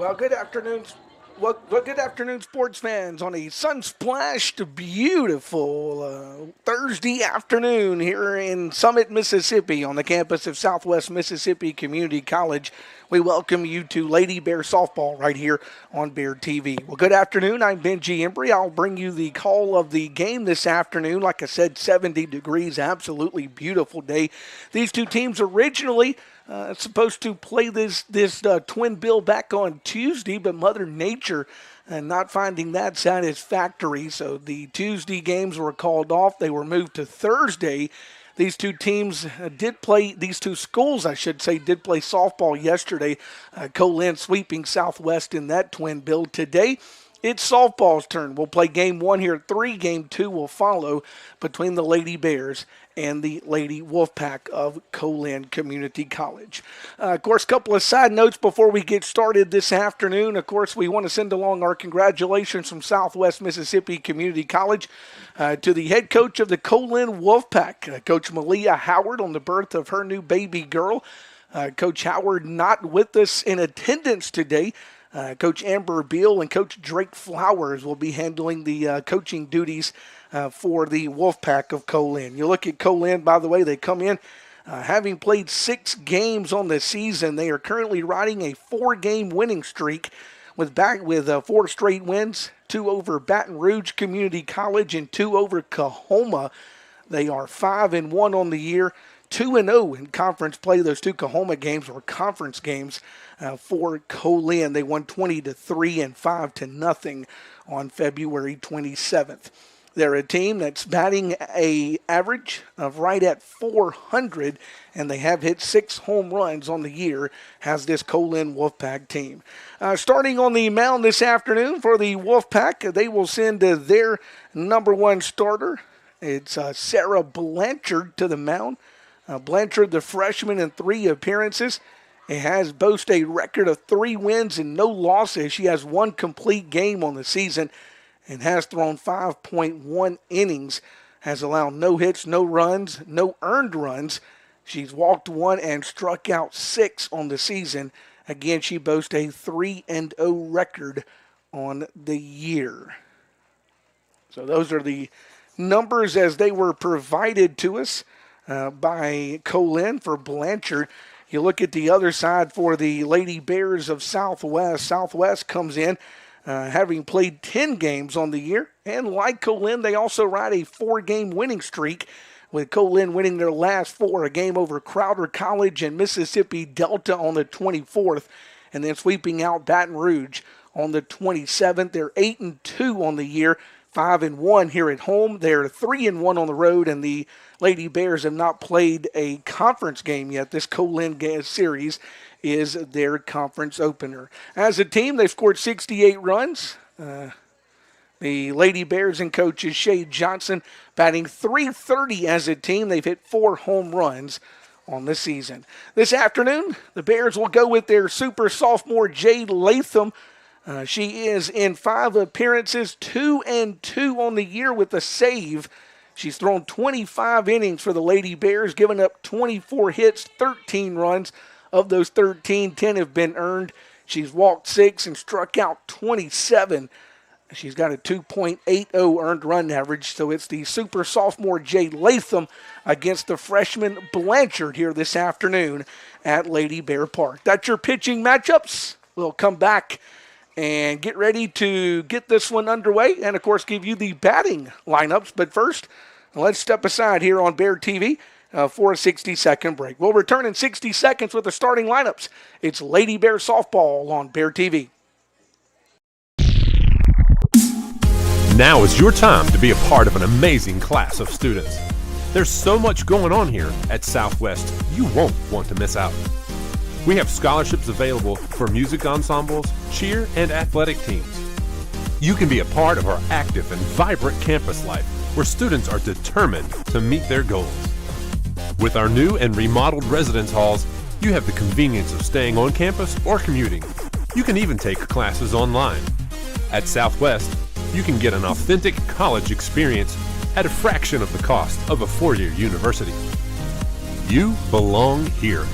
Well, good afternoon. Good afternoon, sports fans, on a sun-splashed, beautiful Thursday afternoon here in Summit, Mississippi, on the campus of Southwest Mississippi Community College. We welcome you to Lady Bear softball right here on Bear TV. Well, good afternoon. I'm Benji Embry. I'll bring you the call of the game this afternoon. Like I said, 70 degrees, absolutely beautiful day. These two teams originally supposed to play this twin bill back on Tuesday, but Mother Nature not finding that satisfactory. So the Tuesday games were called off. They were moved to Thursday. These two teams these two schools, I should say, did play softball yesterday. Co-Lin sweeping Southwest in that twin bill. Today, it's softball's turn. We'll play game one here at 3. Game 2 will follow between the Lady Bears and the Lady Wolfpack of Co-Lin Community College. Of course, a couple of side notes before we get started this afternoon. Of course, we want to send along our congratulations from Southwest Mississippi Community College to the head coach of the Co-Lin Wolfpack, Coach Malia Howard, on the birth of her new baby girl. Coach Howard not with us in attendance today. Coach Amber Beal and Coach Drake Flowers will be handling the coaching duties for the Wolfpack of Co-Lin. You look at Co-Lin, by the way, they come in having played 6 games on the season. They are currently riding a 4-game winning streak with 4 straight wins, 2 over Baton Rouge Community College and 2 over Coahoma. They are 5-1 on the year. 2-0 in conference play. Those 2 Coahoma games were conference games for Co-Lin. They won 20-3 and 5-0 on February 27th. They're a team that's batting an average of right at 400, and they have hit 6 home runs on the year, has this Co-Lin Wolfpack team. Starting on the mound this afternoon for the Wolfpack, they will send their number 1 starter. It's Sarah Blanchard to the mound. Blanchard, the freshman, in 3 appearances. It has boasted a record of 3 wins and no losses. She has 1 complete game on the season and has thrown 5.1 innings, has allowed no hits, no runs, no earned runs. She's walked 1 and struck out 6 on the season. Again, she boasts a 3-0 record on the year. So those are the numbers as they were provided to us by Co-Lin for Blanchard. You look at the other side for the Lady Bears of Southwest. Southwest comes in having played 10 games on the year. And like Co-Lin, they also ride a 4-game winning streak, with Co-Lin winning their last 4, a game over Crowder College and Mississippi Delta on the 24th, and then sweeping out Baton Rouge on the 27th. They're 8-2 on the year. 5-1 here at home. They're 3-1 on the road, and the Lady Bears have not played a conference game yet. This Co-Lin series is their conference opener. As a team, they've scored 68 runs. The Lady Bears and coaches Shay Johnson batting .330 as a team. They've hit 4 home runs on the season. This afternoon, the Bears will go with their super sophomore Jade Latham. She is in 5 appearances, 2-2 on the year with a save. She's thrown 25 innings for the Lady Bears, given up 24 hits, 13 runs. Of those 13, 10 have been earned. She's walked 6 and struck out 27. She's got a 2.80 earned run average, so it's the super sophomore Jade Latham against the freshman Blanchard here this afternoon at Lady Bear Park. That's your pitching matchups. We'll come back and get ready to get this one underway and, of course, give you the batting lineups. But first, let's step aside here on Bear TV for a 60-second break. We'll return in 60 seconds with the starting lineups. It's Lady Bear softball on Bear TV. Now is your time to be a part of an amazing class of students. There's so much going on here at Southwest, you won't want to miss out. We have scholarships available for music ensembles, cheer, and athletic teams. You can be a part of our active and vibrant campus life where students are determined to meet their goals. With our new and remodeled residence halls, you have the convenience of staying on campus or commuting. You can even take classes online. At Southwest, you can get an authentic college experience at a fraction of the cost of a 4-year university. You belong here.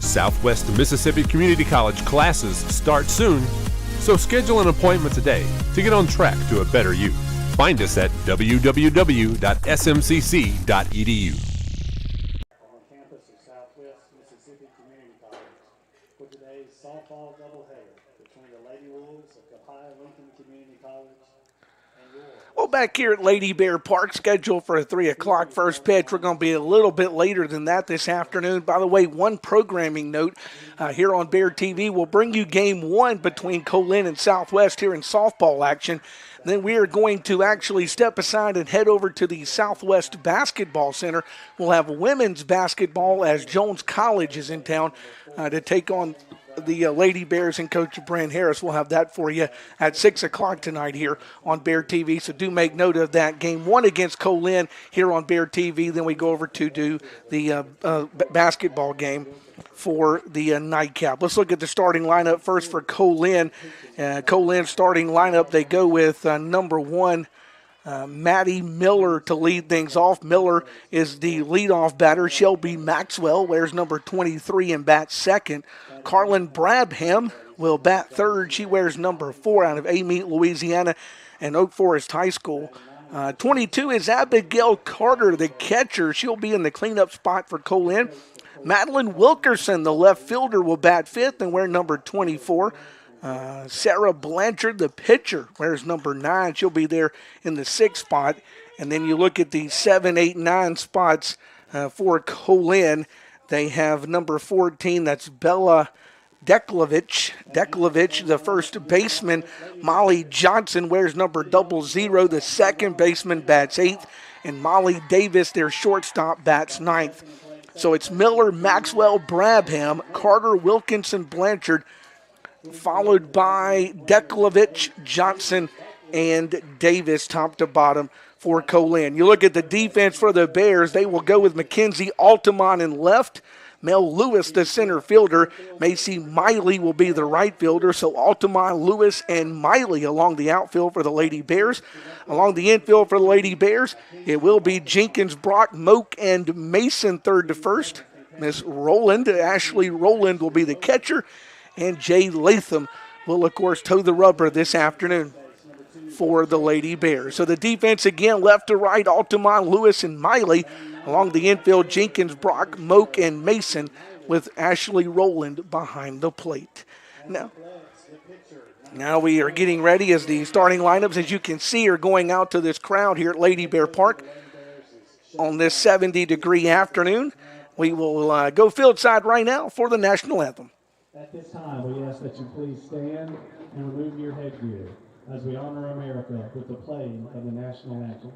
Southwest Mississippi Community College classes start soon, so schedule an appointment today to get on track to a better you. Find us at www.smcc.edu. On campus of Southwest Mississippi Community College for today's softball doubleheader between the Lady Wolves of Co-Lin Community College and yours. Well, back here at Lady Bear Park, scheduled for a 3 o'clock first pitch. We're going to be a little bit later than that this afternoon. By the way, one programming note here on Bear TV, we'll bring you game one between Co-Lin and Southwest here in softball action. Then we are going to actually step aside and head over to the Southwest Basketball Center. We'll have women's basketball as Jones College is in town to take on the Lady Bears and Coach Brent Harris. We'll have that for you at 6 o'clock tonight here on Bear TV. So do make note of that. Game one against Co-Lin here on Bear TV. Then we go over to do the basketball game for the nightcap. Let's look at the starting lineup first for Co-Lin. Co-Lin starting lineup, they go with number one, Maddie Miller to lead things off. Miller is the leadoff batter. Shelby Maxwell wears number 23 and bats second. Carlin Brabham will bat third. She wears number 4 out of Amite, Louisiana, and Oak Forest High School. 22 is Abigail Carter, the catcher. She'll be in the cleanup spot for Co-Lin. Madeline Wilkerson, the left fielder, will bat fifth and wear number 24. Sarah Blanchard, the pitcher, wears number 9. She'll be there in the 6th spot. And then you look at the 7, 8, 9 spots for Co-Lin. They have number 14, that's Bella Deklovich, the first baseman. Molly Johnson wears number 00. The second baseman bats 8th. And Molly Davis, their shortstop, bats 9th. So it's Miller, Maxwell, Brabham, Carter, Wilkinson, Blanchard, followed by Deklovich, Johnson, and Davis, top to bottom for Co-Lin. You look at the defense for the Bears, they will go with Mackenzie Altamont in left, Mel Lewis, the center fielder. Macy Miley will be the right fielder. So Altamont, Lewis, and Miley along the outfield for the Lady Bears. Along the infield for the Lady Bears, it will be Jenkins, Brock, Moak, and Mason third to first. Miss Rowland, Ashley Rowland will be the catcher. And Jay Latham will, of course, toe the rubber this afternoon for the Lady Bears. So the defense again, left to right, Altamont, Lewis, and Miley. Along the infield, Jenkins, Brock, Moak, and Mason, with Ashley Rowland behind the plate. Now we are getting ready as the starting lineups, as you can see, are going out to this crowd here at Lady Bear Park on this 70-degree afternoon. We will go field side right now for the national anthem. At this time, we ask that you please stand and remove your headgear as we honor America with the playing of the national anthem.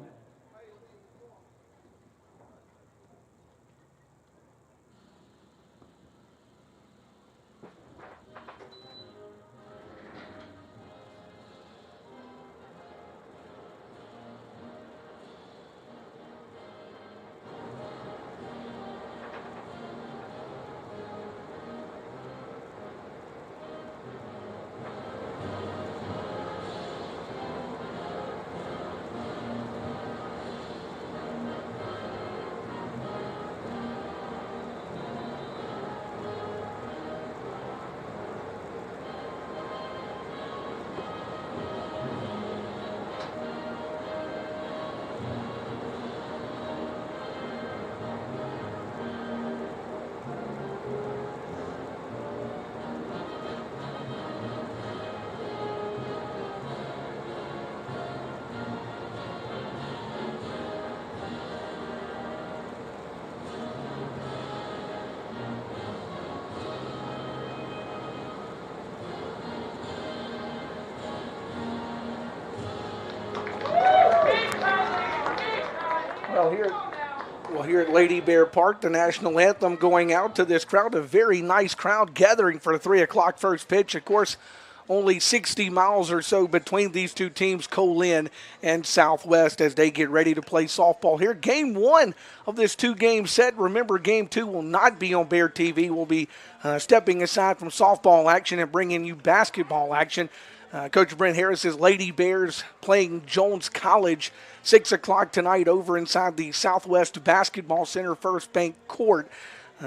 Well, here at Lady Bear Park, the national anthem going out to this crowd, a very nice crowd gathering for a 3 o'clock first pitch. Of course, only 60 miles or so between these two teams, Co-Lin and Southwest, as they get ready to play softball here. Game one of this two-game set. Remember, game two will not be on Bear TV. We'll be stepping aside from softball action and bringing you basketball action. Coach Brent Harris's Lady Bears playing Jones College, 6 o'clock tonight over inside the Southwest Basketball Center First Bank Court.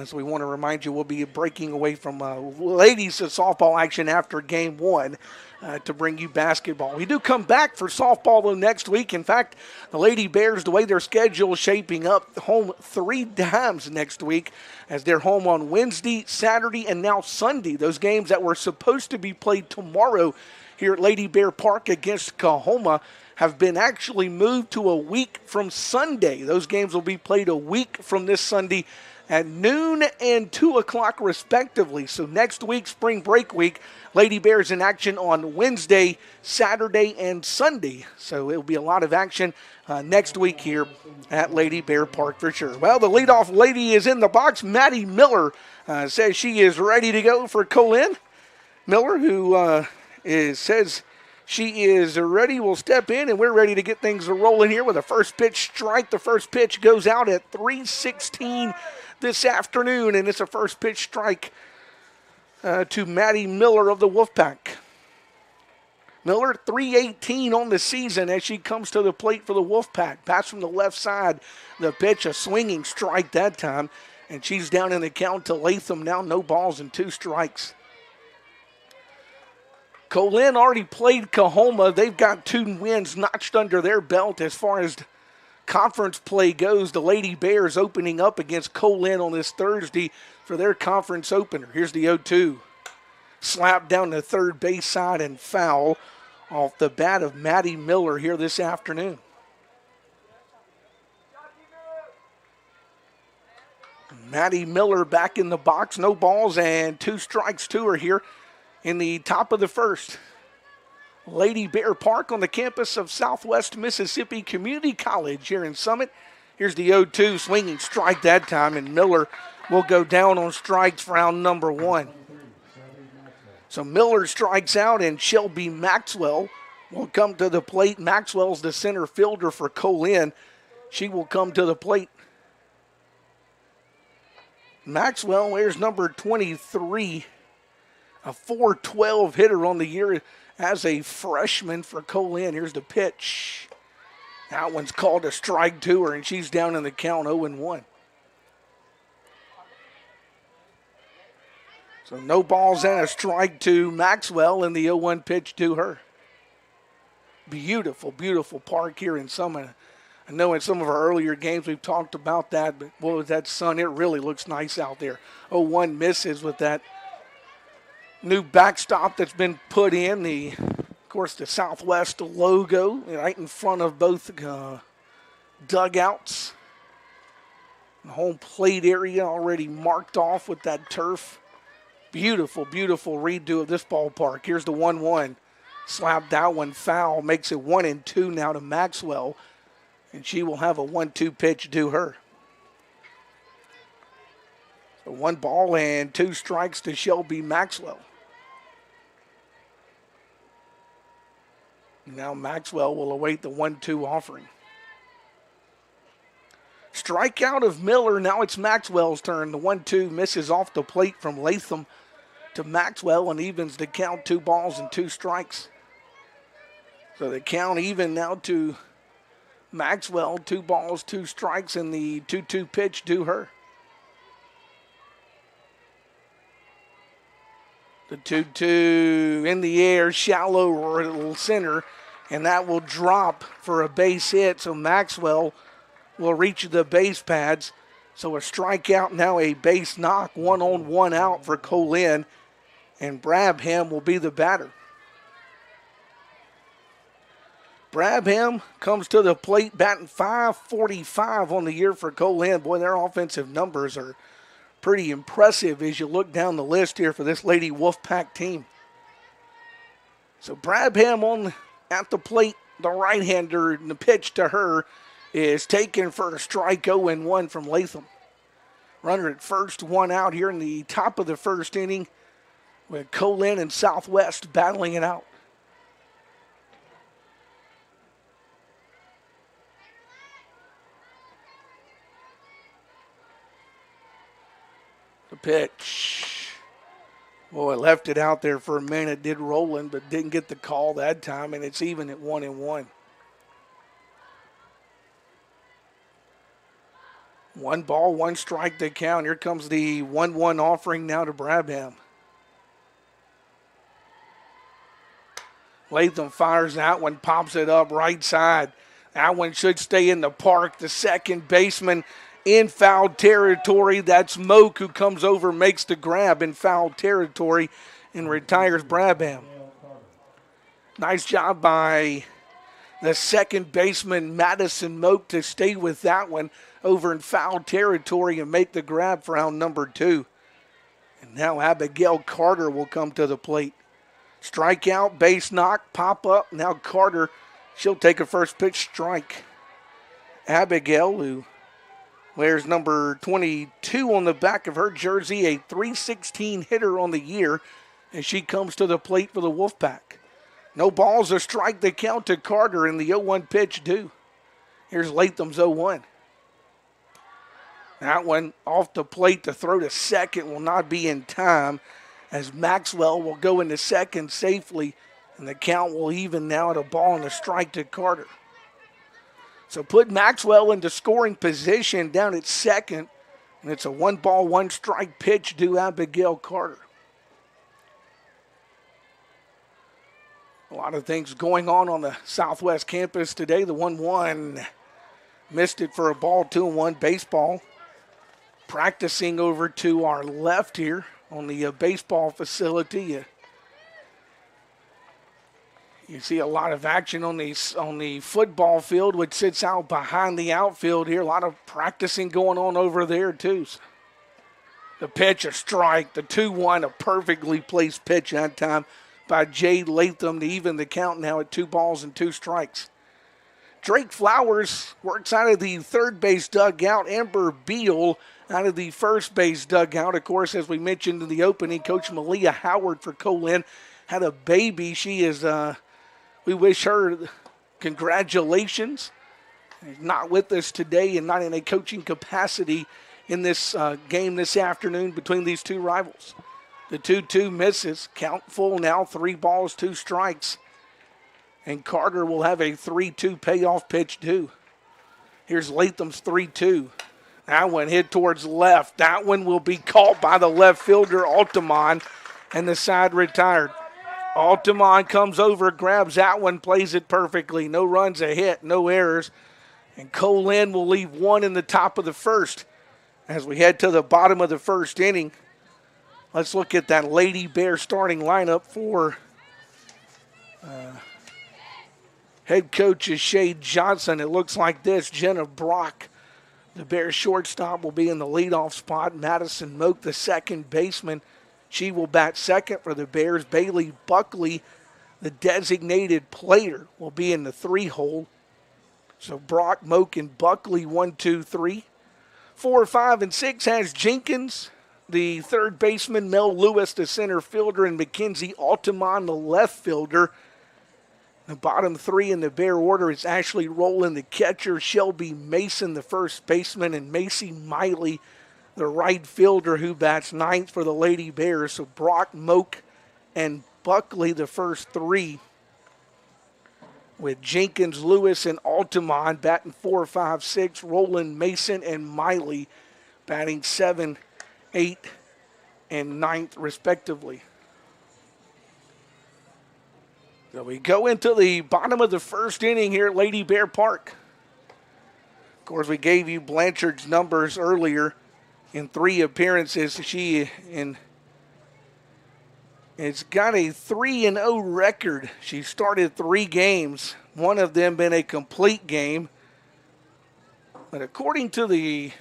So we want to remind you we'll be breaking away from ladies softball action after game one to bring you basketball. We do come back for softball though next week. In fact, the Lady Bears, the way their schedule is shaping up, home 3 times next week as they're home on Wednesday, Saturday, and now Sunday. Those games that were supposed to be played tomorrow here at Lady Bear Park against Coahoma have been actually moved to a week from Sunday. Those games will be played a week from this Sunday at noon and 2 o'clock respectively. So next week, spring break week, Lady Bears in action on Wednesday, Saturday, and Sunday. So it'll be a lot of action next week here at Lady Bear Park for sure. Well, the leadoff lady is in the box. Maddie Miller says she is ready to go for Co-Lin. Miller, who says she is ready, will step in, and we're ready to get things rolling here with a first pitch strike. The first pitch goes out at 3:16 this afternoon, and it's a first pitch strike to Maddie Miller of the Wolfpack. Miller, 318 on the season as she comes to the plate for the Wolfpack. Pass from the left side. The pitch, a swinging strike that time, and she's down in the count to Latham now. No balls and 2 strikes. Co-Lin already played Coahoma. They've got 2 wins notched under their belt as far as conference play goes. The Lady Bears opening up against Co-Lin on this Thursday for their conference opener. Here's the 0-2. Slap down the third base side and foul off the bat of Maddie Miller here this afternoon. Maddie Miller back in the box. No balls and 2 strikes to her here in the top of the first. Lady Bear Park on the campus of Southwest Mississippi Community College here in Summit. Here's the 0-2, swinging strike that time, and Miller will go down on strikes round number 1. So Miller strikes out, and Shelby Maxwell will come to the plate. Maxwell's the center fielder for Co-Lin. She will come to the plate. Maxwell wears number 23, a .412 hitter on the year as a freshman for Co-Lin. Here's the pitch. That one's called a strike to her, and she's down in the count 0-1. So no balls and a strike to Maxwell, and the 0-1 pitch to her. Beautiful, beautiful park here in Summit. I know in some of our earlier games we've talked about that, but boy, with that sun, it really looks nice out there. 0-1 misses with that new backstop that's been put in. Of course, the Southwest logo right in front of both dugouts. The home plate area already marked off with that turf. Beautiful, beautiful redo of this ballpark. Here's the 1-1. Slapped that one foul. Makes it 1-2 now to Maxwell. And she will have a 1-2 pitch to her. So 1 ball and 2 strikes to Shelby Maxwell. Now Maxwell will await the 1-2 offering. Strikeout of Miller. Now it's Maxwell's turn. The 1-2 misses off the plate from Latham to Maxwell and evens the count, 2 balls and 2 strikes. So the count even now to Maxwell, 2 balls, 2 strikes, and the 2-2 pitch to her. The 2-2 in the air, shallow center, and that will drop for a base hit. So Maxwell will reach the base pads. So a strikeout, now a base knock, 1 on, 1 out for Co-Lin, and Brabham will be the batter. Brabham comes to the plate, batting .545 on the year for Co-Lin. Boy, their offensive numbers are pretty impressive as you look down the list here for this Lady Wolfpack team. So Brabham at the plate, the right-hander, and the pitch to her is taken for a strike, 0-1 from Latham. Runner at first, 1 out here in the top of the first inning with Co-Lin and Southwest battling it out. The pitch. Boy, left it out there for a minute, did rolling, but didn't get the call that time, and it's even at 1-1. 1 ball, 1 strike to count. Here comes the 1-1 offering now to Brabham. Latham fires that one, pops it up right side. That one should stay in the park. The second baseman in foul territory. That's Moak who comes over, makes the grab in foul territory, and retires Brabham. Nice job by the second baseman, Madison Moak, to stay with that one over in foul territory and make the grab for out number 2. And now Abigail Carter will come to the plate. Strikeout, base knock, pop up. Now Carter, she'll take a first pitch strike. Abigail, who wears number 22 on the back of her jersey, a .316 hitter on the year, and she comes to the plate for the Wolfpack. No balls, a strike to count to Carter, in the 0-1 pitch due. Here's Latham's 0-1. That one off the plate to throw to second will not be in time, as Maxwell will go into second safely, and the count will even now at a ball and a strike to Carter. So put Maxwell into scoring position down at second, and it's a 1 ball, 1 strike pitch due Abigail Carter. A lot of things going on the Southwest campus today. The 1-1 missed it for a ball, 2-1 baseball. Practicing over to our left here on the baseball facility. You see a lot of action on the football field, which sits out behind the outfield here. A lot of practicing going on over there too. The pitch, a strike. The 2-1, a perfectly placed pitch that time by Jade Latham to even the count now at 2 balls and 2 strikes. Drake Flowers works out of the third base dugout. Amber Beal out of the first base dugout. Of course, as we mentioned in the opening, Coach Malia Howard for Co-Lin had a baby. She is, we wish her congratulations. She's not with us today and not in a coaching capacity in this game this afternoon between these two rivals. The 2-2 misses. Count full now, 3 balls, 2 strikes. And Carter will have a 3-2 payoff pitch due. Here's Latham's 3-2. That one hit towards left. That one will be caught by the left fielder, Altamont, and the side retired. Altamont comes over, grabs that one, plays it perfectly. No runs, a hit, no errors. And Co-Lin will leave 1 in the top of the first. As we head to the bottom of the first inning, let's look at that Lady Bear starting lineup for head coach is Shade Johnson. It looks like this. Jenna Brock, the Bears shortstop, will be in the leadoff spot. Madison Moak, the second baseman, she will bat second for the Bears. Bailey Buckley, the designated player, will be in the 3 hole. So Brock, Moak, and Buckley, 1, 2, 3. 4, 5, and 6 has Jenkins, the third baseman, Mel Lewis, the center fielder, and Mackenzie Altamont, the left fielder. The bottom 3 in the Bear order is Ashley Rowland, the catcher, Shelby Mason, the first baseman, and Macy Miley, the right fielder, who bats 9th for the Lady Bears. So Brock, Moak, and Buckley, the first 3, with Jenkins, Lewis, and Altamont batting 4, 5, 6, Rowland, Mason, and Miley batting 7, 8, and 9th, respectively. So we go into the bottom of the first inning here at Lady Bear Park. Of course, we gave you Blanchard's numbers earlier in 3 appearances. It's got a 3-0 record. She started 3 games, one of them been a complete game. But according to the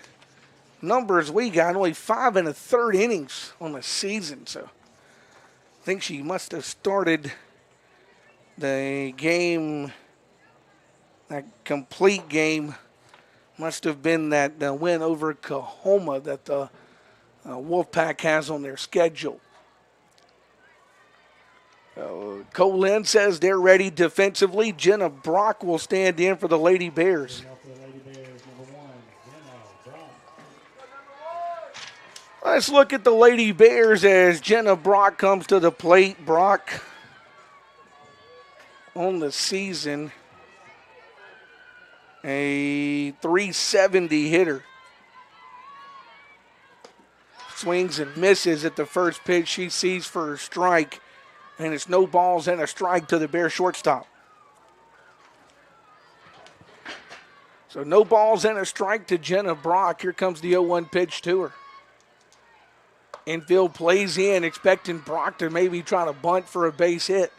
numbers we got, only 5 1/3 innings on the season. So I think she must have started the game, that complete game must have been that win over Coahoma that the Wolfpack has on their schedule. Co-Lin says they're ready defensively. Jenna Brock will stand in for the Lady Bears. Let's look at the Lady Bears as Jenna Brock comes to the plate. Brock on the season, a .370 hitter. Swings and misses at the first pitch she sees for a strike. And it's no balls and a strike to the Bear shortstop. So no balls and a strike to Jenna Brock. Here comes the 0-1 pitch to her. Infield plays in, expecting Brock to maybe try to bunt for a base hit.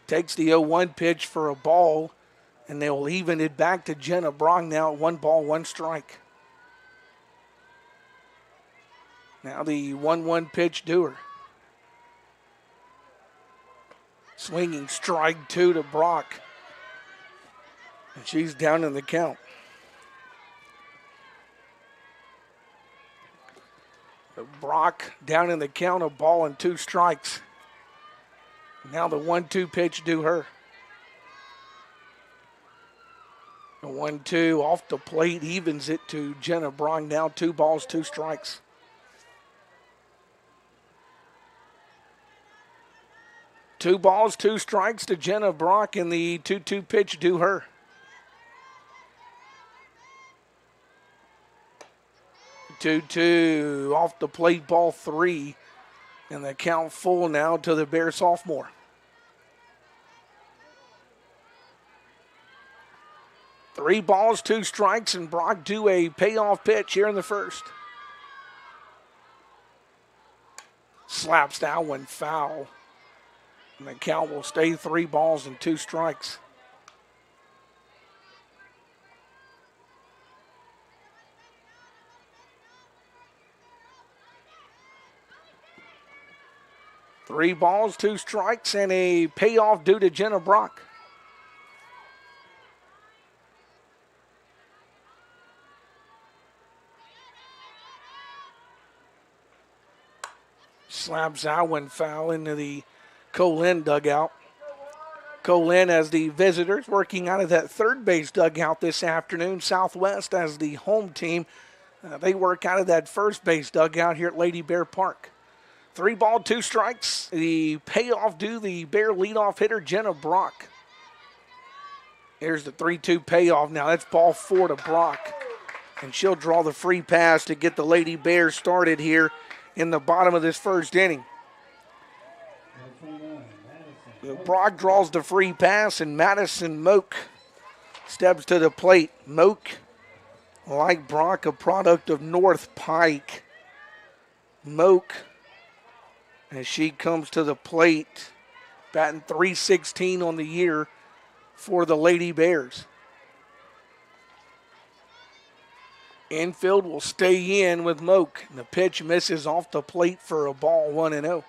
Takes the 0-1 pitch for a ball, and they'll even it back to Jenna Brock now at 1 ball, 1 strike. Now the 1-1 pitch to her. Swinging strike 2 to Brock. And she's down in the count. So Brock down in the count, a ball and 2 strikes. Now the 1-2 pitch to her. The 1-2 off the plate evens it to Jenna Brock. Now 2 balls, 2 strikes. Two balls, 2 strikes to Jenna Brock, and the 2-2 pitch to her. Two off the plate, ball 3, and the count full now to the Bear sophomore. Three balls, 2 strikes, and Brock do a payoff pitch here in the first. Slaps that one foul. And the count will stay 3 balls and 2 strikes. Three balls, 2 strikes, and a payoff due to Jenna Brock. Slaps that one foul into the Co-Lin dugout. Co-Lin as the visitors working out of that third base dugout this afternoon. Southwest as the home team. They work out of that first base dugout here at Lady Bear Park. 3 ball, 2 strikes. The payoff due the Bear leadoff hitter, Jenna Brock. Here's the 3-2 payoff. Now that's ball 4 to Brock. And she'll draw the free pass to get the Lady Bears started here in the bottom of this first inning. Brock draws the free pass, and Madison Moak steps to the plate. Moak, like Brock, a product of North Pike. Moak, as she comes to the plate, batting .316 on the year for the Lady Bears. Infield will stay in with Moak, and the pitch misses off the plate for a ball, 1-0.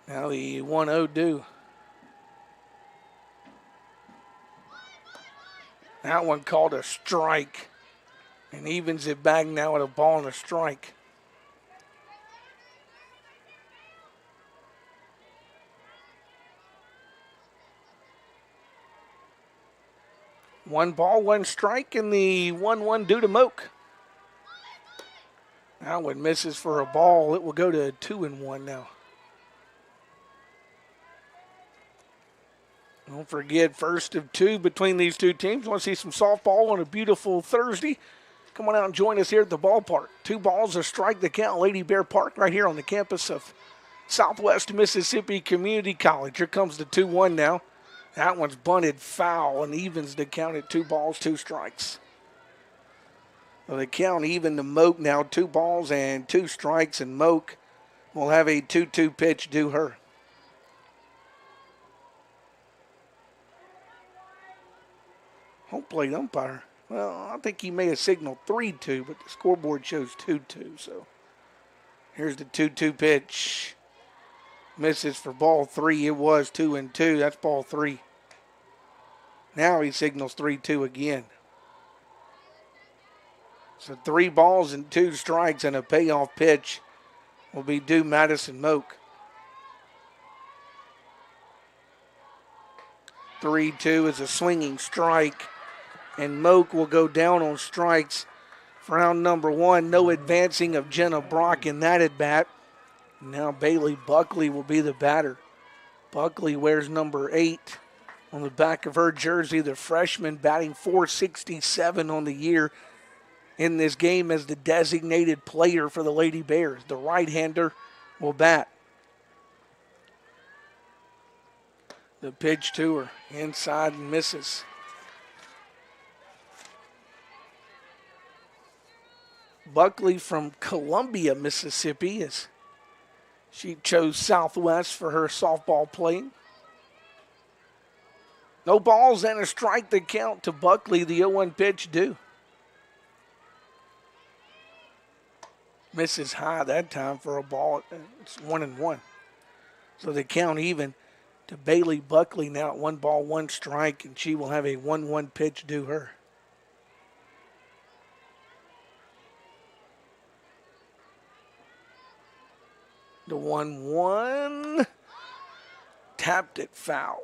Now the 1-0 due. That one called a strike, and evens it back now at a ball and a strike. One ball, 1 strike, and the 1-1 due to Moak. That one misses for a ball. It will go to 2-1 now. Don't forget, first of 2 between these two teams. Want to see some softball on a beautiful Thursday? Come on out and join us here at the ballpark. 2 balls, a strike, the count. Lady Bear Park right here on the campus of Southwest Mississippi Community College. Here comes the 2-1 now. That one's bunted foul and evens the count at 2 balls, 2 strikes. So the count even to Moak now, 2 balls and 2 strikes, and Moak will have a 2-2 pitch due her. Home plate umpire. Well, I think he may have signaled 3-2, but the scoreboard shows 2-2. So here's the 2-2 pitch. Misses for ball 3. It was 2-2. That's ball 3. Now he signals 3-2 again. So 3 balls and 2 strikes, and a payoff pitch will be due Madison Moak. 3-2 is a swinging strike, and Moak will go down on strikes for round number 1. No advancing of Jenna Brock in that at bat. Now Bailey Buckley will be the batter. Buckley wears number 8 on the back of her jersey. The freshman batting .467 on the year in this game as the designated player for the Lady Bears. The right-hander will bat. The pitch to her, inside and misses. Buckley from Columbia, Mississippi, as she chose Southwest for her softball playing. No balls and a strike to count to Buckley. The 0-1 pitch due. Misses high that time for a ball. It's 1-1. So the count even to Bailey Buckley now at 1 ball, 1 strike, and she will have a 1-1 pitch due her. The 1-1 tapped it foul.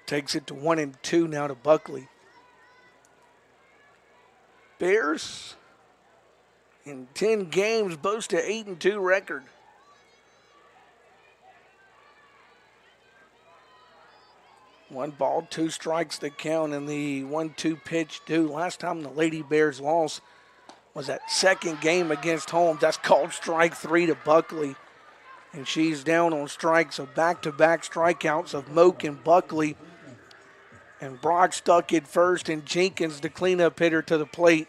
Takes it to 1-2 now to Buckley. Bears in 10 games boast an 8-2 record. One ball, 2 strikes to count, and the 1-2 pitch due. Last time the Lady Bears lost was that second game against Holmes. That's called strike 3 to Buckley. And she's down on strikes, so back-to-back strikeouts of Moak and Buckley. And Brock stuck it first, and Jenkins, the cleanup hitter, to the plate.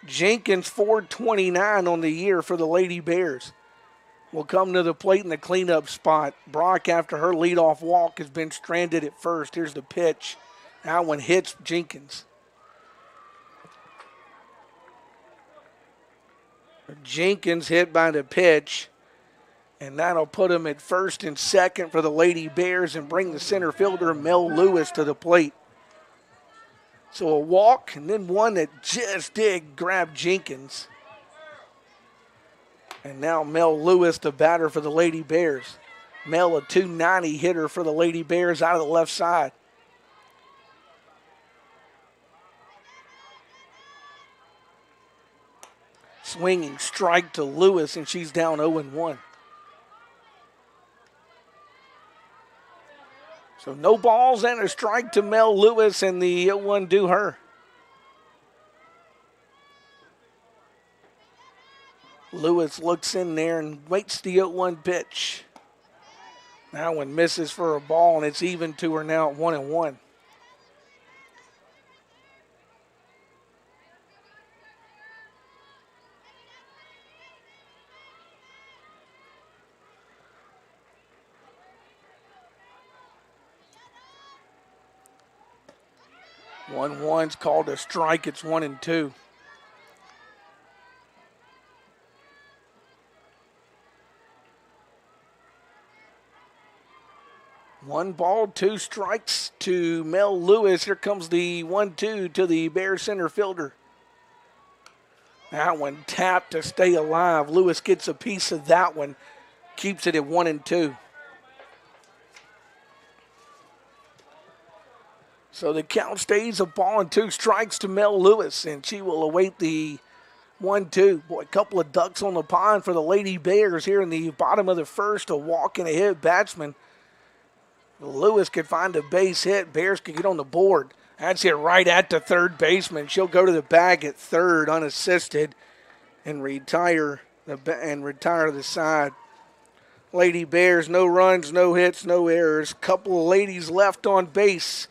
Jenkins, .429 on the year for the Lady Bears, will come to the plate in the cleanup spot. Brock, after her leadoff walk, has been stranded at first. Here's the pitch. That one hits Jenkins. Jenkins hit by the pitch, and that'll put him at first and second for the Lady Bears and bring the center fielder Mel Lewis to the plate. So a walk and then one that just did grab Jenkins. And now Mel Lewis, the batter for the Lady Bears. Mel, a .290 hitter for the Lady Bears out of the left side. Swinging strike to Lewis, and she's down 0-1. So no balls and a strike to Mel Lewis, and the 0-1 do her. Lewis looks in there and waits the 0-1 pitch. That one misses for a ball, and it's even to her now at 1-1. One's called a strike. It's 1-2. One ball, 2 strikes to Mel Lewis. Here comes the 1-2 to the Bears center fielder. That one tapped to stay alive. Lewis gets a piece of that one. Keeps it at 1-2. So the count stays a ball and 2 strikes to Mel Lewis, and she will await the 1-2. Boy, a couple of ducks on the pond for the Lady Bears here in the bottom of the first. A walk and a hit batsman. Lewis could find a base hit. Bears could get on the board. That's it right at the third baseman. She'll go to the bag at third unassisted and retire the side. Lady Bears, no runs, no hits, no errors. Couple of ladies left on base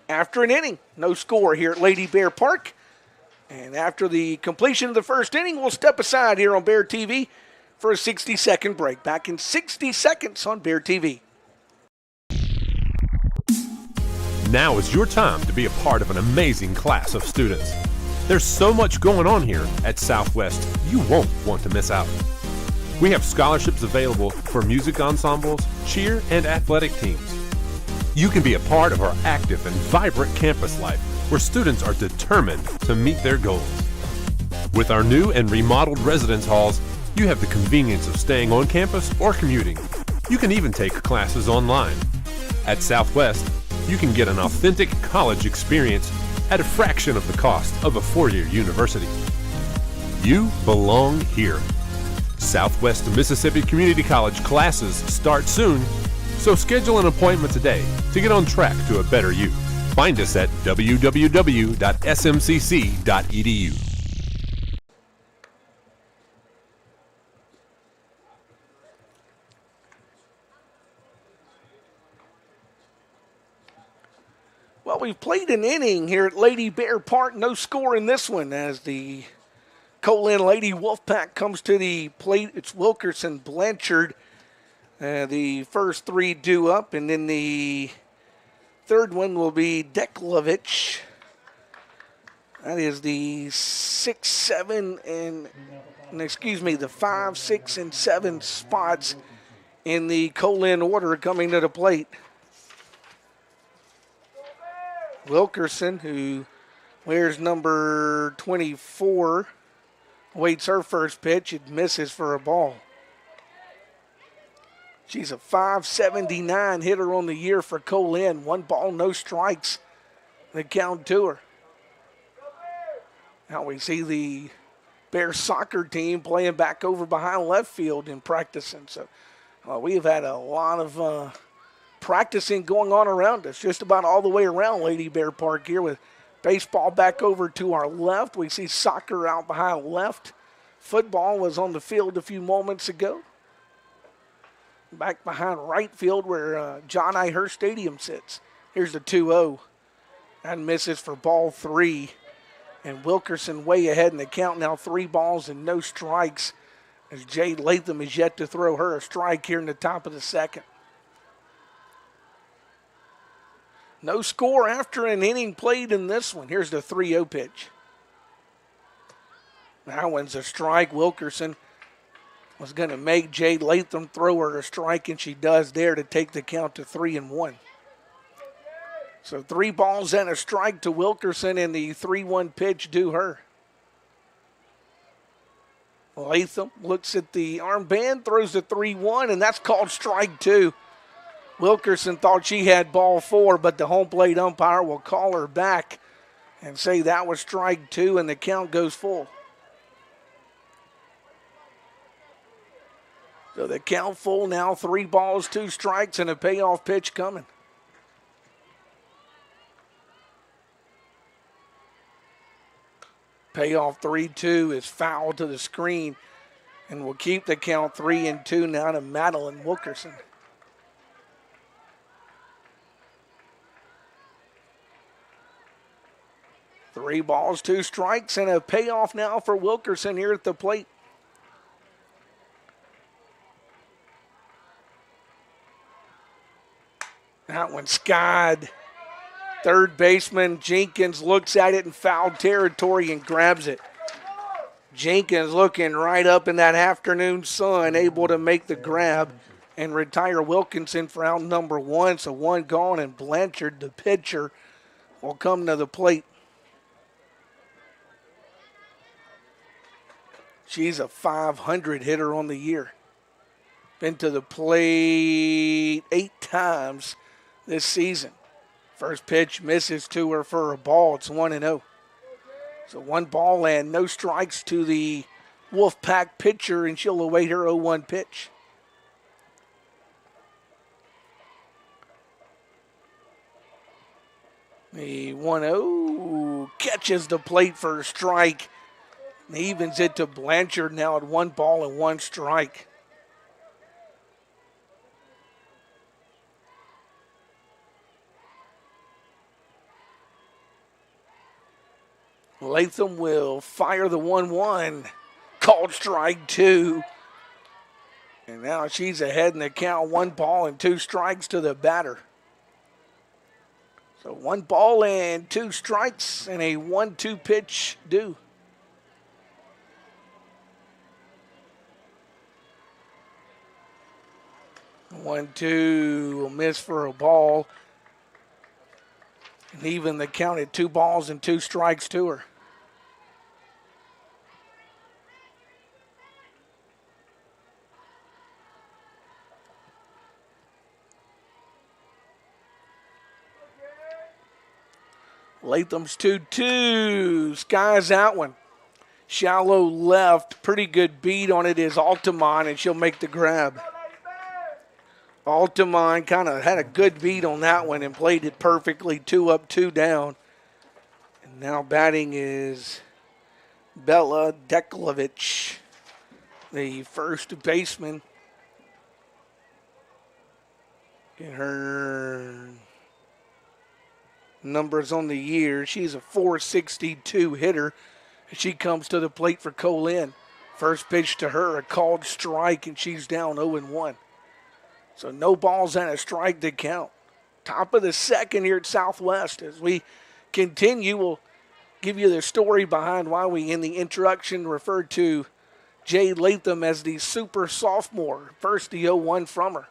after an inning. No score here at Lady Bear Park. And after the completion of the first inning, we'll step aside here on Bear TV for a 60-second break. Back in 60 seconds on Bear TV. Now is your time to be a part of an amazing class of students. There's so much going on here at Southwest, you won't want to miss out. We have scholarships available for music ensembles, cheer, and athletic teams. You can be a part of our active and vibrant campus life where students are determined to meet their goals. With our new and remodeled residence halls, you have the convenience of staying on campus or commuting. You can even take classes online. At Southwest, you can get an authentic college experience at a fraction of the cost of a four-year university. You belong here. Southwest Mississippi Community College classes start soon, so schedule an appointment today to get on track to a better you. Find us at www.smcc.edu. Well, we've played an inning here at Lady Bear Park. No score in this one as the Co-Lin Lady Wolfpack comes to the plate. It's Wilkerson, Blanchard. The first three due up, and then the third one will be Deklovich. That is the 6, 7, and the 5, 6, and 7 spots in the Co-Lin order coming to the plate. Wilkerson, who wears number 24, waits her first pitch. It misses for a ball. She's a .579 hitter on the year for Co-Lin. 1 ball, no strikes. The count to her. Now we see the Bear soccer team playing back over behind left field and practicing. So we have had a lot of practicing going on around us, just about all the way around Lady Bear Park here, with baseball back over to our left. We see soccer out behind left. Football was on the field a few moments ago. Back behind right field where John I. Hurst Stadium sits. Here's the 2-0. That misses for ball 3. And Wilkerson way ahead in the count now, 3 balls and no strikes, as Jade Latham is yet to throw her a strike here in the top of the second. No score after an inning played in this one. Here's the 3-0 pitch. That one's a strike. Wilkerson was going to make Jade Latham throw her a strike, and she does there to take the count to 3-1. So 3 balls and a strike to Wilkerson, and the 3-1 pitch due her. Latham looks at the armband, throws the 3-1, and that's called strike 2. Wilkerson thought she had ball 4, but the home plate umpire will call her back and say that was strike 2, and the count goes full. So the count full now, 3 balls, 2 strikes, and a payoff pitch coming. Payoff 3-2 is foul to the screen, and will keep the count 3-2 now to Madeline Wilkerson. Three balls, 2 strikes, and a payoff now for Wilkerson here at the plate. That one skied. Third baseman Jenkins looks at it in foul territory and grabs it. Jenkins looking right up in that afternoon sun, able to make the grab and retire Wilkinson for out number 1. So 1 gone, and Blanchard, the pitcher, will come to the plate. She's a .500 hitter on the year. Been to the plate 8 times this season. First pitch misses to her for a ball. It's 1-0. So 1 ball and no strikes to the Wolfpack pitcher, and she'll await her 0-1 pitch. The 1-0 catches the plate for a strike. And evens it to Blanchard now at 1 ball and 1 strike. Latham will fire the 1-1. Called strike 2. And now she's ahead in the count, 1 ball and 2 strikes to the batter. So 1 ball and 2 strikes and a 1-2 pitch due. 1-2 will miss for a ball. And even the count at 2 balls and 2 strikes to her. Latham's 2-2. Skies that one. Shallow left. Pretty good beat on it is Altamont, and she'll make the grab. Altamont kind of had a good beat on that one and played it perfectly. 2 up, 2 down. And now batting is Bella Deklovich, the first baseman. Get her numbers on the year. She's a .462 hitter. She comes to the plate for Co-Lin. First pitch to her, a called strike, and she's down 0-1. So no balls and a strike to count. Top of the second here at Southwest. As we continue, we'll give you the story behind why we, in the introduction, referred to Jade Latham as the super sophomore. First, the 0-1 from her.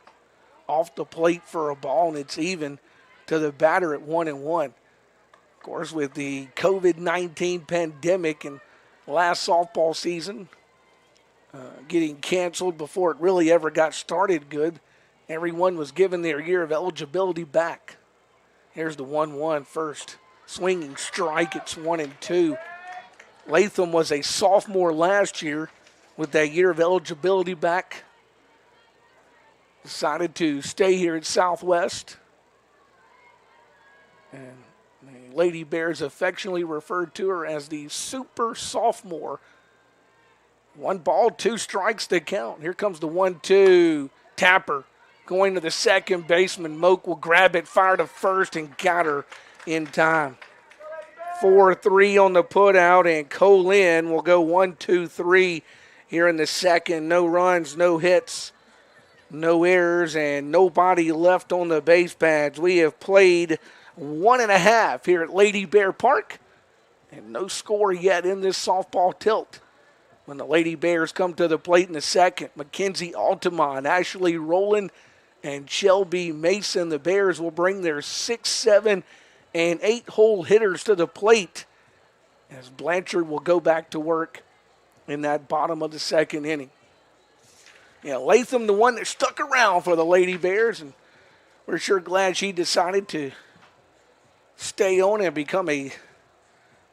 Off the plate for a ball, and it's even to the batter at 1-1. Of course, with the COVID-19 pandemic and last softball season getting canceled before it really ever got started good, everyone was given their year of eligibility back. Here's the 1-1 first. Swinging strike, it's 1-2. Latham was a sophomore last year with that year of eligibility back. Decided to stay here at Southwest. And the Lady Bears affectionately referred to her as the super sophomore. 1 ball, 2 strikes to count. Here comes the 1-2. Tapper going to the second baseman. Moak will grab it, fire to first, and got her in time. 4-3 on the putout, and Co-Lin will go 1-2-3 here in the second. No runs, no hits, no errors, and nobody left on the base pads. We have played 1.5 here at Lady Bear Park, and no score yet in this softball tilt. When the Lady Bears come to the plate in the second, Mackenzie Altamont, Ashley Rowland, and Shelby Mason, the Bears will bring their 6, 7, and 8-hole hitters to the plate as Blanchard will go back to work in that bottom of the second inning. Yeah, Latham, the one that stuck around for the Lady Bears, and we're sure glad she decided to stay on and become a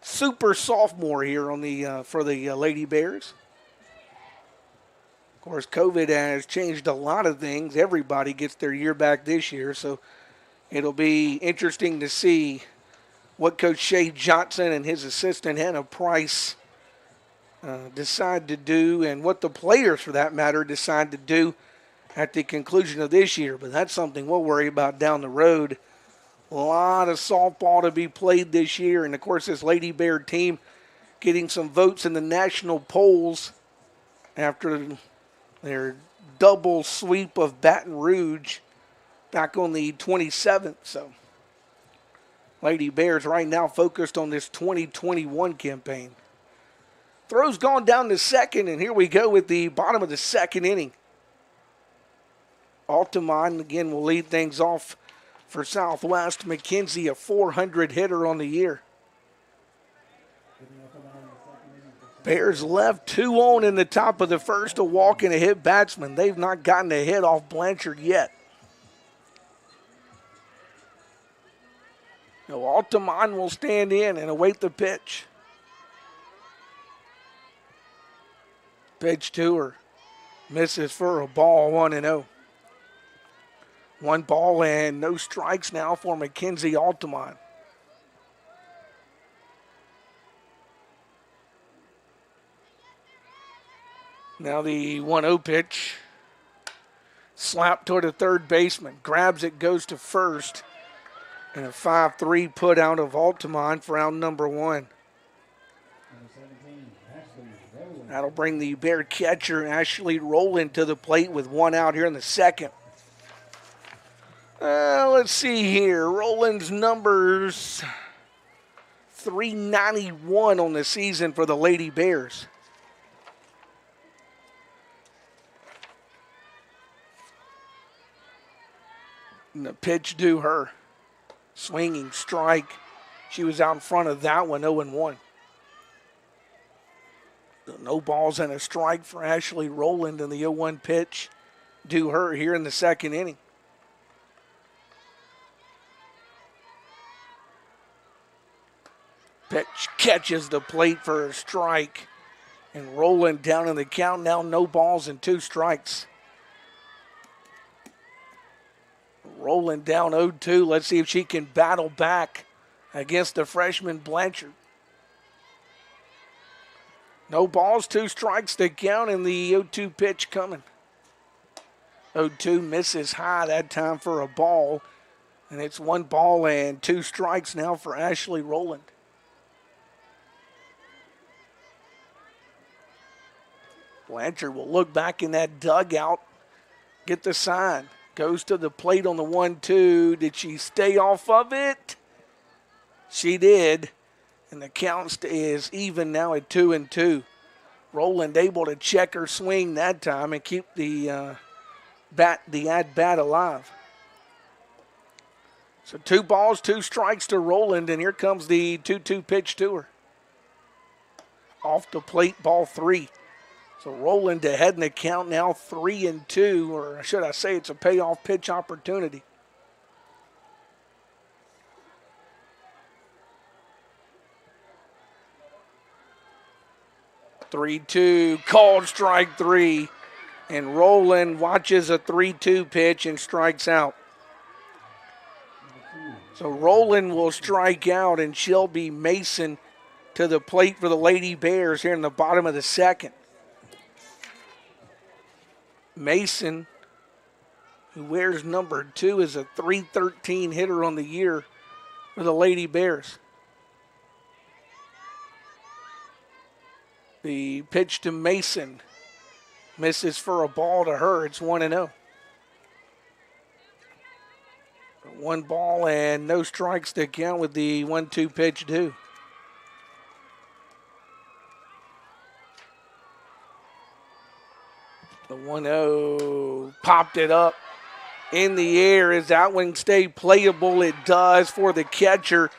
super sophomore here on the for the Lady Bears. Of course, COVID has changed a lot of things. Everybody gets their year back this year, so it'll be interesting to see what Coach Shay Johnson and his assistant Hannah Price decide to do, and what the players, for that matter, decide to do at the conclusion of this year. But that's something we'll worry about down the road. A lot of softball to be played this year, and of course this Lady Bear team getting some votes in the national polls after their double sweep of Baton Rouge back on the 27th. So Lady Bears right now focused on this 2021 campaign. Throw's gone down to second, and here we go with the bottom of the second inning. Altamont again will lead things off for Southwest. McKenzie, a .400 hitter on the year. Bears left 2 on in the top of the first, a walk and a hit batsman. They've not gotten a hit off Blanchard yet. So Altamont will stand in and await the pitch. Pitch to her. Misses for a ball, 1-0. 1 ball and no strikes now for Mackenzie Altamont. Now the 1-0 pitch. Slap toward the third baseman. Grabs it, goes to first. And a 5-3 put out of Altamont for out number 1. That'll bring the Bear catcher Ashley Rowland to the plate with 1 out here in the second. Let's see here. Rowland's numbers, .391 on the season for the Lady Bears. And the pitch due her. Swinging strike. She was out in front of that one, 0-1. No balls and a strike for Ashley Rowland, in the 0-1 pitch due her here in the second inning. Pitch catches the plate for a strike. And Rowland down in the count now, no balls and 2 strikes. Rowland down 0-2. Let's see if she can battle back against the freshman Blanchard. No balls, 2 strikes to count, and the 0-2 pitch coming. 0-2 misses high that time for a ball. And it's 1 ball and 2 strikes now for Ashley Rowland. Blanchard will look back in that dugout, get the sign. Goes to the plate on the 1-2. Did she stay off of it? She did. And the count is even now at 2-2. Rowland able to check her swing that time and keep the at-bat alive. So 2 balls, 2 strikes to Rowland, and here comes the 2-2 pitch to her. Off the plate, ball 3. So Rowland ahead in the count now 3-2, or should I say it's a payoff pitch opportunity. Three-two, called strike 3. And Rowland watches a 3-2 pitch and strikes out. So Rowland will strike out, and Shelby Mason to the plate for the Lady Bears here in the bottom of the 2nd. Mason, who wears number 2, is a .313 hitter on the year for the Lady Bears. The pitch to Mason misses for a ball to her. It's 1-0. 1 ball and no strikes to count with the 1-2 pitch due. The 1-0 popped it up in the air. Is that one stay playable? It does for the catcher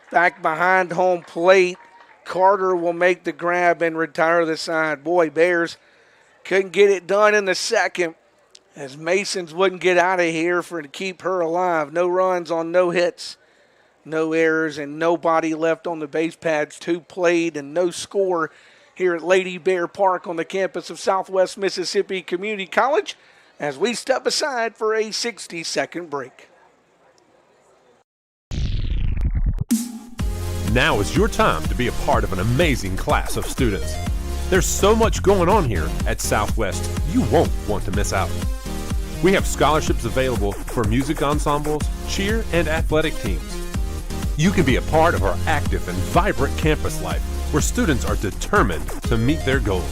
back behind home plate. Carter will make the grab and retire the side. Boy, Bears couldn't get it done in the 2nd as Masons wouldn't get out of here to keep her alive. No runs on no hits, no errors, and nobody left on the base pads. 2 played and no score here at Lady Bear Park on the campus of Southwest Mississippi Community College as we step aside for a 60-second break. Now is your time to be a part of an amazing class of students. There's so much going on here at Southwest, you won't want to miss out. We have scholarships available for music ensembles, cheer, and athletic teams. You can be a part of our active and vibrant campus life where students are determined to meet their goals.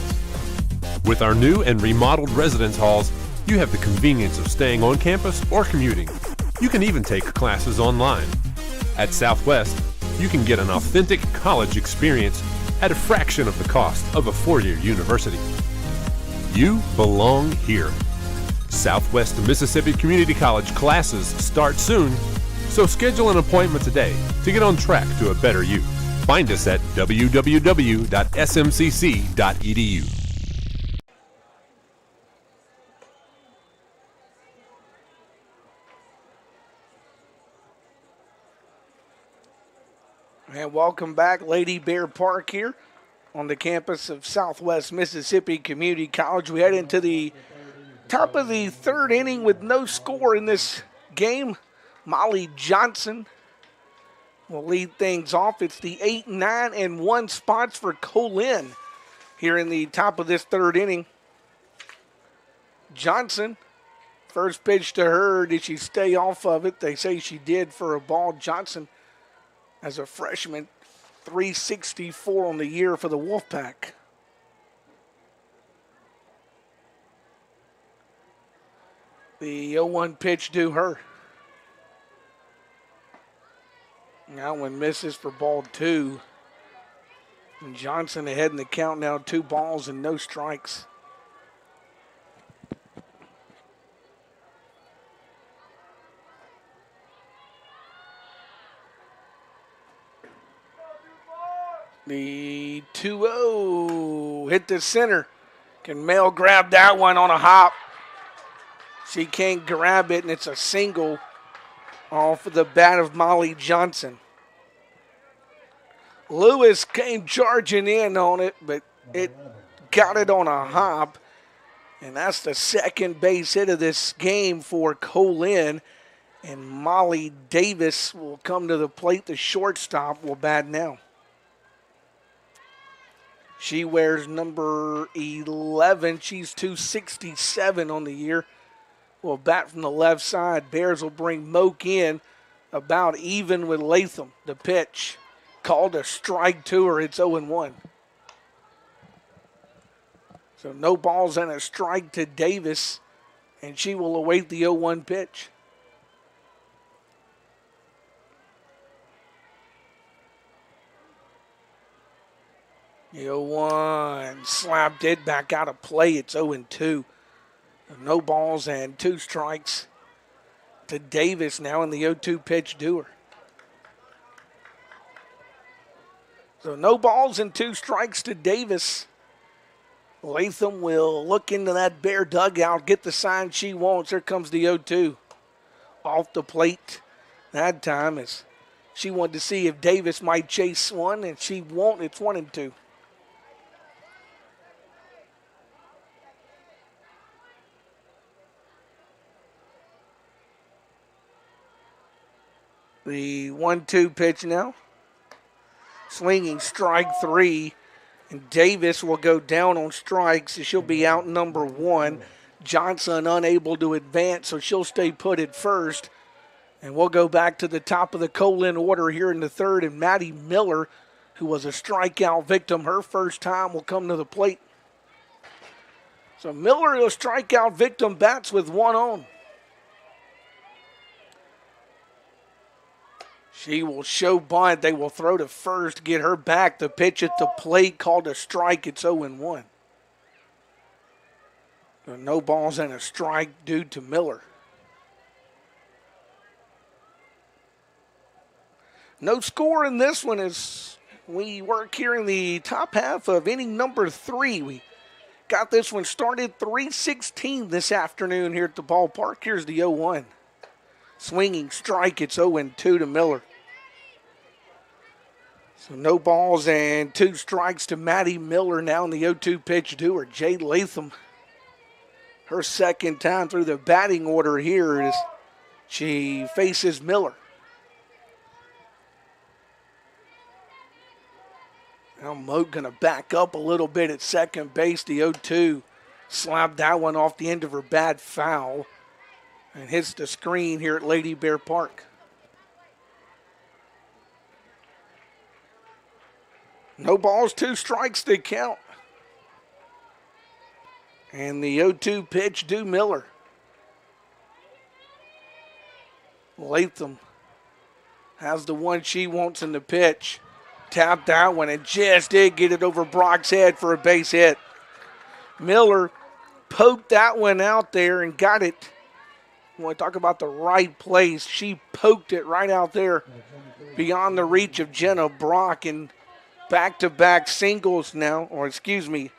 With our new and remodeled residence halls, you have the convenience of staying on campus or commuting. You can even take classes online. At Southwest, you can get an authentic college experience at a fraction of the cost of a 4-year university. You belong here. Southwest Mississippi Community College classes start soon, so schedule an appointment today to get on track to a better you. Find us at www.smcc.edu. And welcome back, Lady Bear Park here on the campus of Southwest Mississippi Community College. We head into the top of the 3rd inning with no score in this game. Molly Johnson will lead things off. It's the 8, 9, and 1 spots for Co-Lin here in the top of this 3rd inning. Johnson, first pitch to her. Did she stay off of it? They say she did for a ball. Johnson, as a freshman, .364 on the year for the Wolfpack. The 0-1 pitch to her. That one misses for ball 2. And Johnson ahead in the count now, 2 balls and no strikes. The 2-0 hit the center. Can Mel grab that one on a hop? She can't grab it, and it's a single off of the bat of Molly Johnson. Lewis came charging in on it, but it got it on a hop. And that's the second base hit of this game for Co-Lin. And Molly Davis will come to the plate. The shortstop will bat now. She wears number 11. She's 267 on the year. Will bat from the left side. Bears will bring Moak in about even with Latham. The pitch called a strike to her. It's 0-1. So no balls and a strike to Davis, and she will await the 0-1 pitch. The 0-1 slapped it back out of play. It's 0-2. No balls and 2 strikes to Davis now in the 0-2 pitch to her. So no balls and 2 strikes to Davis. Latham will look into that Bear dugout, get the sign she wants. Here comes the 0-2. Off the plate that time as she wanted to see if Davis might chase one, and she won't. It's 1-2. The 1-2 pitch now. Swinging strike 3. And Davis will go down on strikes. So she'll be out number 1. Johnson unable to advance, so she'll stay put at first. And we'll go back to the top of the Co-Lin order here in the third. And Maddie Miller, who was a strikeout victim her first time, will come to the plate. So Miller, a strikeout victim, bats with 1 on. She will show bunt. They will throw to first, get her back. The pitch at the plate called a strike. It's 0-1. No balls and a strike due to Miller. No score in this one as we work here in the top half of inning number 3. We got this one started 3:16 this afternoon here at the ballpark. Here's the 0-1. Swinging strike. It's 0-2 to Miller. So no balls and 2 strikes to Maddie Miller now in the 0-2 pitch to her. Jade Latham, her second time through the batting order here as she faces Miller. Now Moak going to back up a little bit at second base. The 0-2 slapped that one off the end of her bat foul and hits the screen here at Lady Bear Park. No balls, 2 strikes to count. And the 0-2 pitch to Miller. Latham has the one she wants in the pitch. Tapped that one and just did get it over Brock's head for a base hit. Miller poked that one out there and got it. You want to talk about the right place. She poked it right out there beyond the reach of Jenna Brock, and back-to-back singles now, or excuse me,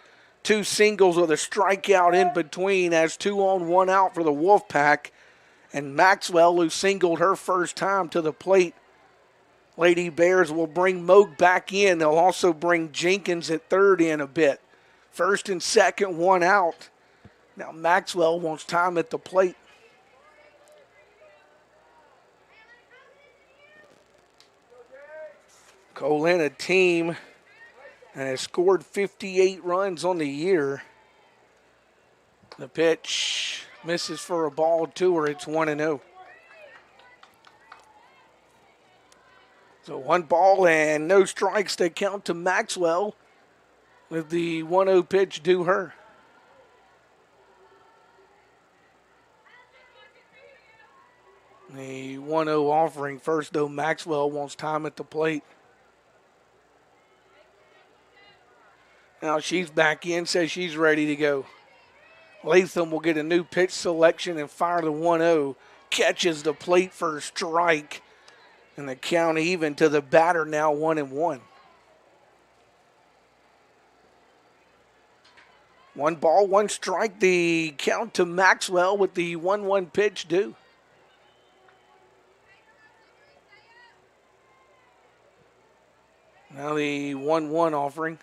2 singles with a strikeout in between as 2 on, 1 out for the Wolfpack. And Maxwell, who singled her first time to the plate. Lady Bears will bring Moak back in. They'll also bring Jenkins at third in a bit. First and second, 1 out. Now Maxwell wants time at the plate. Co-Lin, a team and has scored 58 runs on the year. The pitch misses for a ball to her. It's 1-0. So 1 ball and no strikes to count to Maxwell with the 1-0 pitch due her. The 1-0 offering first, though. Maxwell wants time at the plate. Now she's back in, says she's ready to go. Latham will get a new pitch selection and fire the 1-0. Catches the plate for a strike. And the count even to the batter now 1-1. 1 ball, 1 strike. The count to Maxwell with the 1-1 pitch due. Now the 1-1 offering.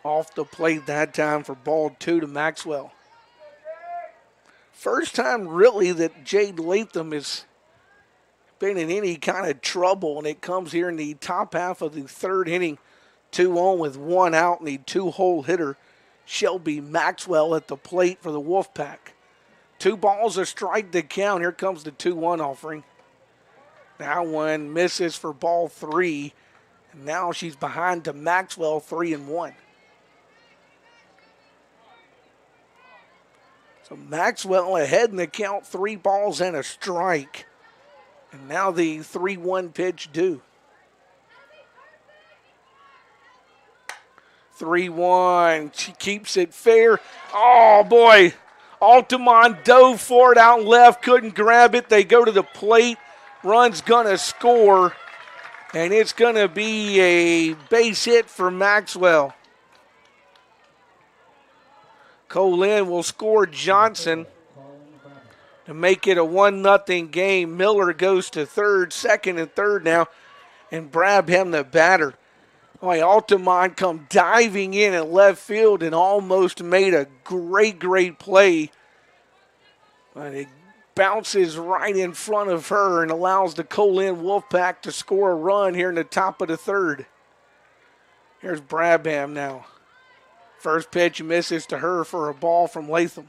Off the plate that time for ball 2 to Maxwell. First time really that Jade Latham has been in any kind of trouble, and it comes here in the top half of the third inning. 2 on with 1 out, and the 2-hole hitter Shelby Maxwell at the plate for the Wolfpack. 2 balls, a strike to count. Here comes the 2-1 offering. Now one misses for ball 3, and now she's behind to Maxwell 3-1. So Maxwell ahead in the count, 3 balls and a strike. And now the 3-1 pitch due. 3-1. She keeps it fair. Oh, boy. Altamont dove for it out left. Couldn't grab it. They go to the plate. Run's going to score. And it's going to be a base hit for Maxwell. Co-Lin will score Johnson to make it a 1-0 game. Miller goes to third, second and third now, and Brabham the batter. Boy, Altamont come diving in at left field and almost made a great play. But it bounces right in front of her and allows the Co-Lin Wolfpack to score a run here in the top of the third. Here's Brabham now. First pitch misses to her for a ball from Latham.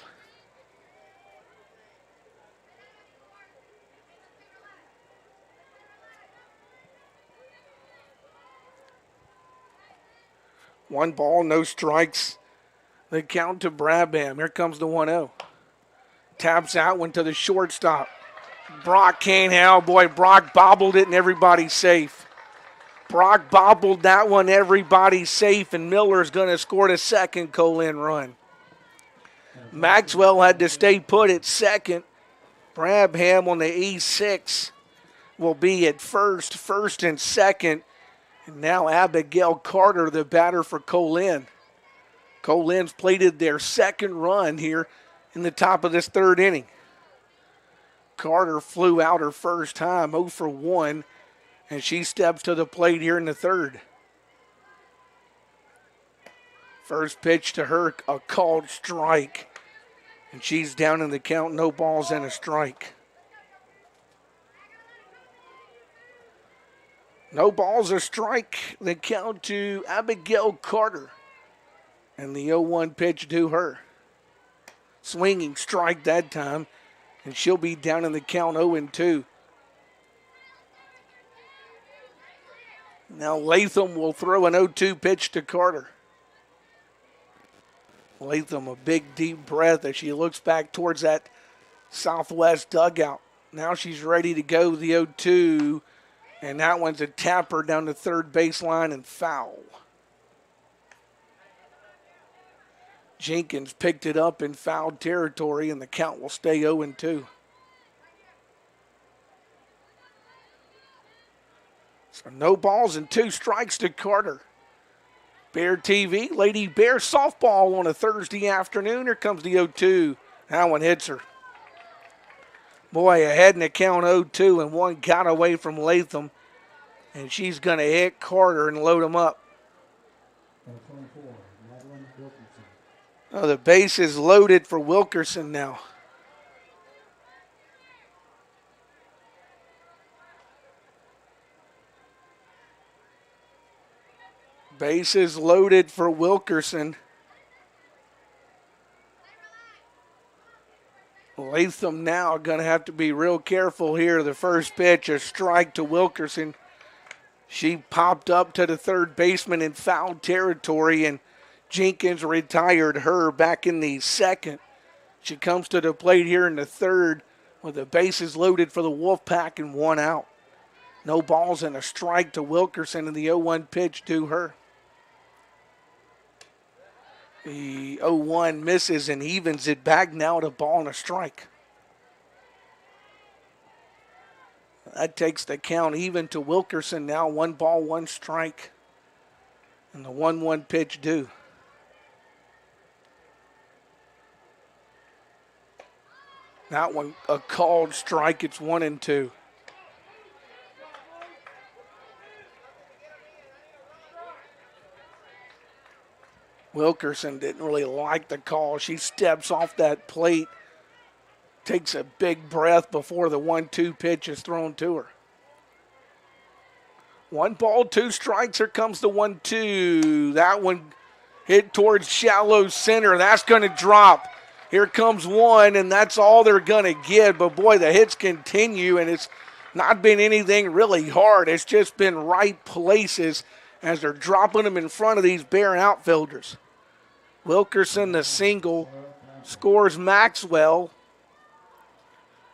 One ball, no strikes. The count to Brabham. Here comes the 1-0. Taps out, went to the shortstop. Brock can't help. Boy, Brock bobbled it and everybody's safe. Brock bobbled that one, everybody's safe, and Miller's going to score the second Co-Lin run. Maxwell had to stay put at second. Brabham on the E6 will be at first and second. And now Abigail Carter, the batter for Co-Lin. Co-Lin's plated their second run here in the top of this third inning. Carter flew out her first time, 0 for 1, and she steps to the plate here in the third. First pitch to her, a called strike, and she's down in the count, no balls and a strike. No balls, a strike. The count to Abigail Carter. And the 0-1 pitch to her. Swinging strike that time. And she'll be down in the count 0-2. Now Latham will throw an 0-2 pitch to Carter. Latham, a big deep breath as she looks back towards that southwest dugout. Now she's ready to go the 0-2. And that one's a tapper down the third baseline and foul. Jenkins picked it up in foul territory, and the count will stay 0-2. So no balls and 2 strikes to Carter. Bear TV, Lady Bear softball on a Thursday afternoon. Here comes the 0-2. That one hits her. Boy, ahead in the count 0-2, and one got away from Latham. And she's going to hit Carter and load him up. Oh, the base is loaded for Wilkerson now. Base is loaded for Wilkerson. Latham now going to have to be real careful here. The first pitch, a strike to Wilkerson. She popped up to the third baseman in foul territory, and Jenkins retired her back in the second. She comes to the plate here in the third with the bases loaded for the Wolfpack and 1 out. No balls and a strike to Wilkerson, and the 0-1 pitch to her. The 0-1 misses and evens it back now to ball and a strike. That takes the count even to Wilkerson now. 1 ball, 1 strike. And the 1-1 pitch due. That one a called strike. It's 1-2. Wilkerson didn't really like the call. She steps off that plate, takes a big breath before the 1-2 pitch is thrown to her. 1 ball, 2 strikes. Here comes the 1-2. That one hit towards shallow center. That's going to drop. Here comes one, and that's all they're going to get. But, boy, the hits continue, and it's not been anything really hard. It's just been right places as they're dropping them in front of these Bear outfielders. Wilkerson, the single, scores Maxwell.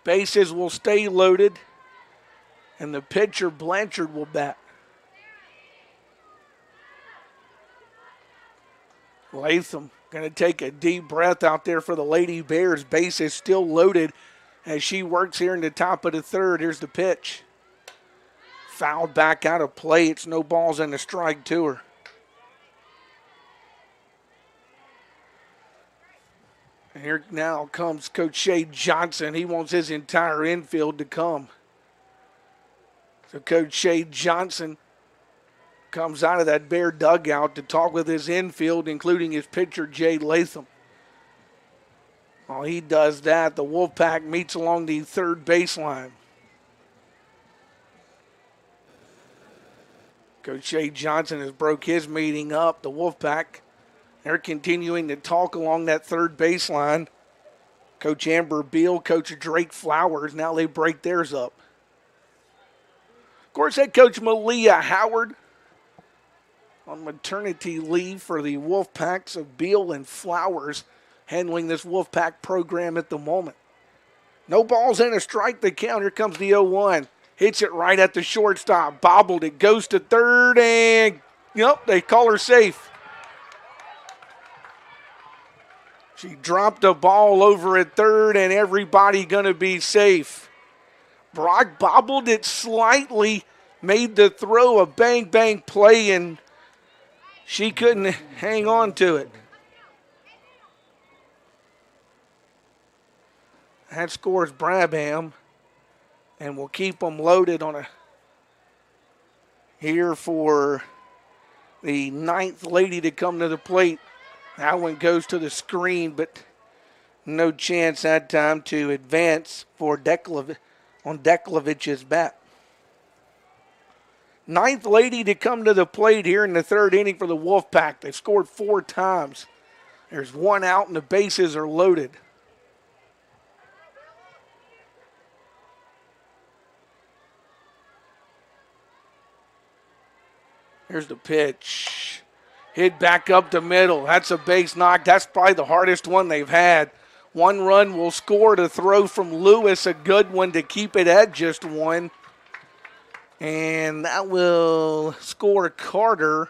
Bases will stay loaded, and the pitcher, Blanchard, will bat. Latham going to take a deep breath out there for the Lady Bears. Base is still loaded as she works here in the top of the third. Here's the pitch. Fouled back out of play. It's no balls and a strike to her. And here now comes Coach Shea Johnson. He wants his entire infield to come. So Coach Shea Johnson comes out of that Bear dugout to talk with his infield, including his pitcher, Jay Latham. While he does that, the Wolfpack meets along the third baseline. Coach Shea Johnson has broke his meeting up. The Wolfpack, they're continuing to talk along that third baseline. Coach Amber Beal, Coach Drake Flowers, now they break theirs up. Of course, head coach Malia Howard on maternity leave for the Wolfpacks of Beal and Flowers, handling this Wolfpack program at the moment. No balls and a strike, the count. Here comes the 0-1. Hits it right at the shortstop. Bobbled it. Goes to third, and they call her safe. She dropped a ball over at third, and everybody going to be safe. Brock bobbled it slightly, made the throw a bang-bang play, and she couldn't hang on to it. That scores Brabham, and we'll keep them loaded on a here for the 9th lady to come to the plate. That one goes to the screen, but no chance that time to advance for on Deklevich's bat. 9th lady to come to the plate here in the third inning for the Wolfpack. They've scored 4 times. There's 1 out and the bases are loaded. Here's the pitch. Hit back up the middle. That's a base knock. That's probably the hardest one they've had. 1 run will score to throw from Lewis. A good one to keep it at just 1. And that will score Carter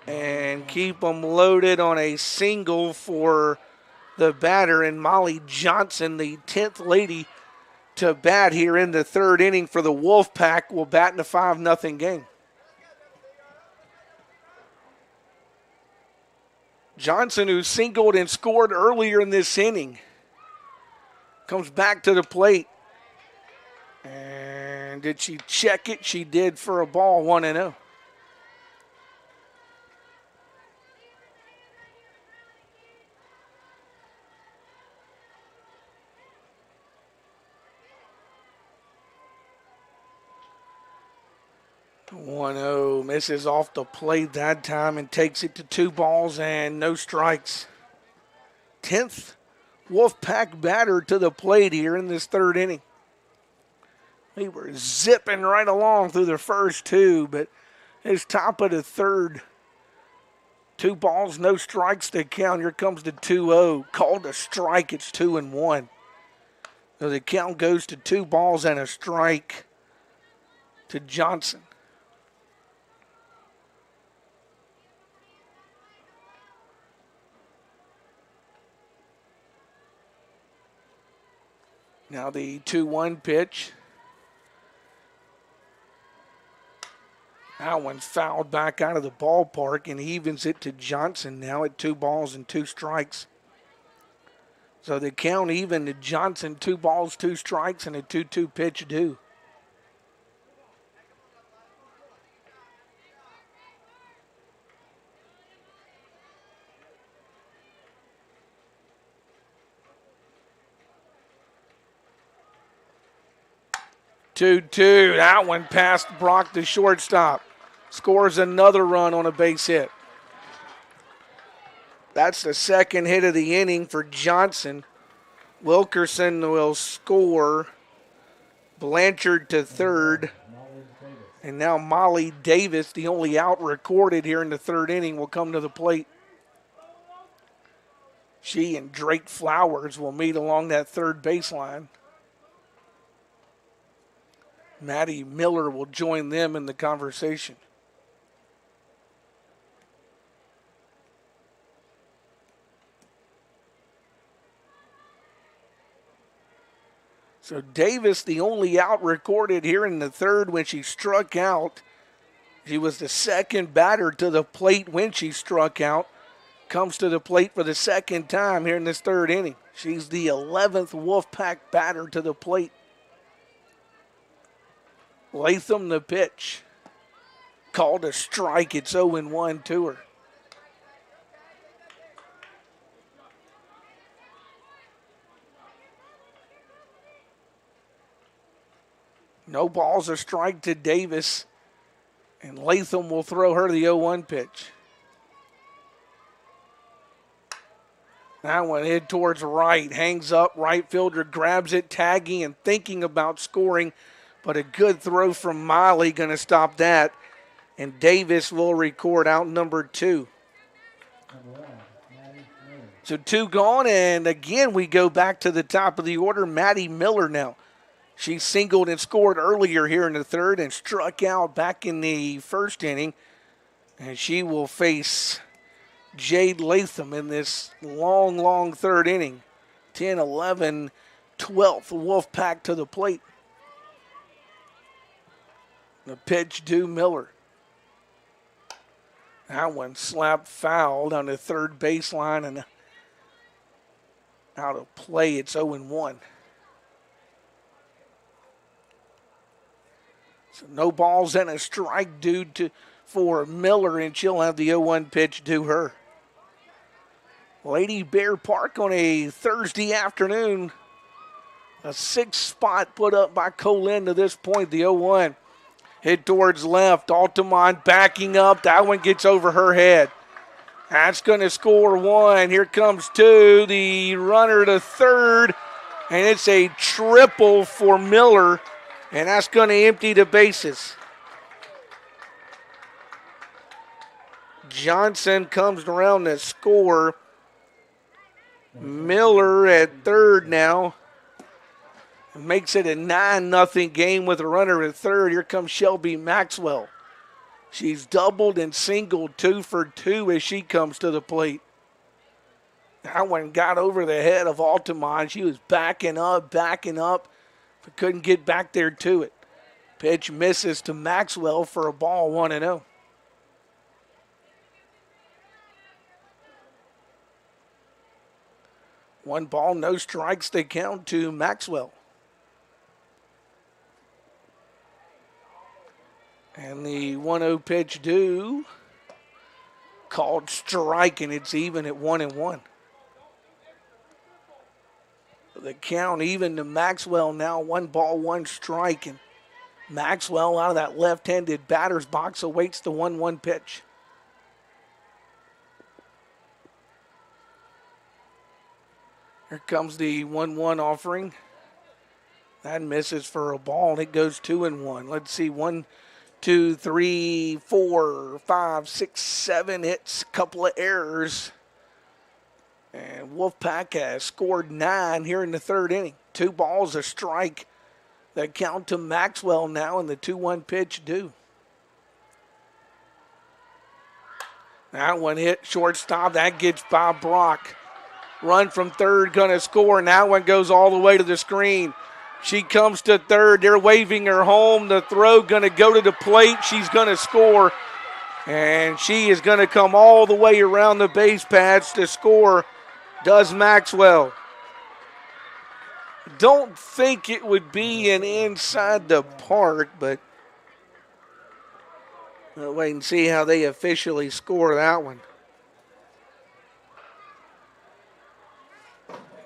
and keep them loaded on a single for the batter. And Molly Johnson, the 10th lady to bat here in the third inning for the Wolfpack, will bat in a 5-0 game. Johnson, who singled and scored earlier in this inning, comes back to the plate. And did she check it? She did for a ball, 1-0. The 1-0 misses off the plate that time and takes it to 2 balls and no strikes. 10th Wolfpack batter to the plate here in this third inning. We were zipping right along through the first 2, but it's top of the third. 2 balls, no strikes to count. Here comes the 2-0. Called a strike. It's 2-1. So the count goes to 2 balls and a strike to Johnson. Now the 2-1 pitch. That one's fouled back out of the ballpark and evens it to Johnson now at 2 balls and 2 strikes. So the count even to Johnson, 2 balls, 2 strikes, and a 2-2 pitch due. 2-2. That one past Brock, the shortstop. Scores another run on a base hit. That's the second hit of the inning for Johnson. Wilkerson will score. Blanchard to third. And now Molly Davis, the only out recorded here in the third inning, will come to the plate. She and Drake Flowers will meet along that third baseline. Maddie Miller will join them in the conversation. So Davis, the only out recorded here in the third when she struck out. She was the second batter to the plate when she struck out. Comes to the plate for the second time here in this third inning. She's the 11th Wolfpack batter to the plate. Latham the pitch. Called a strike. It's 0-1 to her. No balls, a strike to Davis. And Latham will throw her the 0-1 pitch. That one hit towards right. Hangs up. Right fielder grabs it, tagging and thinking about scoring. But a good throw from Miley going to stop that. And Davis will record out number 2. So 2 gone, and again we go back to the top of the order. Maddie Miller now. She singled and scored earlier here in the third and struck out back in the first inning. And she will face Jade Latham in this long, long third inning. 10, 11, 12th Wolfpack to the plate. The pitch due Miller. That one slapped foul down the third baseline and out of play. It's 0-1. So no balls and a strike due for Miller, and she'll have the 0-1 pitch due her. Lady Bear Park on a Thursday afternoon. A 6th spot put up by Co-Lin to this point, the 0-1. Hit towards left. Altamont backing up. That one gets over her head. That's going to score 1. Here comes 2. The runner to third. And it's a triple for Miller. And that's going to empty the bases. Johnson comes around to score. Miller at third now. Makes it a 9-0 game with a runner at third. Here comes Shelby Maxwell. She's doubled and singled 2 for 2 as she comes to the plate. That one got over the head of Altamont. She was backing up, but couldn't get back there to it. Pitch misses to Maxwell for a ball, 1-0. One ball, no strikes, they count to Maxwell. And the 1-0 pitch due, called strike, and it's even at 1-1. The count even to Maxwell now, 1 ball, 1 strike, and Maxwell out of that left-handed batter's box awaits the 1-1 pitch. Here comes the 1-1 offering. That misses for a ball, and it goes 2-1. Let's see, 1, 2, 3, 4, 5, 6, 7 hits, couple of errors. And Wolfpack has scored 9 here in the third inning. 2 balls, a strike. That count to Maxwell now, and the 2-1 pitch due. That one hit shortstop. That gets by Brock. Run from third, going to score, and that one goes all the way to the screen. She comes to third. They're waving her home. The throw going to go to the plate. She's going to score. And she is going to come all the way around the base paths to score, does Maxwell. Don't think it would be an inside the park, but we'll wait and see how they officially score that one.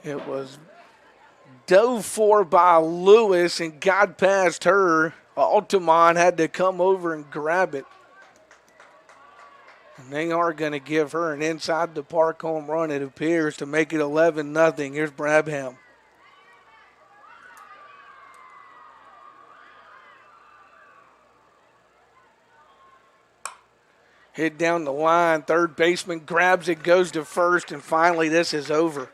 It was Dove for by Lewis and got past her. Altamont had to come over and grab it. And they are going to give her an inside the park home run, it appears, to make it 11-0. Here's Brabham. Hit down the line. Third baseman grabs it, goes to first, and finally this is over.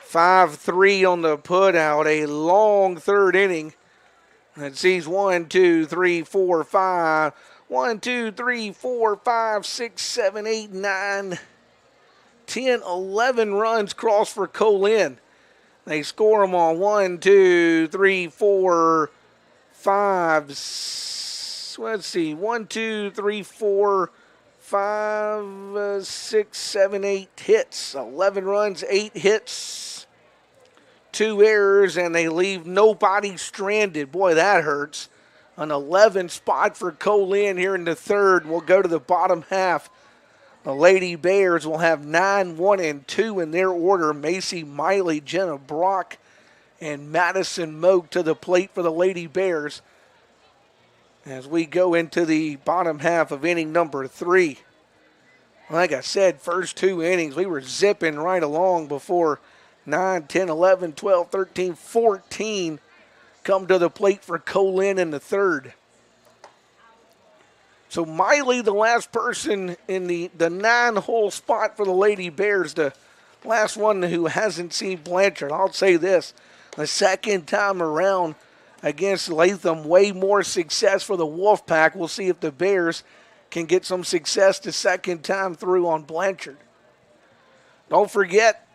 5-3 on the putout. A long third inning. That sees 1, 2, 3, 4, 5. 1, 2, 3, 4, 5, 6, 7, 8, 9, 10, 11 runs crossed for Co-Lin. They score them on 1, 2, 3, 4, 5. Let's see. 1, 2, 3, 4, 5, 6, 7, 8 hits. 11 runs, 8 hits, 2 errors, and they leave nobody stranded. Boy, that hurts. An 11 spot for Co-Lin here in the third. We'll go to the bottom half. The Lady Bears will have 9, 1, and 2 in their order. Macy Miley, Jenna Brock, and Madison Moak to the plate for the Lady Bears as we go into the bottom half of inning number 3. Like I said, first 2 innings, we were zipping right along before 9, 10, 11, 12, 13, 14 come to the plate for Co-Lin in the third. So Miley, the last person in the 9-hole spot for the Lady Bears, the last one who hasn't seen Blanchard. I'll say this, the second time around against Latham, way more success for the Wolfpack. We'll see if the Bears can get some success the second time through on Blanchard. Don't forget,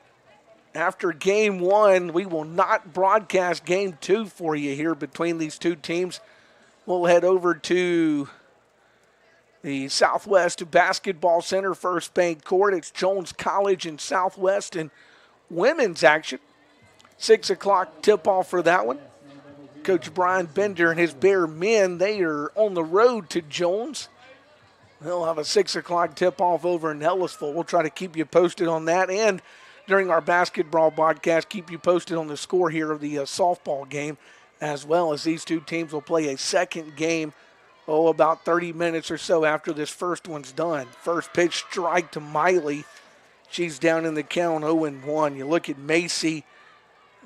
after Game 1, we will not broadcast Game 2 for you here between these two teams. We'll head over to the Southwest Basketball Center, First Bank Court. It's Jones College and Southwest and women's action. 6 o'clock tip-off for that one. Coach Brian Bender and his Bear men, they are on the road to Jones. They'll have a 6 o'clock tip-off over in Ellisville. We'll try to keep you posted on that, and during our basketball broadcast, keep you posted on the score here of the softball game, as well as these two teams will play a second game, about 30 minutes or so after this first one's done. First pitch strike to Miley. She's down in the count 0-1. You look at Macy.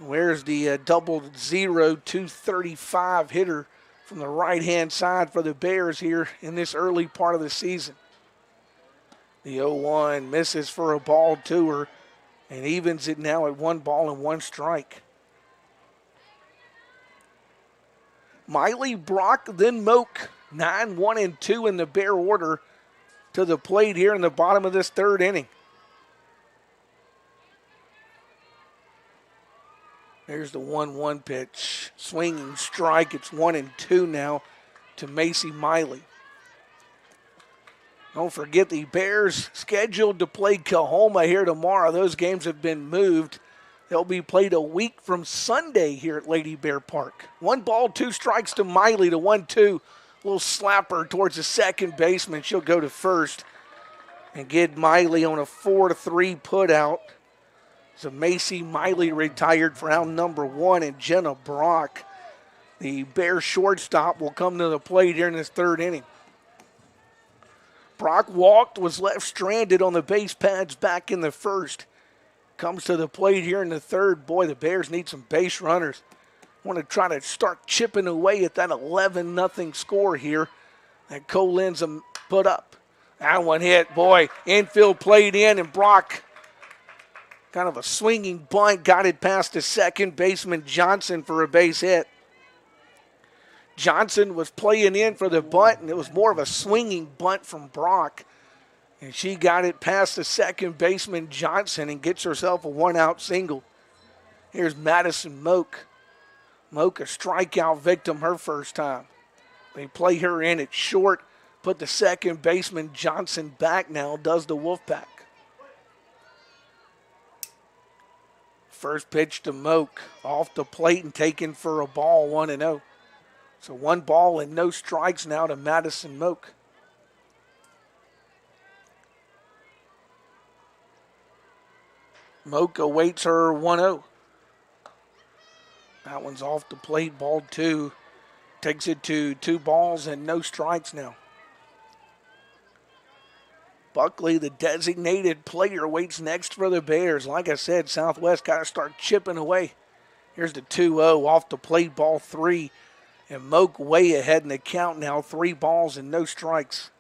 Where's the double 235 hitter from the right-hand side for the Bears here in this early part of the season. The 0-1 misses for a ball to her and evens it now at 1 ball and 1 strike. Miley, Brock, then Moak. 9, 1, and 2 in the Bear order to the plate here in the bottom of this third inning. There's the 1-1 pitch. Swinging strike. It's 1-2 now to Macy Miley. Don't forget the Bears scheduled to play Kahoma here tomorrow. Those games have been moved. They'll be played a week from Sunday here at Lady Bear Park. 1 ball, 2 strikes to Miley to 1-2. Little slapper towards the second baseman. She'll go to first and get Miley on a 4-3 put out. So Macy Miley retired for round number 1, and Jenna Brock, the Bear shortstop, will come to the plate here in this third inning. Brock walked, was left stranded on the base pads back in the first. Comes to the plate here in the third. Boy, the Bears need some base runners. Want to try to start chipping away at that 11-0 score here that Co-Lin's put up. That one hit, boy, infield played in, and Brock, kind of a swinging bunt, got it past the second baseman Johnson for a base hit. Johnson was playing in for the bunt, and it was more of a swinging bunt from Brock. And she got it past the second baseman Johnson and gets herself a 1-out single. Here's Madison Moak. Moak, a strikeout victim her first time. They play her in at short, put the second baseman Johnson back now, does the Wolfpack. First pitch to Moak, off the plate and taken for a ball, 1-0. So 1 ball and no strikes now to Madison Moak. Moak awaits her 1-0. That one's off the plate, ball 2. Takes it to 2 balls and no strikes now. Buckley, the designated player, waits next for the Bears. Like I said, Southwest got to start chipping away. Here's the 2-0 off the plate, ball 3. And Moak way ahead in the count now, 3 balls and no strikes.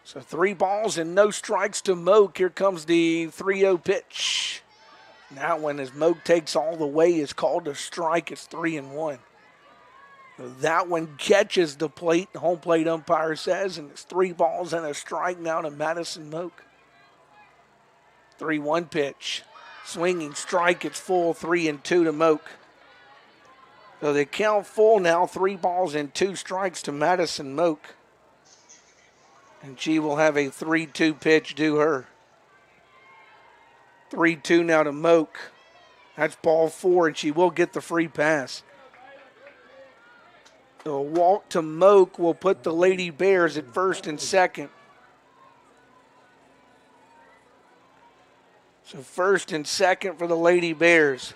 So 3 balls and no strikes to Moak. Here comes the 3-0 pitch. That one, as Moak takes all the way, is called a strike. It's 3-1. That one catches the plate, the home plate umpire says, and it's 3 balls and a strike now to Madison Moak. 3-1 pitch. Swinging strike, it's full, 3-2 to Moak. So they count full now, 3 balls and 2 strikes to Madison Moak. And she will have a 3-2 pitch due her. 3-2 now to Moak. That's ball 4, and she will get the free pass. The walk to Moak will put the Lady Bears at first and second. So first and second for the Lady Bears.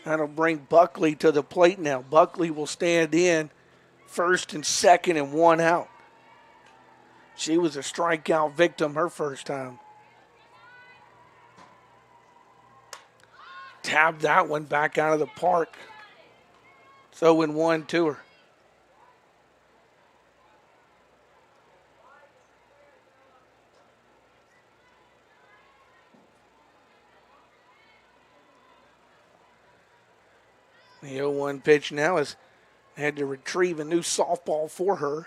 That'll bring Buckley to the plate now. Buckley will stand in first and second and 1 out. She was a strikeout victim her first time. Tabbed that one back out of the park. It's 0-1 to her. The 0-1 pitch now is had to retrieve a new softball for her.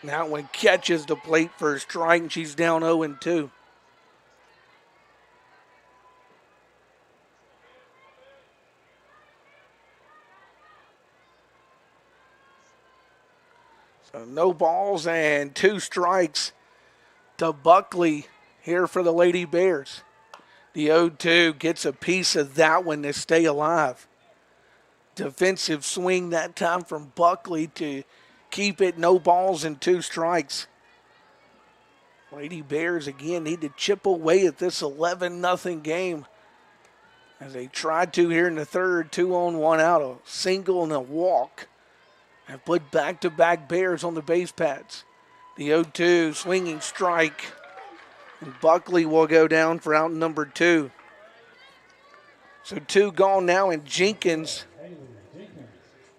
That one catches the plate for a strike, and she's down 0-2. So no balls and 2 strikes to Buckley here for the Lady Bears. The 0-2 gets a piece of that one to stay alive. Defensive swing that time from Buckley to keep it, no balls and 2 strikes. Lady Bears again need to chip away at this 11-0 game as they tried to here in the third. 2 on, 1 out, a single and a walk. Have put back-to-back Bears on the base pads. The 0-2 swinging strike, and Buckley will go down for out number 2. So 2 gone now, and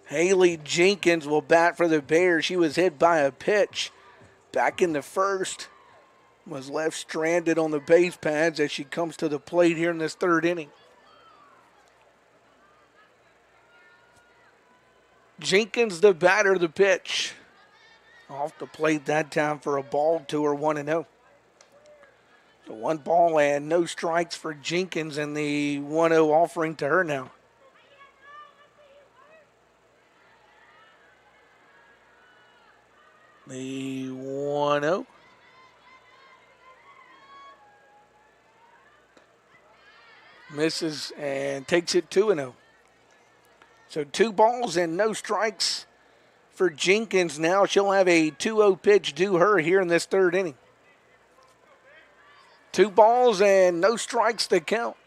Haley Jenkins will bat for the Bears. She was hit by a pitch back in the first. Was left stranded on the base pads as she comes to the plate here in this 3rd inning. Jenkins, the batter, the pitch. Off the plate that time for a ball to her, 1-0. So 1 ball and no strikes for Jenkins, and the 1-0 offering to her now. The 1-0. Misses and takes it 2-0. So 2 balls and no strikes for Jenkins now. She'll have a 2-0 pitch due her here in this 3rd inning. 2 balls and no strikes to count.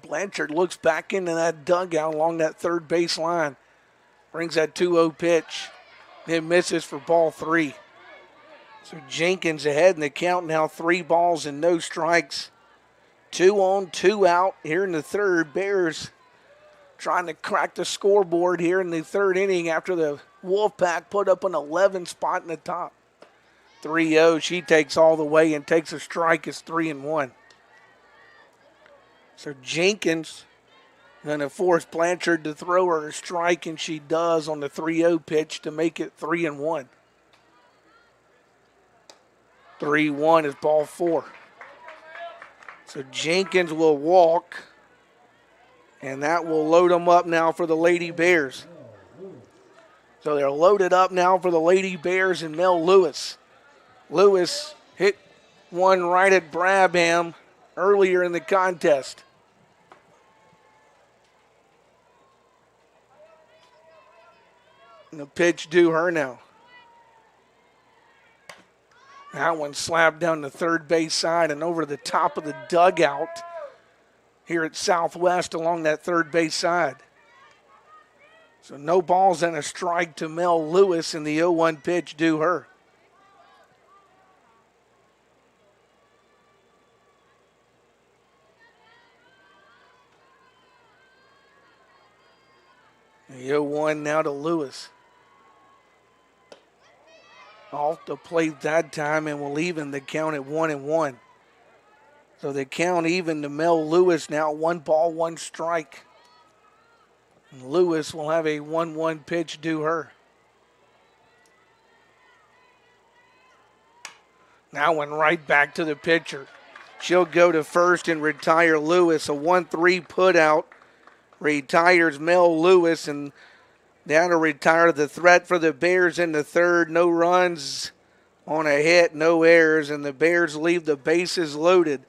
Blanchard looks back into that dugout along that 3rd base line. Brings that 2-0 pitch. Then misses for ball 3. So Jenkins ahead in the count now, 3 balls and no strikes. 2 on, 2 out here in the 3rd. Bears trying to crack the scoreboard here in the 3rd inning after the Wolfpack put up an 11 spot in the top. 3-0, she takes all the way and takes a strike. It's 3-1. So Jenkins going to force Blanchard to throw her a strike, and she does on the 3-0 pitch to make it 3-1. 3-1 is ball 4. So Jenkins will walk, and that will load them up now for the Lady Bears. So they're loaded up now for the Lady Bears and Mel Lewis. Lewis hit one right at Brabham earlier in the contest. And the pitch due her now. That one slapped down the third base side and over the top of the dugout here at Southwest along that third base side. So no balls and a strike to Mel Lewis, and the 0-1 pitch due her. The 0-1 now to Lewis. Off the plate that time, and will even the count at 1-1. So the count even to Mel Lewis now, 1 ball, 1 strike. And Lewis will have a 1-1 pitch due her. Now one right back to the pitcher. She'll go to first and retire Lewis. A 1-3 put out. Retires Mel Lewis, and down to retire the threat for the Bears in the third. No runs on a hit, no errors, and the Bears leave the bases loaded.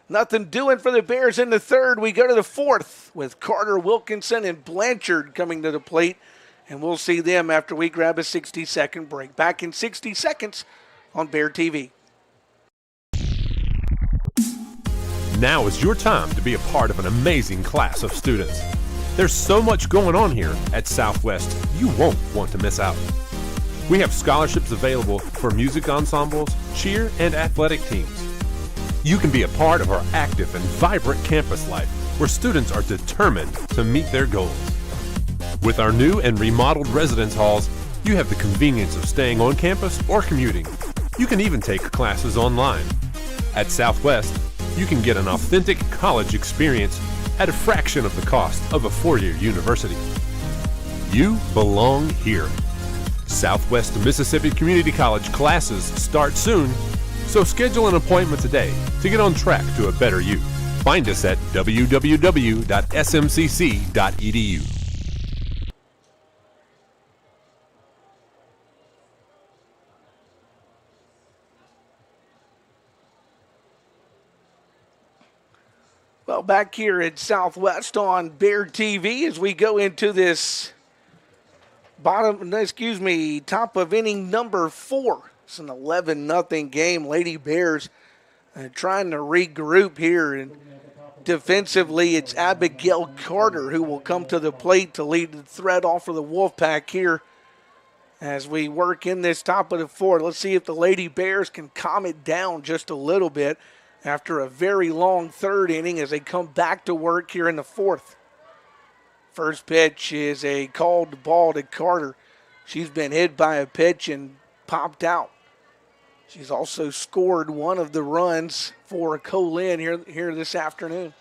Nothing doing for the Bears in the third. We go to the fourth with Carter, Wilkinson, and Blanchard coming to the plate, and we'll see them after we grab a 60-second break. Back in 60 seconds on Bear TV. Now is your time to be a part of an amazing class of students. There's so much going on here at Southwest, you won't want to miss out. We have scholarships available for music ensembles, cheer, and athletic teams. You can be a part of our active and vibrant campus life where students are determined to meet their goals. With our new and remodeled residence halls, you have the convenience of staying on campus or commuting. You can even take classes online. At Southwest, you can get an authentic college experience at a fraction of the cost of a four-year university. You belong here. Southwest Mississippi Community College classes start soon, so schedule an appointment today to get on track to a better you. Find us at www.smcc.edu. Well, back here at Southwest on Bear TV as we go into this top of inning number 4. It's an 11-0 game. Lady Bears trying to regroup here. And defensively, it's Abigail Carter who will come to the plate to lead the threat off for the Wolfpack here as we work in this top of the 4th. Let's see if the Lady Bears can calm it down just a little bit after a very long third inning as they come back to work here in the 4th. First pitch is a called ball to Carter. She's been hit by a pitch and popped out. She's also scored one of the runs for Co-Lin here this afternoon.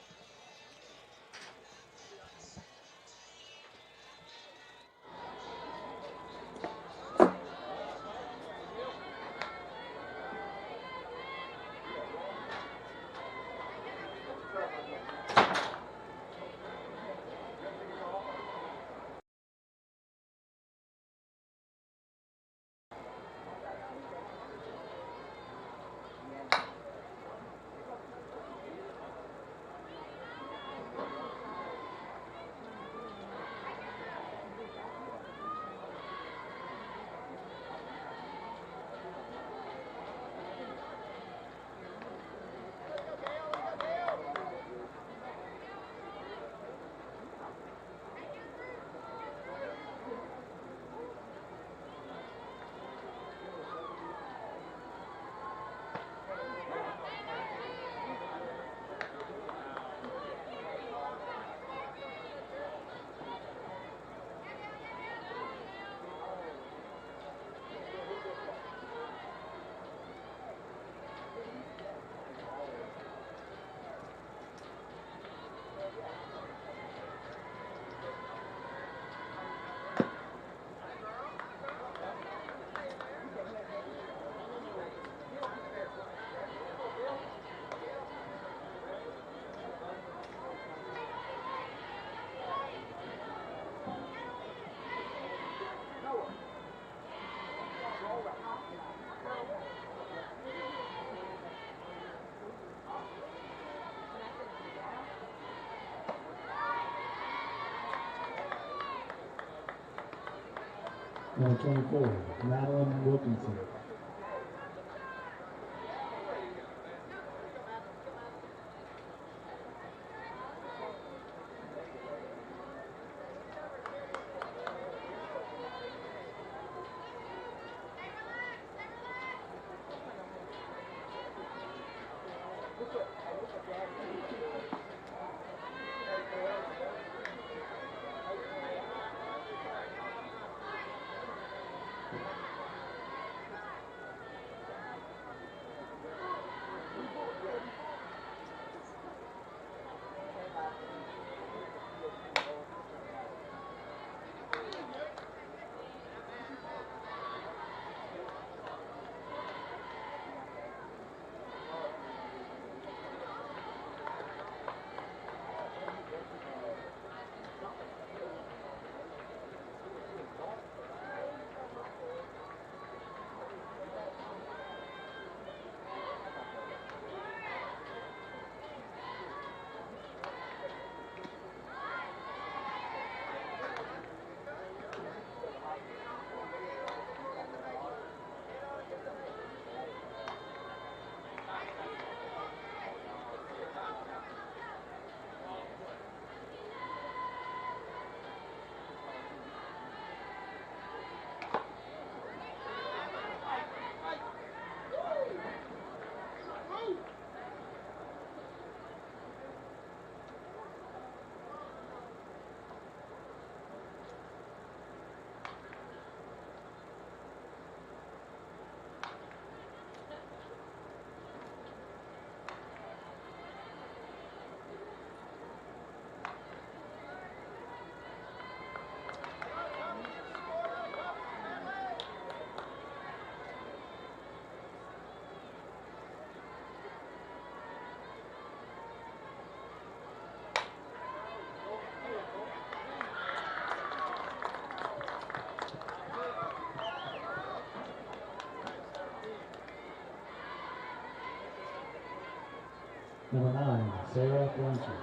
Number 24, Madeline Wilkinson. Number 9, Sarah Blanchard.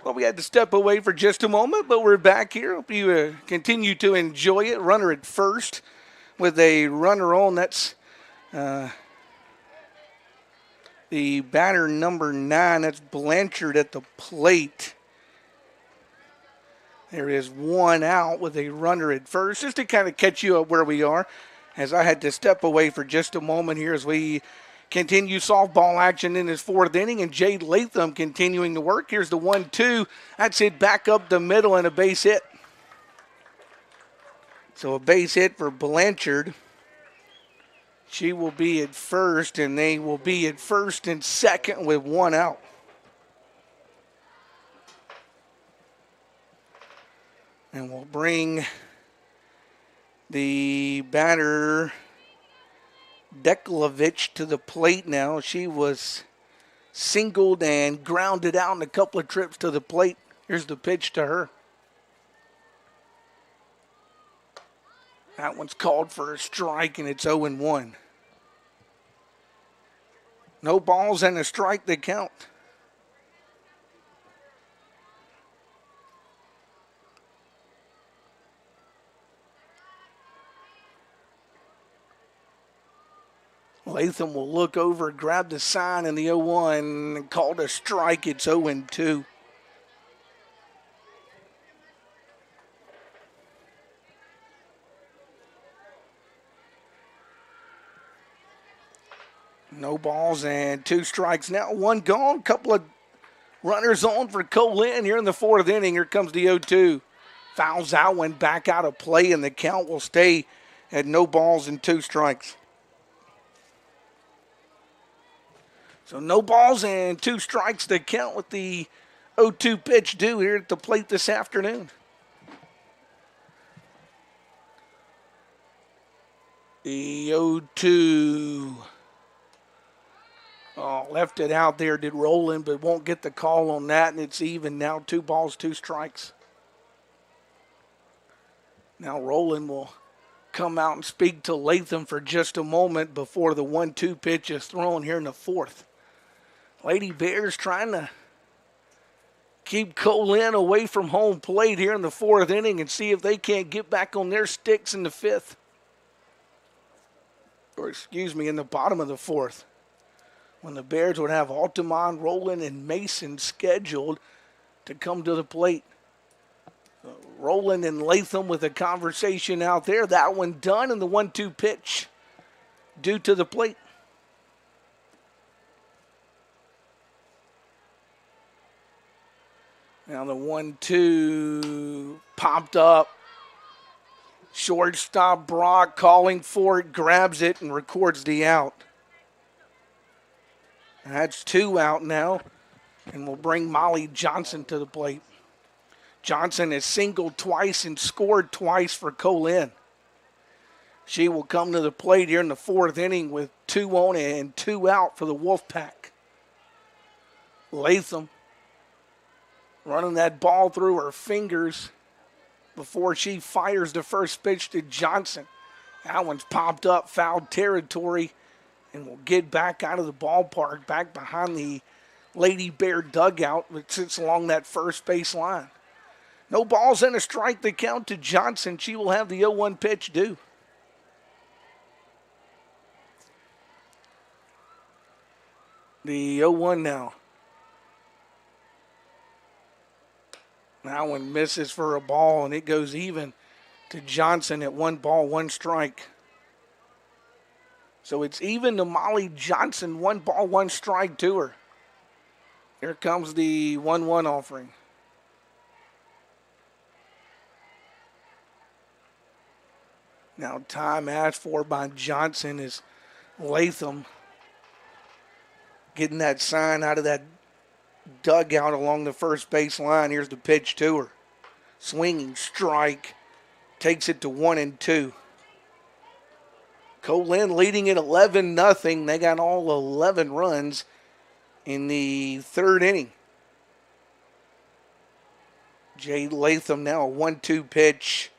Well, we had to step away for just a moment, but we're back here. Hope you continue to enjoy it. Runner at first with a runner on. That's the batter number 9. That's Blanchard at the plate. There is one out with a runner at first, just to kind of catch you up where we are, as I had to step away for just a moment here as we continue softball action in his 4th inning, and Jade Latham continuing to work. Here's the 1-2. That's it back up the middle and a base hit. So a base hit for Blanchard. She will be at first, and they will be at first and second with one out. And we'll bring the batter Deklovich to the plate now. She was singled and grounded out in a couple of trips to the plate. Here's the pitch to her. That one's called for a strike, and it's 0-1. No balls and a strike, they count. Latham will look over, grab the sign in the 0-1, and called a strike. It's 0-2. No balls and 2 strikes now. 1 gone. Couple of runners on for Co-Lin here in the 4th inning. Here comes the 0-2. Fouls that one back out of play, and the count will stay at no balls and 2 strikes. So no balls and 2 strikes to count with the 0-2 pitch due here at the plate this afternoon. The 0-2. Oh, left it out there, did roll in, but won't get the call on that, and it's even now. 2 balls, 2 strikes. Now Roland will come out and speak to Latham for just a moment before the 1-2 pitch is thrown here in the 4th. Lady Bears trying to keep Co-Lin away from home plate here in the 4th inning and see if they can't get back on their sticks in the 5th. Or in the bottom of the 4th, when the Bears would have Altamont, Roland, and Mason scheduled to come to the plate. Roland and Latham with a conversation out there. That one done, and the 1-2 pitch due to the plate. Now the 1-2 popped up. Shortstop Brock calling for it, grabs it, and records the out. That's 2 out now, and will bring Molly Johnson to the plate. Johnson has singled twice and scored twice for Co-Lin. She will come to the plate here in the 4th inning with 2 on and 2 out for the Wolfpack. Latham running that ball through her fingers before she fires the first pitch to Johnson. That one's popped up, foul territory, and will get back out of the ballpark, back behind the Lady Bear dugout that sits along that first base line. No balls and a strike to count to Johnson. She will have the 0-1 pitch due. The 0-1 now. That one misses for a ball, and it goes even to Johnson at 1 ball, 1 strike. So it's even to Molly Johnson, 1 ball, 1 strike to her. Here comes the 1-1 offering. Now time asked for by Johnson is Latham getting that sign out of that dugout along the first base line. Here's the pitch to her. Swinging strike. Takes it to 1-2. Co-Lin leading it 11-0. They got all 11 runs in the 3rd inning. Jade Latham now a 1-2 pitch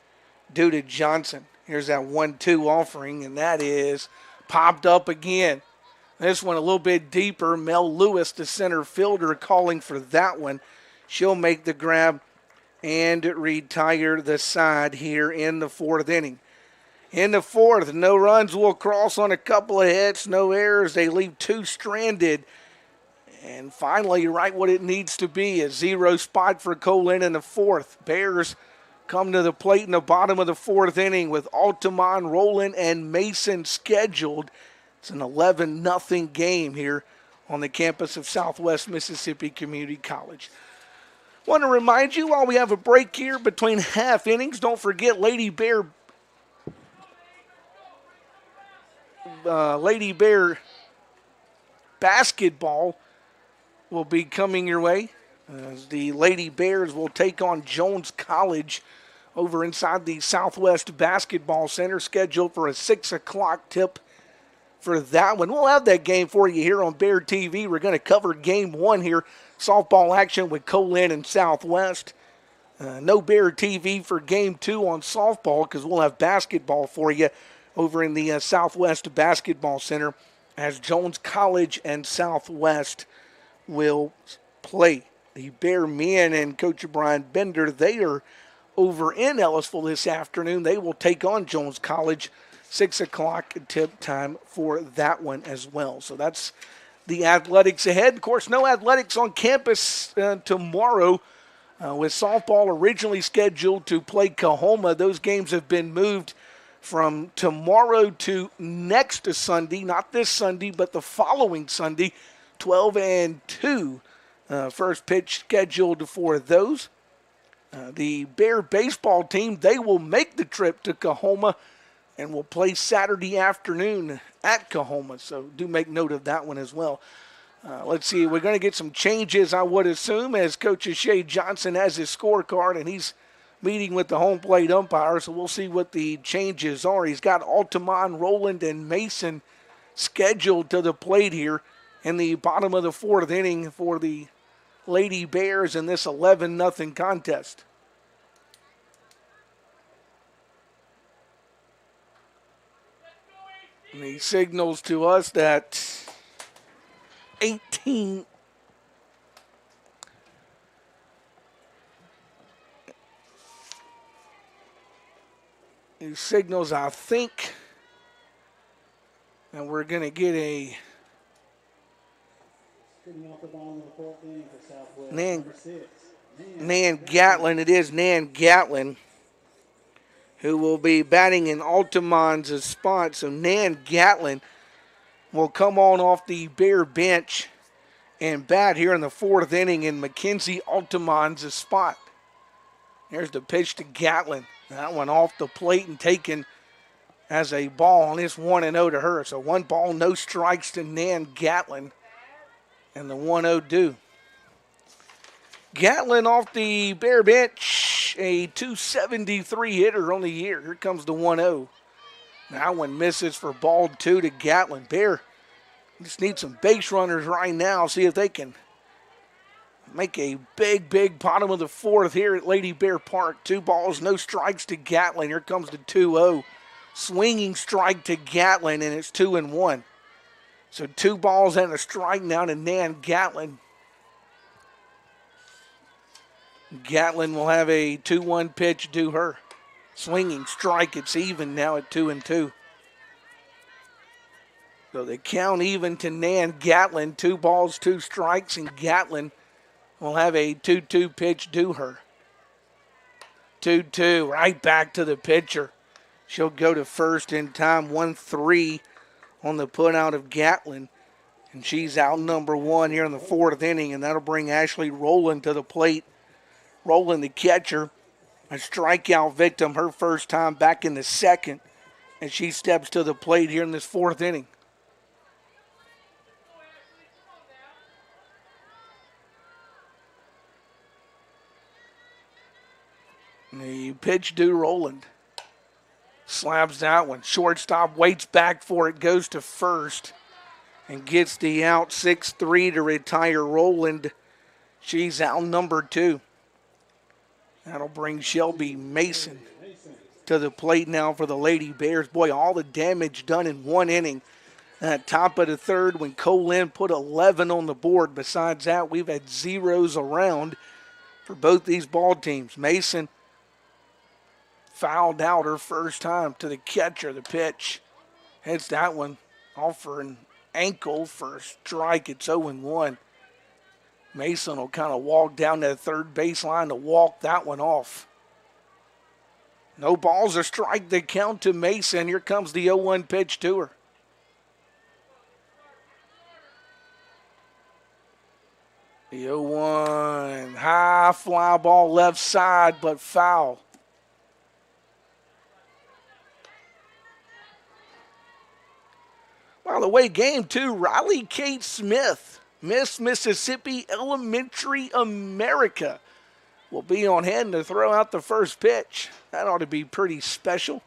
due to Johnson. Here's that 1-2 offering, and that is popped up again. This one a little bit deeper. Mel Lewis, the center fielder, calling for that one. She'll make the grab and retire the side here in the 4th inning. In the 4th, no runs will cross on a couple of hits, no errors. They leave 2 stranded. And finally, right what it needs to be, a 0 spot for Co-Lin in the 4th. Bears come to the plate in the bottom of the 4th inning with Altamont, Roland, and Mason scheduled. It's an 11-0 game here on the campus of Southwest Mississippi Community College. Want to remind you, while we have a break here between half innings, don't forget Lady Bear basketball will be coming your way. As the Lady Bears will take on Jones College over inside the Southwest Basketball Center, scheduled for a 6 o'clock tip for that one. We'll have that game for you here on Bear TV. We're going to cover game 1 here, softball action with Co-Lin and Southwest. No Bear TV for game 2 on softball because we'll have basketball for you over in the Southwest Basketball Center as Jones College and Southwest will play. The Bear men and Coach Brian Bender, they are over in Ellisville this afternoon. They will take on Jones College. 6 o'clock tip time for that one as well. So that's the athletics ahead. Of course, no athletics on campus tomorrow with softball originally scheduled to play Coahoma. Those games have been moved from tomorrow to next Sunday, not this Sunday, but the following Sunday, 12 and 2. First pitch scheduled for those. The Bear baseball team, they will make the trip to Coahoma and will play Saturday afternoon at Coahoma. So do make note of that one as well. Let's see, we're going to get some changes, I would assume, as Coach Shea Johnson has his scorecard, and he's meeting with the home plate umpire, so we'll see what the changes are. He's got Altamont, Rowland, and Mason scheduled to the plate here in the bottom of the fourth inning for the Lady Bears in this 11-0 contest. And he signals to us that 18 he signals, I think, and we're going to get a Nan Gatlin. It is Nan Gatlin who will be batting in Altamont's spot. So Nan Gatlin will come on off the Bear bench and bat here in the fourth inning in Mackenzie Altamont's spot. There's the pitch to Gatlin. That one off the plate and taken as a ball, and it's 1-0 to her. So 1 ball, no strikes to Nan Gatlin, and the 1-0 due. Gatlin off the Bear bench, a .273 hitter on the year. Here comes the 1-0. That one misses for ball 2 to Gatlin. Bear just need some base runners right now. See if they can make a big bottom of the fourth here at Lady Bear Park. 2 balls, no strikes to Gatlin. Here comes the 2-0. Swinging strike to Gatlin, and it's 2-1. So 2 balls and a strike now to Nan Gatlin. Gatlin will have a 2-1 pitch due her. Swinging strike, it's even now at 2-2. So they count even to Nan Gatlin. 2 balls, 2 strikes, and Gatlin will have a 2-2 pitch due her. 2-2, right back to the pitcher. She'll go to first in time. 1-3 on the put out of Gatlin. And she's out number 1 here in the fourth inning, and that'll bring Ashley Rowland to the plate. Rowland, the catcher, a strikeout victim her first time back in the second, and she steps to the plate here in this fourth inning. The pitch due Rowland. Slabs that one. Shortstop waits back for it, goes to first, and gets the out. 6-3 to retire Rowland. She's out number 2. That'll bring Shelby Mason to the plate now for the Lady Bears. Boy, all the damage done in 1 inning. At top of the third when Co-Lin put 11 on the board. Besides that, we've had zeros around for both these ball teams. Mason fouled out her first time to the catcher. The pitch hits that one off for an ankle for a strike. It's 0-1. Mason will kind of walk down that third baseline to walk that one off. No balls or strike. They count to Mason. Here comes the 0-1 pitch to her. The 0-1. High fly ball left side, but foul. By the way, game 2, Riley Kate Smith, Miss Mississippi Elementary America, will be on hand to throw out the first pitch. That ought to be pretty special.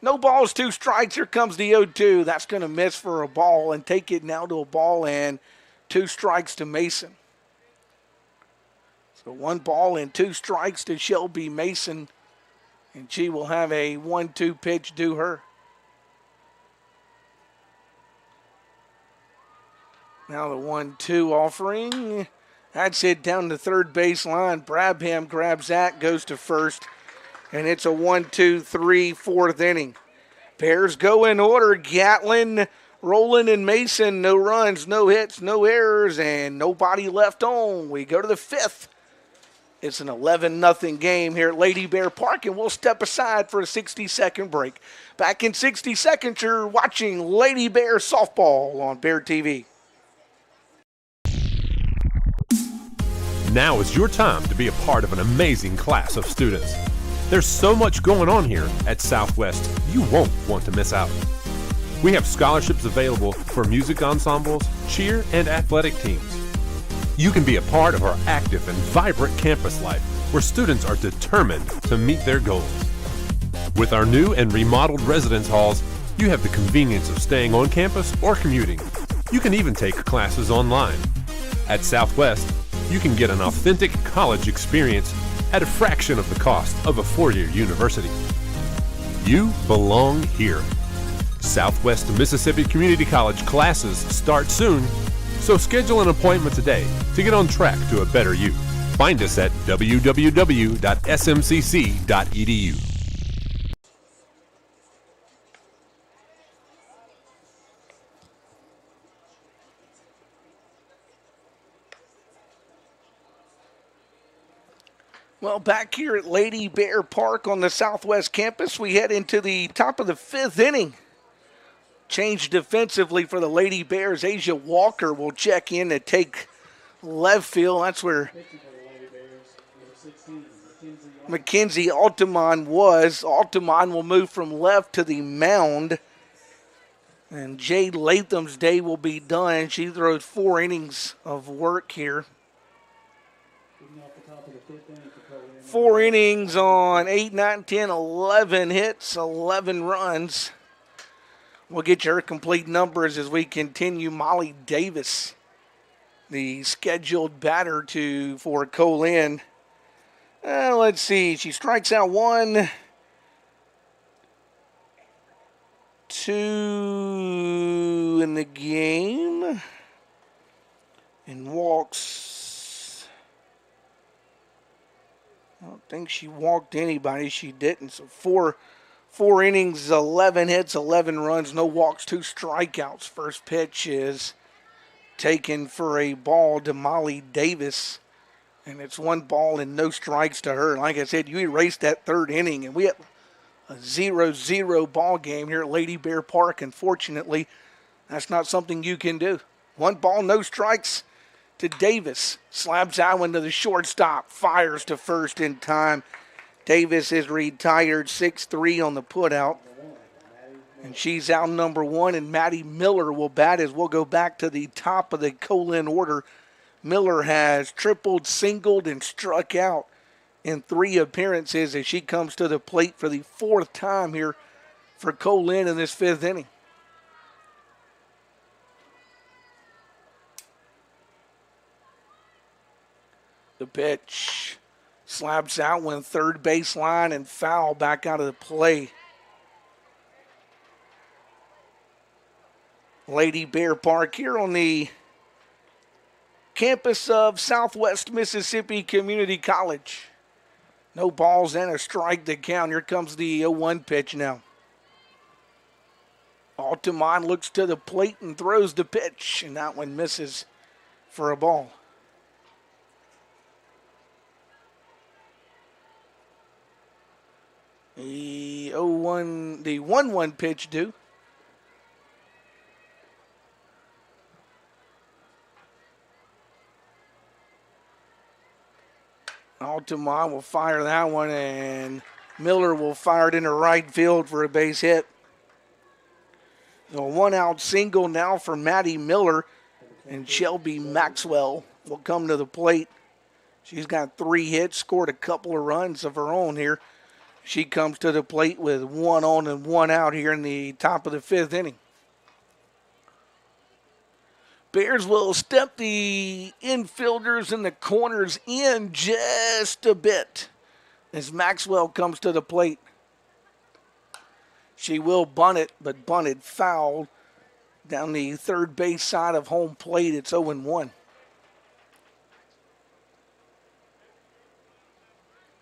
No balls, 2 strikes. Here comes the 0-2. That's going to miss for a ball and take it now to a ball and 2 strikes to Mason. So 1 ball and 2 strikes to Shelby Mason, and she will have a 1-2 pitch due her. Now the 1-2 offering. That's it down the third baseline. Brabham grabs that, goes to first. And it's a 1-2-3 fourth inning. Bears go in order. Gatlin, Rowland, and Mason. No runs, no hits, no errors, and nobody left on. We go to the 5th It's an 11-0 game here at Lady Bear Park, and we'll step aside for a 60-second break. Back in 60 seconds, you're watching Lady Bear softball on Bear TV. Now is your time to be a part of an amazing class of students. There's so much going on here at Southwest, you won't want to miss out. We have scholarships available for music ensembles, cheer, and athletic teams. You can be a part of our active and vibrant campus life where students are determined to meet their goals. With our new and remodeled residence halls, you have the convenience of staying on campus or commuting. You can even take classes online. At Southwest, you can get an authentic college experience at a fraction of the cost of a four-year university. You belong here. Southwest Mississippi Community College classes start soon, so schedule an appointment today to get on track to a better you. Find us at www.smcc.edu. Well, back here at Lady Bear Park on the Southwest campus, we head into the top of the 5th inning. Change defensively for the Lady Bears. Asia Walker will check in to take left field. That's where Mackenzie Altamont was. Altamont will move from left to the mound. And Jade Latham's day will be done. She throws 4 innings of work here. 4 innings on 8, 9, 10, 11 hits, 11 runs. We'll get your complete numbers as we continue. Molly Davis, the scheduled batter for Co-Lin. Let's see. She strikes out 1, 2 in the game and walks. I don't think she walked anybody. She didn't. So 4 innings, 11 hits, 11 runs, no walks, 2 strikeouts. First pitch is taken for a ball to Molly Davis, and it's 1 ball and no strikes to her. Like I said, you erased that 3rd inning, and we have a 0-0 ball game here at Lady Bear Park. Unfortunately, that's not something you can do. 1 ball, no strikes to Davis. Slabs that one to the shortstop. Fires to first in time. Davis is retired, 6-3 on the putout. And she's out number 1, and Maddie Miller will bat as we'll go back to the top of the Co-Lin order. Miller has tripled, singled, and struck out in 3 appearances as she comes to the plate for the 4th time here for Co-Lin in this 5th inning. The pitch slabs out one 3rd baseline and foul back out of the play. Lady Bear Park here on the campus of Southwest Mississippi Community College. No balls and a strike to count. Here comes the 0-1 pitch now. Altamont looks to the plate and throws the pitch, and that one misses for a ball. The 1-1 pitch due. Altamont will fire that one, and Miller will fire it into right field for a base hit. So a 1-out single now for Maddie Miller, and Shelby Maxwell will come to the plate. She's got 3 hits, scored a couple of runs of her own here. She comes to the plate with 1 on and 1 out here in the top of the 5th inning. Bears will step the infielders and the corners in just a bit as Maxwell comes to the plate. She will bunt it, but bunted foul down the 3rd base side of home plate. It's 0-1.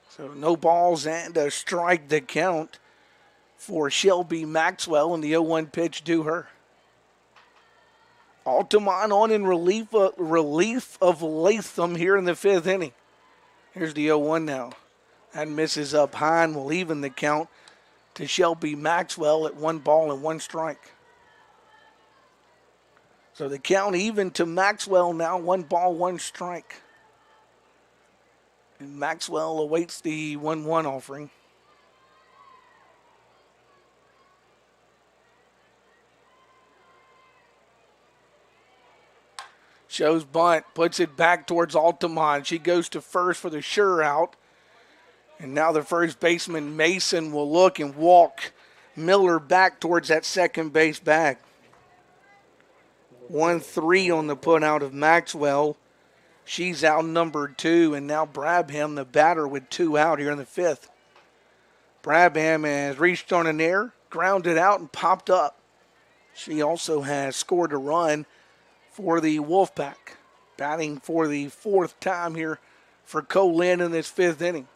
So no balls and a strike to count for Shelby Maxwell, and the 0-1 pitch due her. Altamont on in relief of Latham here in the 5th inning. Here's the 0-1 now. That misses up high and will even the count to Shelby Maxwell at 1-1 strike. So the count even to Maxwell now, 1-1 strike. And Maxwell awaits the 1-1 offering. Shows bunt, puts it back towards Altamont. She goes to first for the sure out. And now the first baseman, Mason, will look and walk Miller back towards that second base bag. 1-3 on the put out of Maxwell. She's out numbered 2, and now Brabham, the batter, with 2 out here in the 5th. Brabham has reached on an air, grounded out, and popped up. She also has scored a run for the Wolfpack, batting for the 4th time here for Co-Lin in this 5th inning.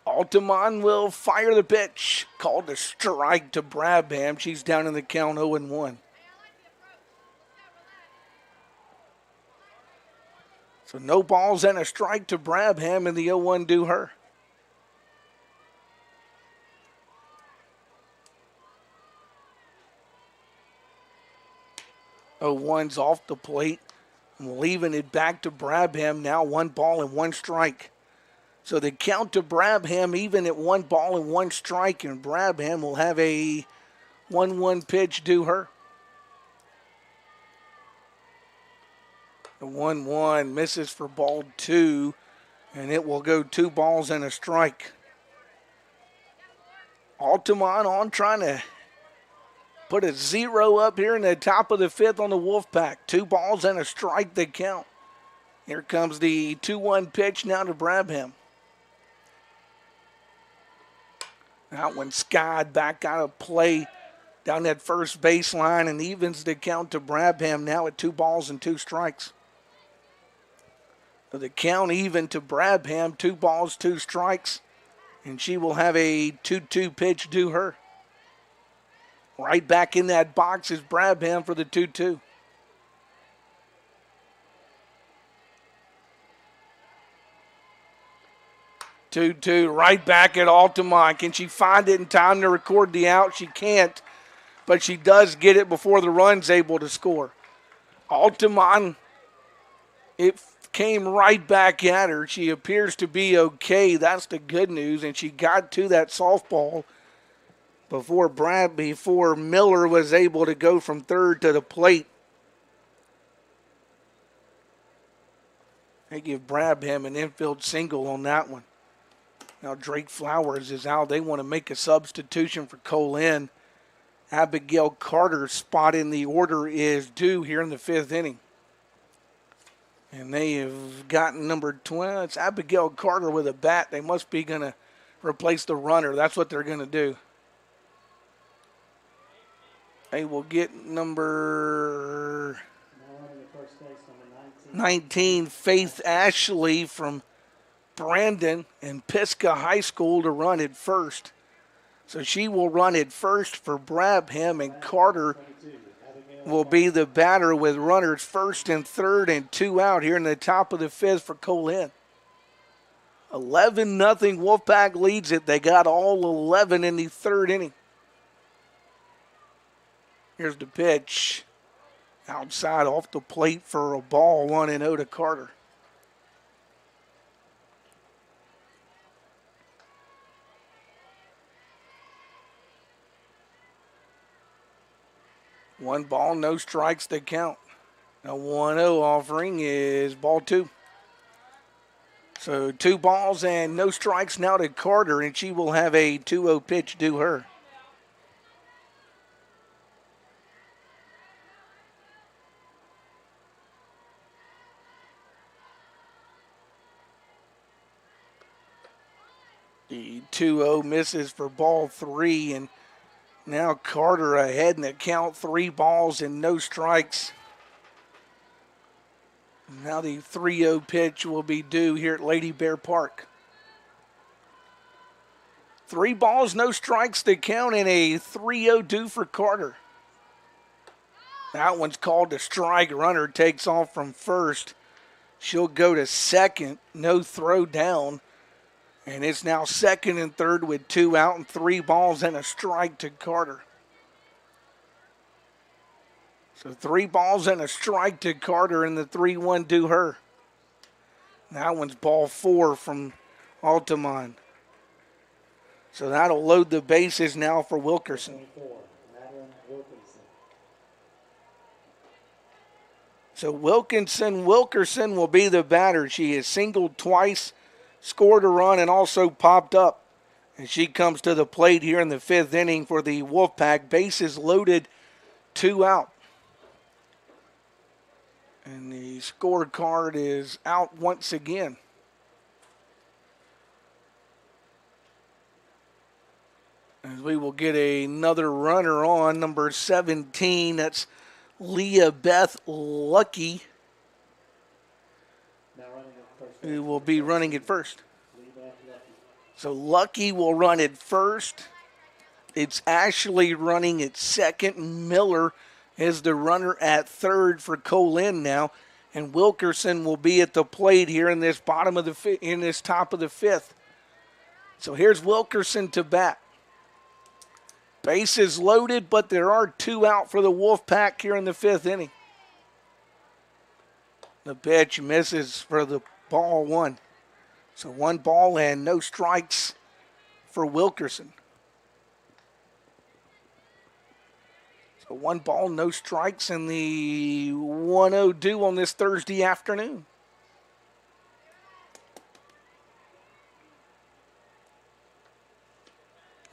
Altamont will fire the pitch, called a strike to Brabham. She's down in the count 0-1. So no balls and a strike to Brabham, and the 0-1 do her. Oh, one's off the plate, and leaving it back to Brabham. Now 1-1 strike. So the count to Brabham even at 1-1 strike, and Brabham will have a 1-1 pitch due her. The 1-1 misses for ball 2, and it will go 2 balls and a strike. Altamont on trying to put a 0 up here in the top of the 5th on the Wolfpack. 2 balls and a strike they count. Here comes the 2-1 pitch now to Brabham. That one skied back out of play down that first baseline and evens the count to Brabham now at 2 balls and 2 strikes. So the count even to Brabham, 2 balls, 2 strikes, and she will have a 2-2 pitch due her. Right back in that box is Brabham for the 2-2. Right back at Altamont. Can she find it in time to record the out? She can't, but she does get it before the run's able to score. Altamont, it came right back at her. She appears to be okay. That's the good news, and she got to that softball before Miller was able to go from third to the plate. They give Brabham an infield single on that one. Now Drake Flowers is out. They want to make a substitution for Co-Lin. Abigail Carter's spot in the order is due here in the 5th inning. And they have gotten number 12. It's Abigail Carter with a bat. They must be going to replace the runner. That's what they're going to do. They will get number 19, Faith Ashley from Brandon and Pisgah High School to run at first. So she will run at first for Brabham, and Carter will be the batter with runners first and third and 2 out here in the top of the 5th for Co-Lin. 11-0 Wolfpack leads it. They got all 11 in the 3rd inning. Here's the pitch. Outside off the plate for a ball, 1-0 to Carter. One ball, no strikes, they count. Now 1-0 offering is ball 2. So 2 balls and no strikes now to Carter, and she will have a 2-0 pitch due her. The 2-0 misses for ball 3, and now Carter ahead in the count, 3 balls and no strikes. Now the 3-0 pitch will be due here at Lady Bear Park. 3 balls, no strikes to count, and a 3-0 due for Carter. That one's called a strike. Runner takes off from first. She'll go to second, no throw down. And it's now second and third with 2 out and 3 balls and a strike to Carter. So 3 balls and a strike to Carter, and the 3-1 do her. That one's ball 4 from Altamont. So that'll load the bases now for Wilkerson. 24, Madeline Wilkinson. So Wilkerson will be the batter. She has singled twice, scored a run, and also popped up. And she comes to the plate here in the 5th inning for the Wolfpack. Bases loaded, 2 out. And the scorecard is out once again. As we will get another runner on, number 17. That's Leah Beth Lucky, Now running at first. who will be running it first. Lee Beth Lucky. So Lucky will run it first. It's Ashley running at second. Miller is the runner at third for Co-Lin now. And Wilkerson will be at the plate here in this top of the 5th. So here's Wilkerson to bat. Bases loaded, but there are 2 out for the Wolfpack here in the 5th inning. The pitch misses for the ball 1. So 1 ball and no strikes for Wilkerson. So 1 ball, no strikes, and the 1-0 due on this Thursday afternoon.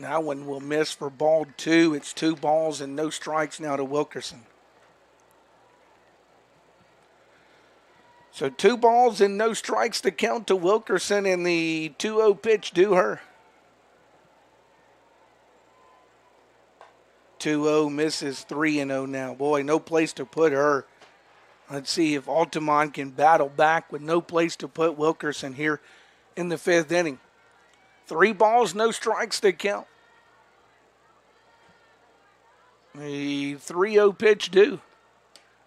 Now one will miss for ball 2. It's 2 balls and no strikes now to Wilkerson. So 2 balls and no strikes to count to Wilkerson, and the 2-0 pitch due her. 2-0 misses, 3-0 now. Boy, no place to put her. Let's see if Altamont can battle back with no place to put Wilkerson here in the 5th inning. 3 balls, no strikes to count. The 3-0 pitch due.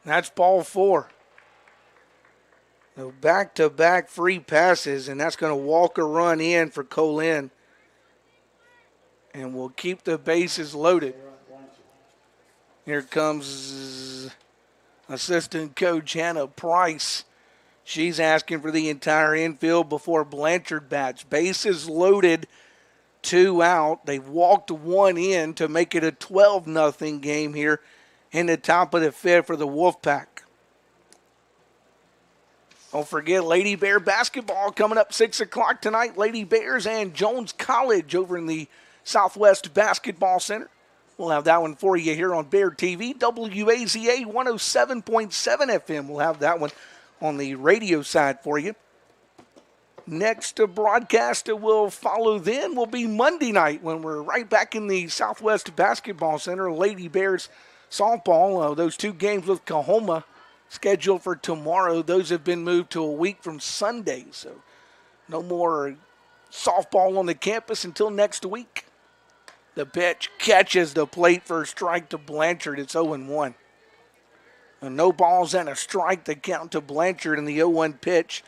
That's ball 4. So back-to-back free passes, and that's going to walk a run in for Co-Lin. And we'll keep the bases loaded. Here comes assistant coach Hannah Price. She's asking for the entire infield before Blanchard bats. Bases loaded, 2 out. They've walked 1 in to make it a 12-0 game here in the top of the 5th for the Wolfpack. Don't forget Lady Bear basketball coming up 6 o'clock tonight. Lady Bears and Jones College over in the Southwest Basketball Center. We'll have that one for you here on Bear TV. WAZA 107.7 FM. We'll have that one on the radio side for you. Next broadcast that will follow then will be Monday night when we're right back in the Southwest Basketball Center. Lady Bears softball, those 2 games with Kahoma scheduled for tomorrow. Those have been moved to a week from Sunday, so no more softball on the campus until next week. The pitch catches the plate for a strike to Blanchard. It's 0-1. No balls and a strike to count to Blanchard, and the 0-1 pitch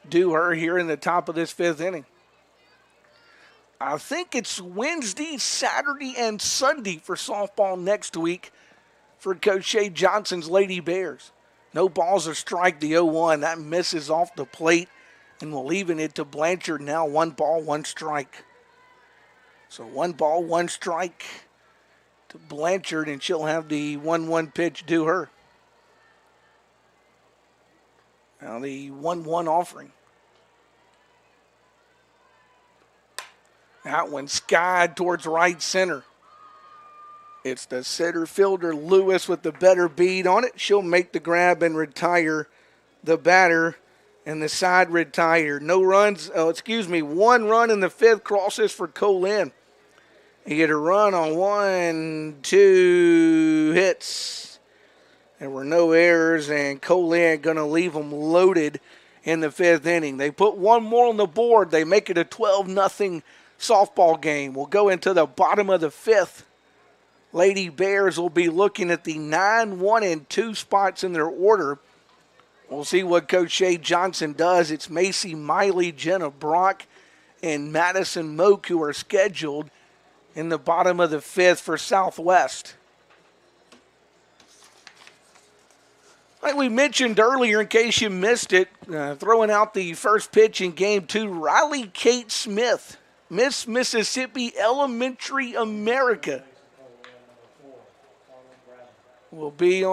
due her here in the top of this 5th inning. I think it's Wednesday, Saturday, and Sunday for softball next week for Coach Shay Johnson's Lady Bears. No balls or strike, the 0-1. That misses off the plate, and we're leaving it to Blanchard now. 1 ball, 1 strike. So 1 ball, 1 strike to Blanchard, and she'll have the 1-1 pitch due her. Now the 1-1 offering. That one skied towards right center. It's the center fielder, Lewis, with the better bead on it. She'll make the grab and retire the batter, and the side retired. No runs, 1 run in the 5th, crosses for Co-Lin. You get a run on 1, 2 hits. There were no errors, and Co-Lin going to leave them loaded in the 5th inning. They put 1 more on the board. They make it a 12-0 softball game. We'll go into the bottom of the 5th. Lady Bears will be looking at the 9, 1, and 2 spots in their order. We'll see what Coach Shay Johnson does. It's Macy Miley, Jenna Brock, and Madison Moak who are scheduled in the bottom of the fifth for Southwest. Like we mentioned earlier, in case you missed it, throwing out the first pitch in Game 2, Riley Kate Smith, Miss Mississippi Elementary America, will be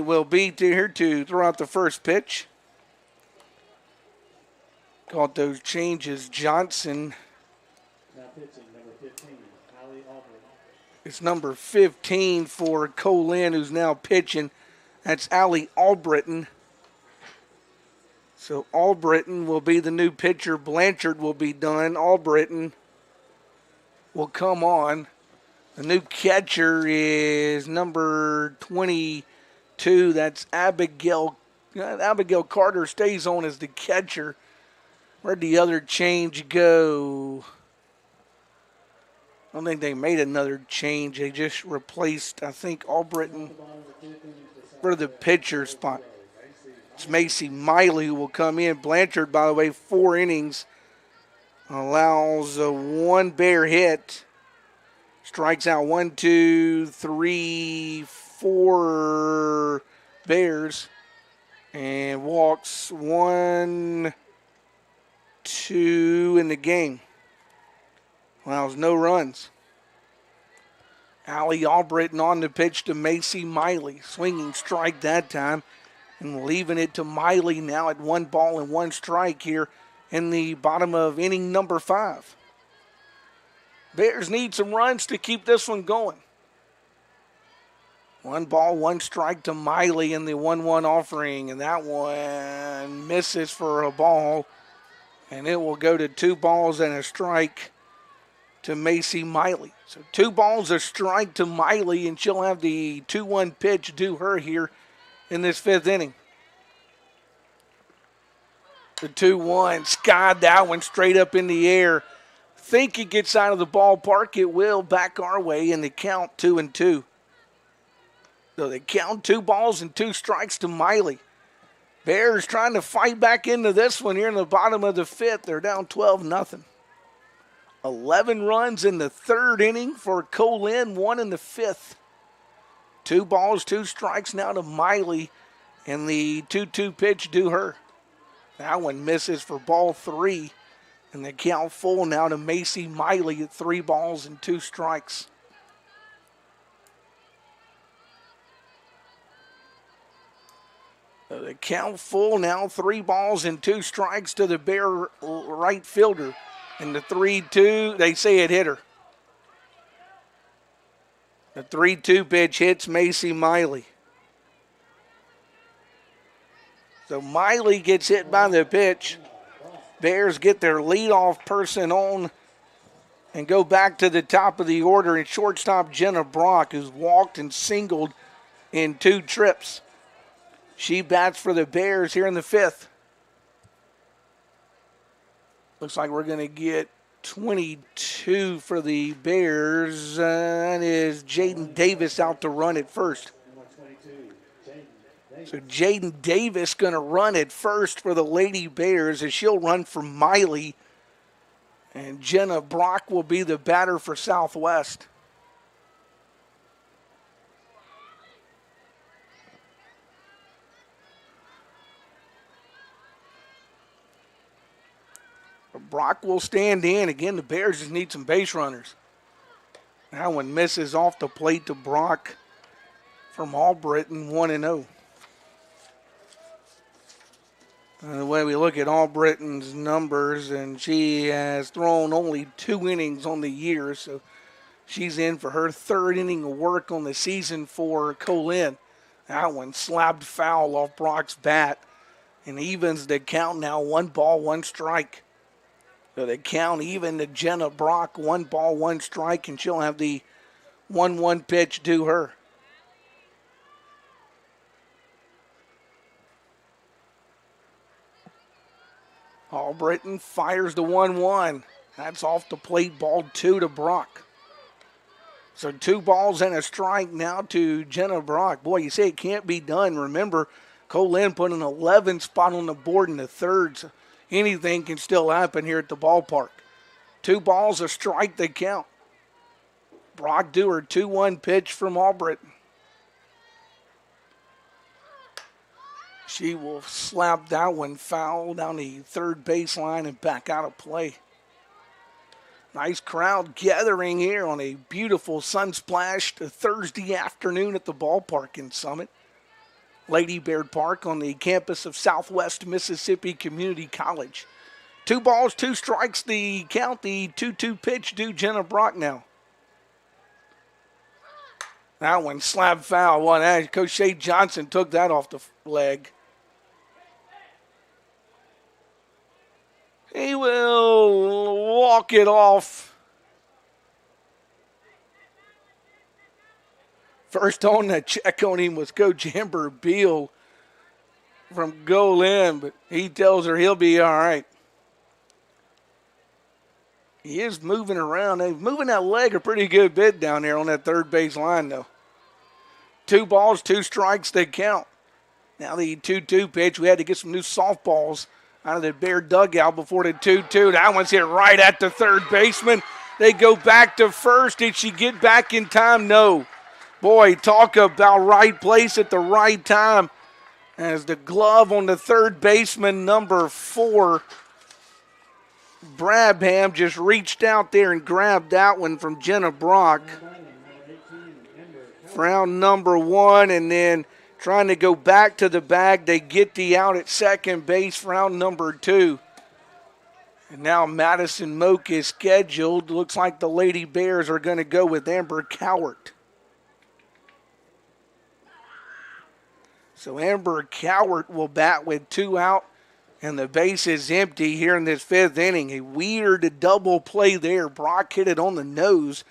will be here to throw out the first pitch. Caught those changes. Johnson. Now pitching, number 15, Allie Albritton. It's number 15 for Co-Lin, who's now pitching. That's Allie Albritton. So Albritton will be the new pitcher. Blanchard will be done. Albritton will come on. The new catcher is number 22. That's Abigail. Abigail Carter stays on as the catcher. Where'd the other change go? I don't think they made another change. They just replaced, I think, Albritton for the pitcher spot. It's Macy Miley who will come in. Blanchard, by the way, 4 innings. Allows one Bear hit. Strikes out 1, 2, 3, 4 Bears. And walks 1, 2 in the game. Allows no runs. Allie Albritton on the pitch to Macy Miley. Swinging strike that time. And leaving it to Miley now at 1 ball and 1 strike here in the bottom of inning number 5. Bears need some runs to keep this one going. 1 ball, 1 strike to Miley in the 1-1 offering. And that one misses for a ball. And it will go to 2 balls and a strike to Macy Miley. So 2 balls, a strike to Miley, and she'll have the 2-1 pitch due her here in this 5th inning. The 2-1, skied that one straight up in the air. Think it gets out of the ballpark. It will, back our way, and the count 2-2. So they count 2 balls and 2 strikes to Miley. Bears trying to fight back into this one here in the bottom of the 5th. They're down 12-0. 11 runs in the 3rd inning for Co-Lin, 1 in the 5th. 2 balls, 2 strikes now to Miley, and the 2-2 pitch due her. That one misses for ball 3, and the count full now to Macy Miley at 3 balls and 2 strikes. So the count full now, 3 balls and 2 strikes to the Bear right fielder. And the 3-2, they say it hit her. The 3-2 pitch hits Macy Miley. So Miley gets hit by the pitch. Bears get their leadoff person on and go back to the top of the order. And shortstop Jenna Brock, who's walked and singled in 2 trips. She bats for the Bears here in the 5th. Looks like we're going to get 22 for the Bears. That is Jaden Davis out to run at first. So Jaden Davis going to run at first for the Lady Bears as she'll run for Miley. And Jenna Brock will be the batter for Southwest. Brock will stand in. Again, the Bears just need some base runners. That one misses off the plate to Brock from Albritton, 1-0. The way we look at Albritton's numbers, and she has thrown only 2 innings on the year, so she's in for her 3rd inning of work on the season for Co-Lin. That one slapped foul off Brock's bat and evens the count now, 1 ball, 1 strike. So they count even to Jenna Brock, 1 ball, 1 strike, and she'll have the 1-1 pitch due her. Albritton fires the 1-1. That's off the plate, ball 2 to Brock. So 2 balls and a strike now to Jenna Brock. Boy, you say it can't be done. Remember, Co-Lin put an 11 spot on the board in the third. So anything can still happen here at the ballpark. 2 balls, a strike, they count. Brock do her 2-1 pitch from Albritton. She will slap that one foul down the third baseline and back out of play. Nice crowd gathering here on a beautiful sun-splashed Thursday afternoon at the ballpark in Summit. Lady Baird Park on the campus of Southwest Mississippi Community College. 2 balls, 2 strikes, the count, the 2-2 pitch due Jenna Brock now. That one slap foul. Coach Shea Johnson took that off the leg. He will walk it off. First on the check on him was Coach Amber Beal from Co-Lin, but he tells her he'll be all right. He is moving around. He's moving that leg a pretty good bit down there on that third base line, though. 2 balls, 2 strikes, they count. Now the 2-2 pitch. We had to get some new softballs out of the Bear dugout before the 2-2. That one's hit right at the third baseman. They go back to first. Did she get back in time? No. Boy, talk about right place at the right time. As the glove on the third baseman, number 4, Brabham, just reached out there and grabbed that one from Jenna Brock. Round number 1, and then trying to go back to the bag. They get the out at second base, round number 2. And now Madison Moak is scheduled. Looks like the Lady Bears are going to go with Amber Cowart. So Amber Cowart will bat with 2 out, and the base is empty here in this 5th inning. A weird double play there. Brock hit it on the nose,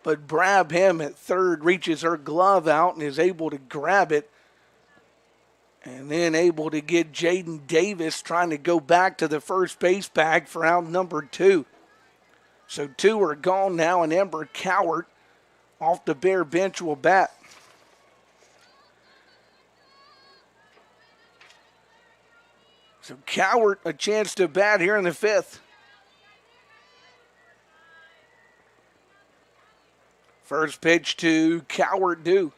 but Brabham at third reaches her glove out and is able to grab it. And then able to get Jaden Davis trying to go back to the first base bag for out number 2. So 2 are gone now, and Amber Cowart off the Bear bench will bat. So Cowart a chance to bat here in the 5th. First pitch to Cowart due.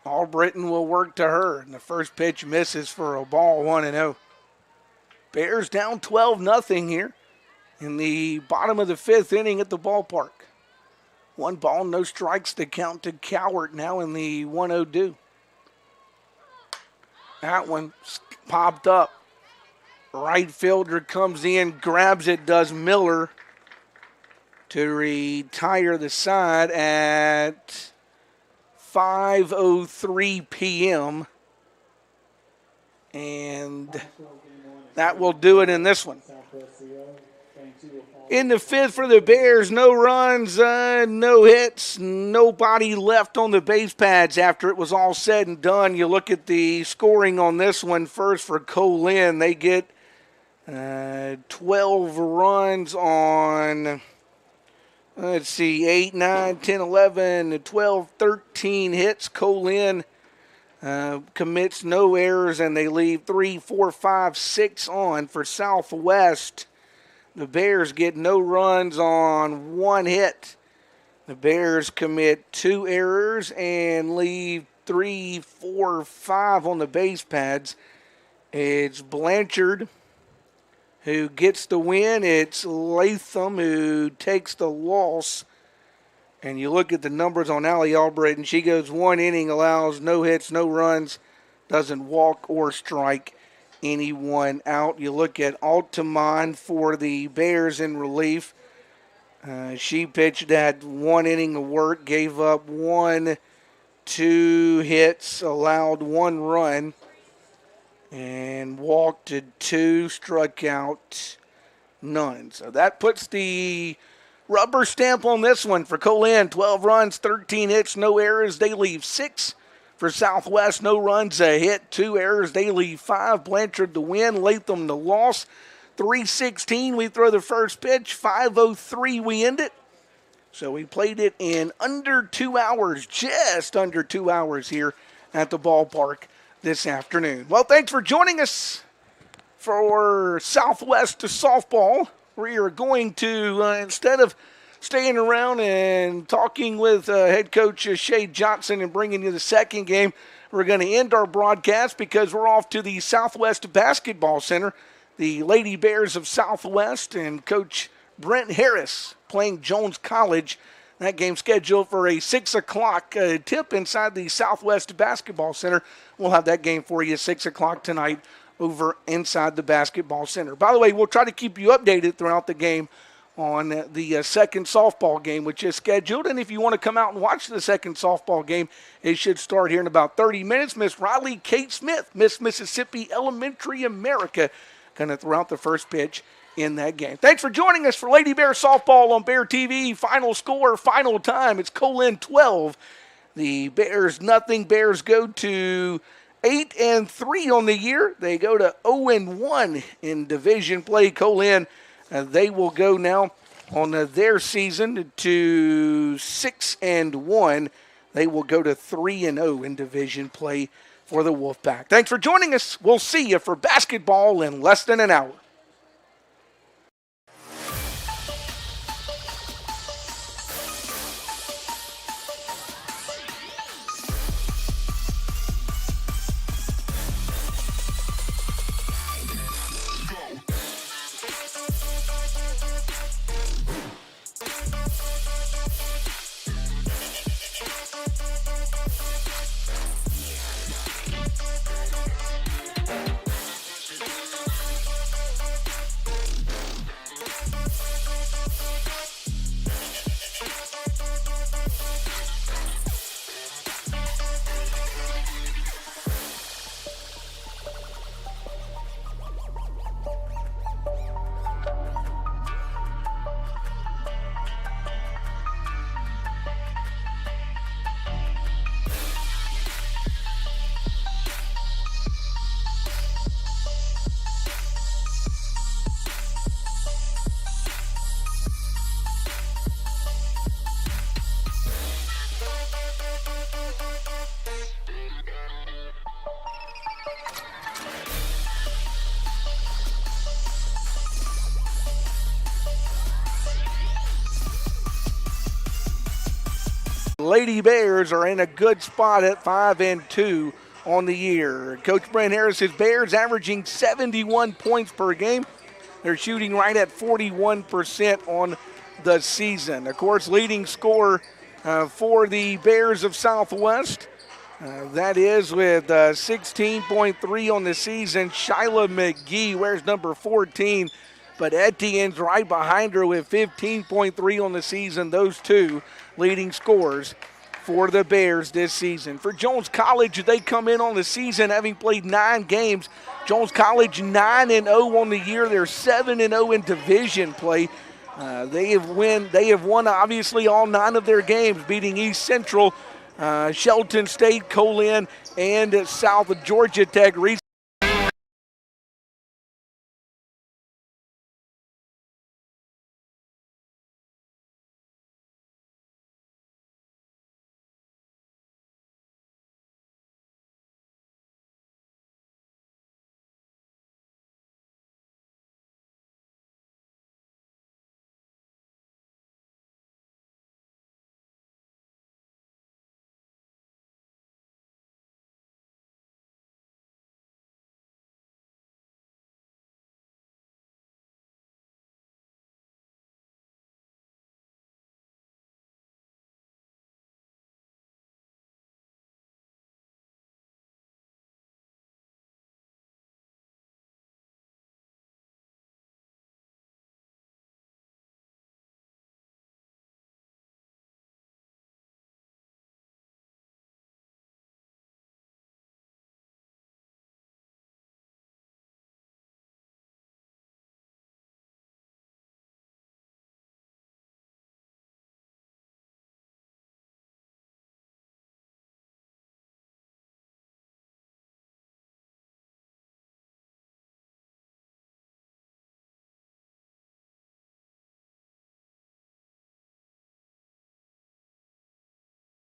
Albritton will work to her, and the first pitch misses for a ball, 1-0. Bears down 12-0 here in the bottom of the 5th inning at the ballpark. 1 ball, no strikes to count to Cowart now in the 1-0 due. That one popped up. Right fielder comes in, grabs it, does Miller to retire the side at 5:03 p.m. And that will do it in this one. In the 5th for the Bears, no runs, no hits, nobody left on the base pads after it was all said and done. You look at the scoring on this one first for Co-Lin. They get 12 runs on, let's see, 8, 9, 10, 11, 12, 13 hits. Co-Lin commits no errors, and they leave 3, 4, 5, 6 on for Southwest. The Bears get no runs on 1 hit. The Bears commit 2 errors and leave 3, 4, 5 on the base pads. It's Blanchard who gets the win. It's Latham who takes the loss. And you look at the numbers on Allie Albritton. She goes 1 inning, allows no hits, no runs, doesn't walk or strike anyone out. You look at Altamont for the Bears in relief. She pitched that 1 inning of work, gave up 1, 2 hits, allowed 1 run, and walked to 2, struck out none. So that puts the rubber stamp on this one for Co-Lin. 12 runs, 13 hits, no errors. They leave 6. For Southwest, no runs, a hit, 2 errors. They leave 5. Blanchard the win, Latham the loss. 3:16, we throw the first pitch. 5:03, we end it. So we played it in under 2 hours, just under 2 hours here at the ballpark this afternoon. Well, thanks for joining us for Southwest softball. We are going to, instead of staying around and talking with head coach Shay Johnson and bringing you the second game, we're going to end our broadcast because we're off to the Southwest Basketball Center. The Lady Bears of Southwest and Coach Brent Harris playing Jones College. That game scheduled for a 6 o'clock tip inside the Southwest Basketball Center. We'll have that game for you 6 o'clock tonight over inside the Basketball Center. By the way, we'll try to keep you updated throughout the game on the second softball game, which is scheduled. And if you want to come out and watch the second softball game, it should start here in about 30 minutes. Miss Riley Kate Smith, Miss Mississippi Elementary America, going to throw out the first pitch in that game. Thanks for joining us for Lady Bear Softball on Bear TV. Final score, final time. It's Co-Lin 12. The Bears nothing. Bears go to 8-3 on the year. They go to 0-1 in division play. Co-Lin, they will go now on their season to 6-1. They will go to 3-0 in division play for the Wolfpack. Thanks for joining us. We'll see you for basketball in less than an hour. Lady Bears are in a good spot at 5-2 on the year. Coach Brent Harris's Bears averaging 71 points per game. They're shooting right at 41% on the season. Of course, leading scorer for the Bears of Southwest, that is with 16.3 on the season. Shyla McGee wears number 14, but Etienne's right behind her with 15.3 on the season. Those two leading scorers for the Bears this season. For Jones College, they come in on the season having played 9 games. Jones College 9-0 on the year. They're 7-0 in division play. They have won obviously all 9 of their games, beating East Central, Shelton State, Co-Lin, and South Georgia Tech recently.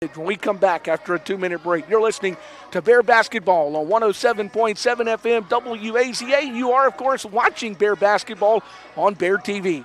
When we come back after a 2-minute break, you're listening to Bear Basketball on 107.7 FM WAZA. You are, of course, watching Bear Basketball on Bear TV.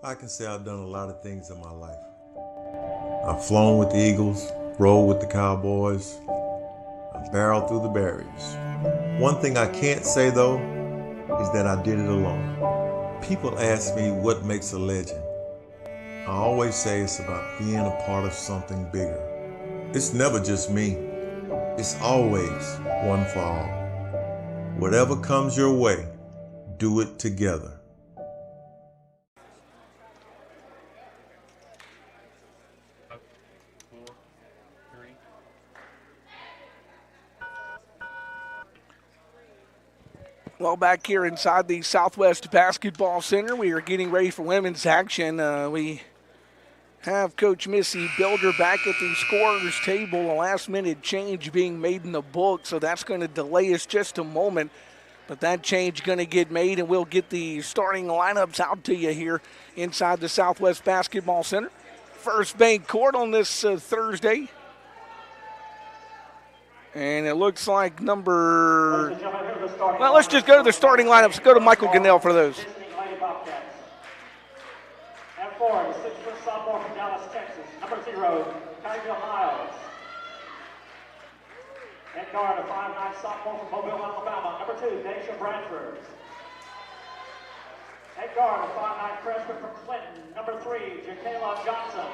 I can say I've done a lot of things in my life. I've flown with the Eagles, rolled with the Cowboys, I've barreled through the barriers. One thing I can't say though is that I did it alone. People ask me what makes a legend. I always say it's about being a part of something bigger. It's never just me. It's always one for all. Whatever comes your way, do it together. Well, back here inside the Southwest Basketball Center, we are getting ready for women's action. We have Coach Missy Builder back at the scorer's table. A last-minute change being made in the book, so that's going to delay us just a moment. But that change going to get made, and we'll get the starting lineups out to you here inside the Southwest Basketball Center. First Bank Court on this Thursday. And it looks like well, let's just go to the starting lineups. Go to Michael Gunnell for those. At 4, the 6-foot sophomore from Dallas, Texas. Number 0, Kylie Miles. At guard, a 5'9" sophomore from Mobile, Alabama. Number 2, Daisha Bradford. At guard, a 5'9" freshman from Clinton. Number 3, Jacayla Johnson.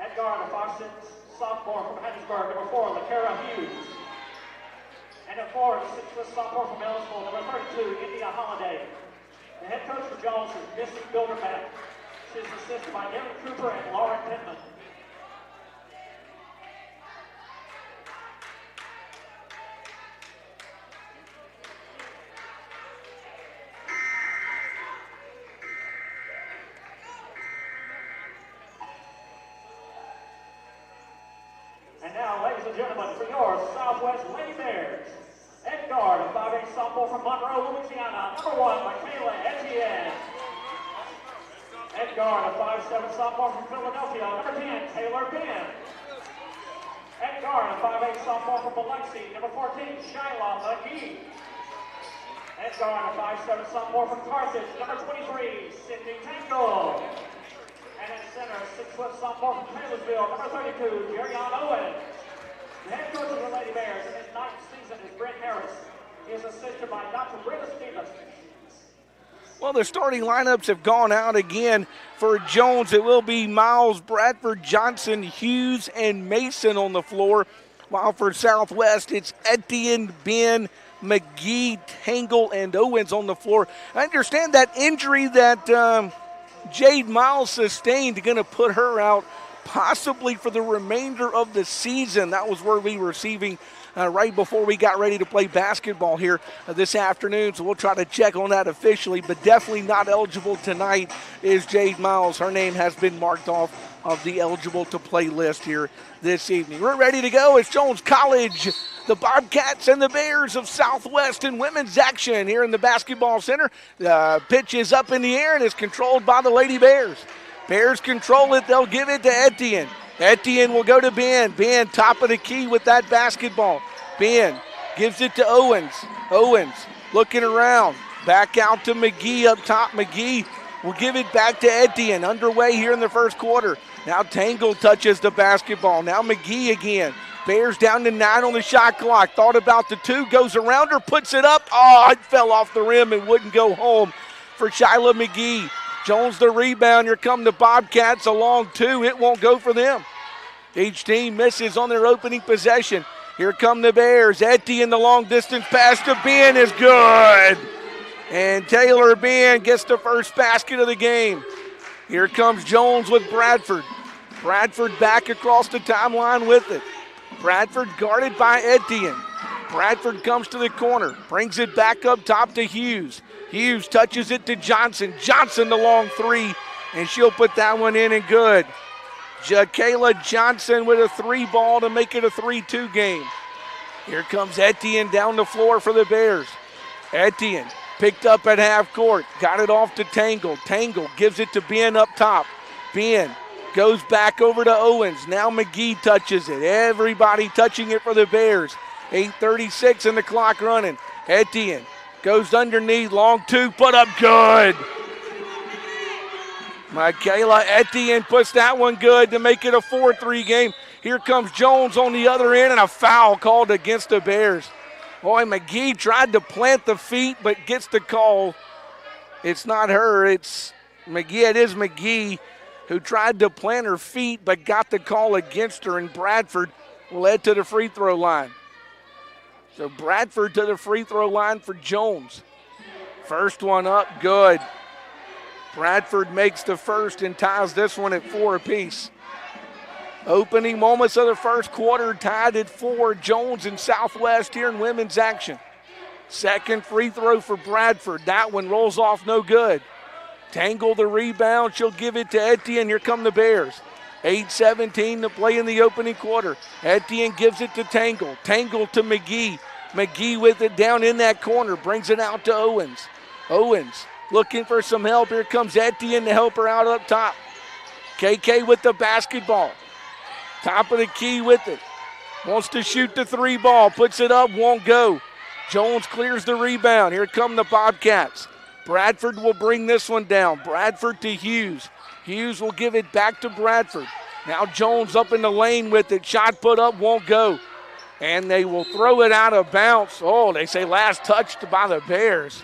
At guard, a 5'6" sophomore from Hattiesburg. Number 4, LaKara Hughes. And at 4, the 6-foot sophomore from Ellisville. Number 32, India Holiday. The head coach for Jones is Missy Bilderback. She's assisted by Erin Cooper and Lauren Pittman. And now, ladies and gentlemen, for your Southwest Lady Bears, at guard, a 5'8" sophomore from Monroe, Louisiana, number 1, Michaela Etienne. At guard, a 5'7" sophomore from Philadelphia, number 10, Taylor Penn. At guard, a 5'8" sophomore from Biloxi, number 14, Shyla McGee. At guard, a 5'7" sophomore from Carthage, number 23, Sydney Tangle. And at center, 6-foot sophomore from Taylorsville, number 32, Jerion Owens. The head coach of the Lady Bears in his 9th season is Brent Harris. He is assisted by Dr. Britta Stevens. Well, the starting lineups have gone out again. For Jones, it will be Miles, Bradford, Johnson, Hughes, and Mason on the floor. While for Southwest, it's Etienne, Ben, McGee, Tangle, and Owens on the floor. I understand that injury that Jade Miles sustained going to put her out possibly for the remainder of the season. That was where we were receiving right before we got ready to play basketball here this afternoon, so we'll try to check on that officially, but definitely not eligible tonight is Jade Miles. Her name has been marked off of the eligible to play list here this evening. We're ready to go. It's Jones College, the Bobcats and the Bears of Southwest in women's action here in the basketball center. The pitch is up in the air and is controlled by the Lady Bears. Bears control it. They'll give it to Etienne. Etienne will go to Ben. Ben, top of the key with that basketball. Ben gives it to Owens. Owens looking around. Back out to McGee up top. McGee will give it back to Etienne. Underway here in the first quarter. Now Tangle touches the basketball. Now McGee again. Bears down to 9 on the shot clock. Thought about the 2. Goes around her. Puts it up. Oh, it fell off the rim and wouldn't go home for Shyla McGee. Jones the rebound. Here come the Bobcats along 2. It won't go for them. Each team misses on their opening possession. Here come the Bears. Etienne, the long distance pass to Ben is good. And Taylor Ben gets the first basket of the game. Here comes Jones with Bradford. Bradford back across the timeline with it. Bradford guarded by Etienne. Bradford comes to the corner. Brings it back up top to Hughes. Hughes touches it to Johnson. Johnson the long 3. And she'll put that one in and good. Kayla Johnson with a 3 ball to make it a 3-2 game. Here comes Etienne down the floor for the Bears. Etienne picked up at half court. Got it off to Tangle. Tangle gives it to Ben up top. Ben goes back over to Owens. Now McGee touches it. Everybody touching it for the Bears. 8:36 and the clock running. Etienne goes underneath. Long 2. Put up good. Michaela Etienne puts that one good to make it a 4-3 game. Here comes Jones on the other end and a foul called against the Bears. Boy, McGee tried to plant the feet but gets the call. It's not her, it's McGee. It is McGee who tried to plant her feet but got the call against her, and Bradford will head to the free throw line. So Bradford to the free throw line for Jones. First one up, good. Bradford makes the first and ties this one at 4 apiece. Opening moments of the first quarter, tied at 4. Jones and Southwest here in women's action. Second free throw for Bradford. That one rolls off no good. Tangle the rebound. She'll give it to Etienne. Here come the Bears. 8:17 to play in the opening quarter. Etienne gives it to Tangle. Tangle to McGee. McGee with it down in that corner. Brings it out to Owens. Owens looking for some help. Here comes Etienne to help her out up top. KK with the basketball. Top of the key with it. Wants to shoot the 3 ball. Puts it up, won't go. Jones clears the rebound. Here come the Bobcats. Bradford will bring this one down. Bradford to Hughes. Hughes will give it back to Bradford. Now Jones up in the lane with it. Shot put up, won't go. And they will throw it out of bounds. Oh, they say last touched by the Bears.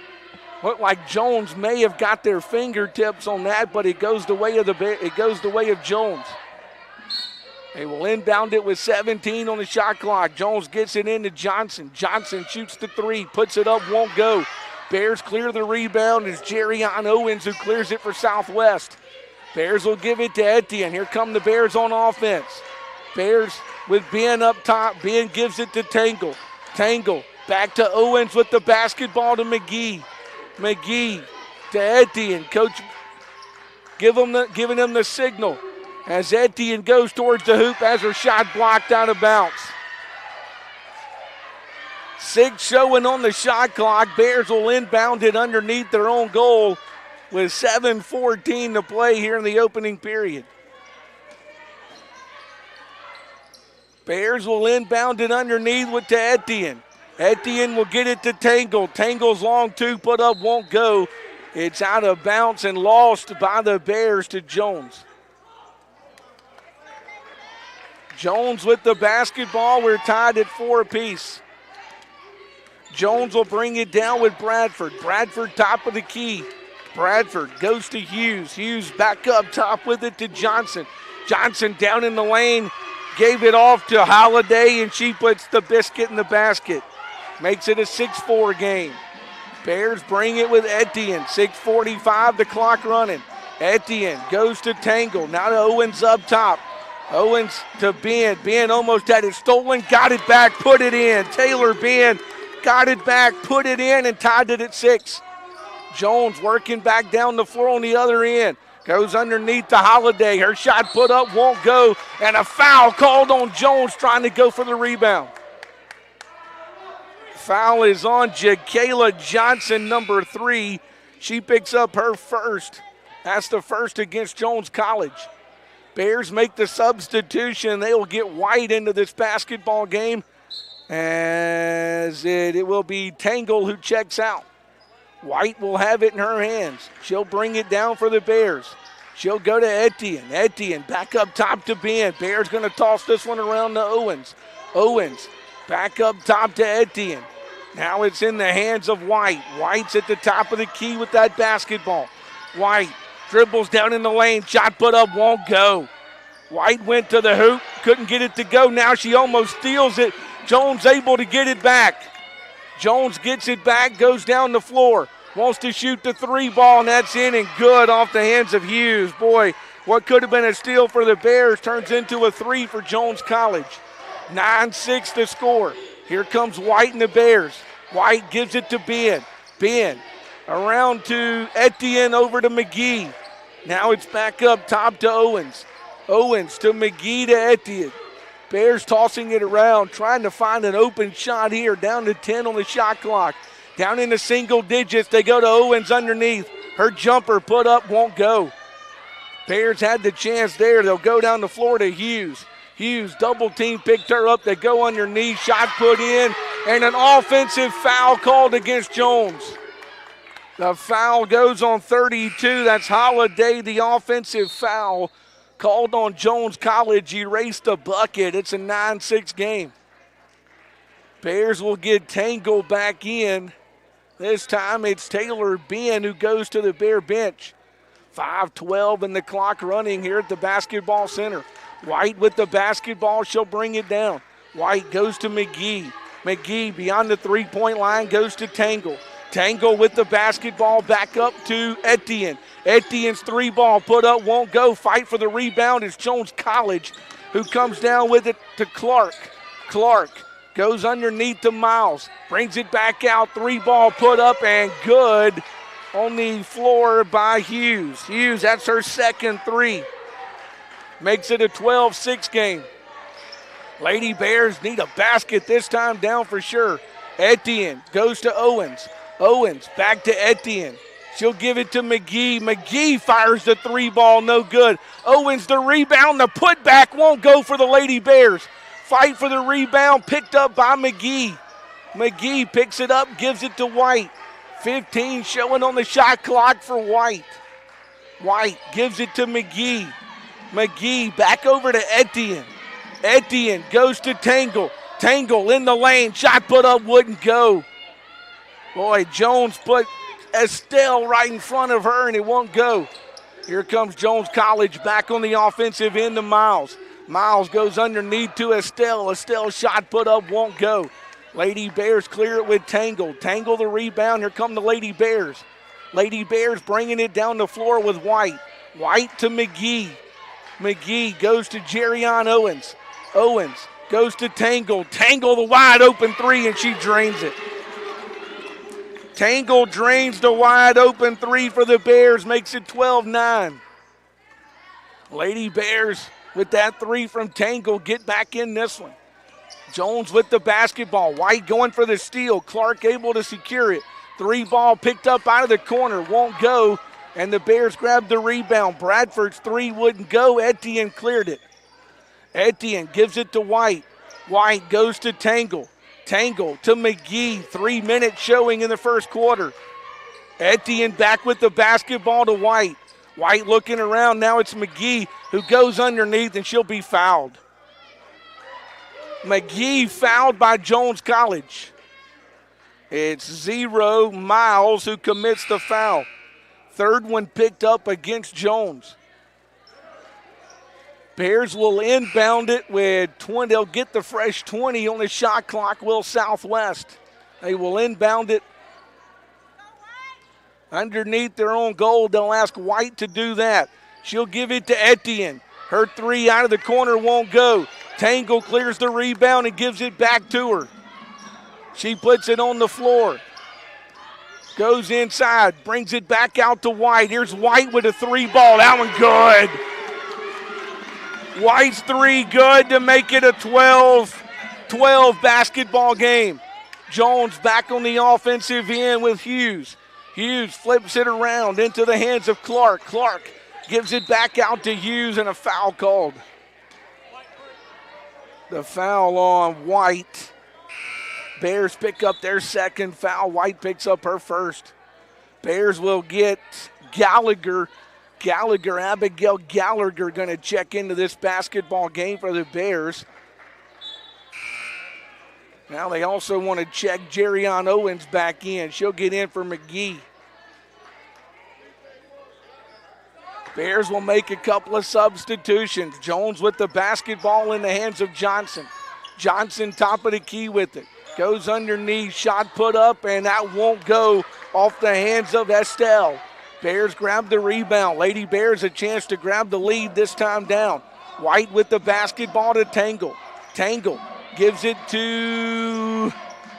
Looked like Jones may have got their fingertips on that, but it goes the way of Jones. They will inbound it with 17 on the shot clock. Jones gets it into Johnson. Johnson shoots the 3, puts it up, won't go. Bears clear the rebound. It's Jerrion Owens who clears it for Southwest. Bears will give it to Etienne. Here come the Bears on offense. Bears with Ben up top. Ben gives it to Tangle. Tangle back to Owens with the basketball to McGee. McGee to Etienne. Coach giving him the signal as Etienne goes towards the hoop, has her shot blocked out of bounds. 6 showing on the shot clock. Bears will inbound it underneath their own goal with 7:14 to play here in the opening period. Bears will inbound it underneath with to Etienne. Etienne will get it to Tangle. Tangle's long 2 put up, won't go. It's out of bounds and lost by the Bears to Jones. Jones with the basketball. We're tied at 4 apiece. Jones will bring it down with Bradford. Bradford top of the key. Bradford goes to Hughes. Hughes back up top with it to Johnson. Johnson down in the lane. Gave it off to Holiday, and she puts the biscuit in the basket. Makes it a 6-4 game. Bears bring it with Etienne. 6:45, the clock running. Etienne goes to Tangle. Now to Owens up top. Owens to Ben. Ben almost had it stolen, got it back, put it in. Taylor Ben got it back, put it in, and tied it at 6. Jones working back down the floor on the other end. Goes underneath to Holiday. Her shot put up, won't go, and a foul called on Jones trying to go for the rebound. Foul is on Jakayla Johnson, number 3. She picks up her first. That's the first against Jones College. Bears make the substitution. They will get White into this basketball game as it will be Tangle who checks out. White will have it in her hands. She'll bring it down for the Bears. She'll go to Etienne. Etienne back up top to Ben. Bears going to toss this one around to Owens. Owens back up top to Etienne. Now it's in the hands of White. White's at the top of the key with that basketball. White dribbles down in the lane. Shot put up, won't go. White went to the hoop, couldn't get it to go. Now she almost steals it. Jones able to get it back. Jones gets it back, goes down the floor. Wants to shoot the 3 ball, and that's in and good off the hands of Hughes. Boy, what could have been a steal for the Bears turns into a 3 for Jones College. 9-6 to score. Here comes White and the Bears. White gives it to Ben. Ben around to Etienne, over to McGee. Now it's back up top to Owens. Owens to McGee to Etienne. Bears tossing it around, trying to find an open shot here. Down to 10 on the shot clock. Down into single digits. They go to Owens underneath. Her jumper put up, won't go. Bears had the chance there. They'll go down the floor to Hughes. Hughes double team picked her up. They go underneath. Shot put in. And an offensive foul called against Jones. The foul goes on 32. That's Holiday, the offensive foul called on Jones College. Erased the bucket. It's a 9-6 game. Bears will get Tangle back in. This time it's Taylor Ben who goes to the Bear bench. 5:12 in the clock running here at the basketball center. White with the basketball. She'll bring it down. White goes to McGee. McGee beyond the three-point line goes to Tangle. Tangle with the basketball back up to Etienne. Etienne's 3 ball put up, won't go. Fight for the rebound. It's Jones College who comes down with it to Clark. Clark goes underneath to Miles. Brings it back out. 3 ball put up and good on the floor by Hughes. Hughes, that's her second 3. Makes it a 12-6 game. Lady Bears need a basket this time down for sure. Etienne goes to Owens. Owens back to Etienne. She'll give it to McGee. McGee fires the 3 ball, no good. Owens the rebound, the putback won't go for the Lady Bears. Fight for the rebound, picked up by McGee. McGee picks it up, gives it to White. 15 showing on the shot clock for White. White gives it to McGee. McGee back over to Etienne. Etienne goes to Tangle. Tangle in the lane, shot put up, wouldn't go. Boy, Jones put Estelle right in front of her and it won't go. Here comes Jones College back on the offensive end to Miles. Miles goes underneath to Estelle. Estelle's shot put up, won't go. Lady Bears clear it with Tangle. Tangle the rebound. Here come the Lady Bears. Lady Bears bringing it down the floor with White. White to McGee. McGee goes to Jerrion Owens. Owens goes to Tangle. Tangle the wide open 3 and she drains it. Tangle drains the wide open 3 for the Bears, makes it 12-9. Lady Bears with that 3 from Tangle get back in this one. Jones with the basketball. White going for the steal. Clark able to secure it. 3 ball picked up out of the corner, won't go, and the Bears grab the rebound. Bradford's 3 wouldn't go. Etienne cleared it. Etienne gives it to White. White goes to Tangle. Tangle to McGee. 3 minutes showing in the first quarter. Etienne back with the basketball to White. White looking around. Now it's McGee who goes underneath and she'll be fouled. McGee fouled by Jones College. It's 0 Miles who commits the foul. 3rd one picked up against Jones. Bears will inbound it with 20. They'll get the fresh 20 on the shot clock, will Southwest. They will inbound it underneath their own goal. They'll ask White to do that. She'll give it to Etienne. Her three out of the corner won't go. Tangle clears the rebound and gives it back to her. She puts it on the floor. Goes inside, brings it back out to White. Here's White with a three ball. That one good. White's three good to make it a 12 basketball game. Jones back on the offensive end with Hughes. Hughes flips it around into the hands of Clark. Clark gives it back out to Hughes and a foul called. The foul on White. Bears pick up their second foul. White picks up her first. Bears will get Gallagher. Abigail Gallagher going to check into this basketball game for the Bears. Now they also want to check Jerrion Owens back in. She'll get in for McGee. Bears will make a couple of substitutions. Jones with the basketball in the hands of Johnson. Johnson top of the key with it. Goes underneath, shot put up, and that won't go off the hands of Estelle. Bears grab the rebound. Lady Bears a chance to grab the lead this time down. White with the basketball to Tangle. Tangle gives it to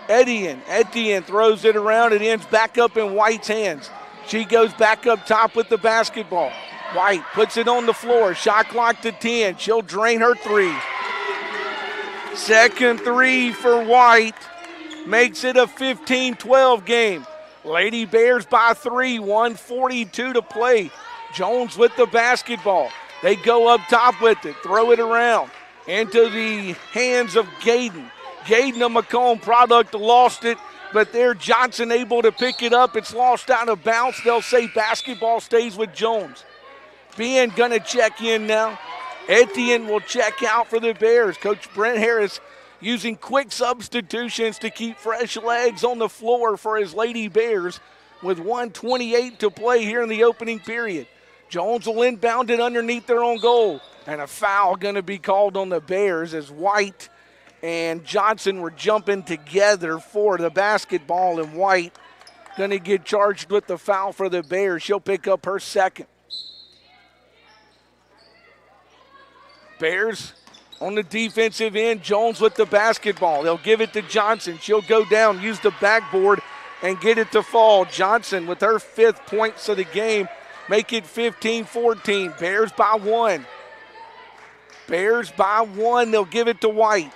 Etienne. Etienne throws it around. It ends back up in White's hands. She goes back up top with the basketball. White puts it on the floor. Shot clock to 10. She'll drain her three. Second three for White makes it a 15-12 game. Lady Bears by 3, 1:42 to play. Jones with the basketball. They go up top with it, throw it around into the hands of Gayden. Gayden, a Macomb product, lost it, but there Johnson able to pick it up. It's lost out of bounds. They'll say basketball stays with Jones. Ben gonna check in now. Etienne will check out for the Bears. Coach Brent Harris using quick substitutions to keep fresh legs on the floor for his Lady Bears with 1:28 to play here in the opening period. Jones will inbound it underneath their own goal. And a foul going to be called on the Bears as White and Johnson were jumping together for the basketball, and White going to get charged with the foul for the Bears. She'll pick up her second. Bears on the defensive end. Jones with the basketball. They'll give it to Johnson. She'll go down, use the backboard, and get it to fall. Johnson with her 5th points of the game. Make it 15-14. Bears by 1. Bears by 1. They'll give it to White.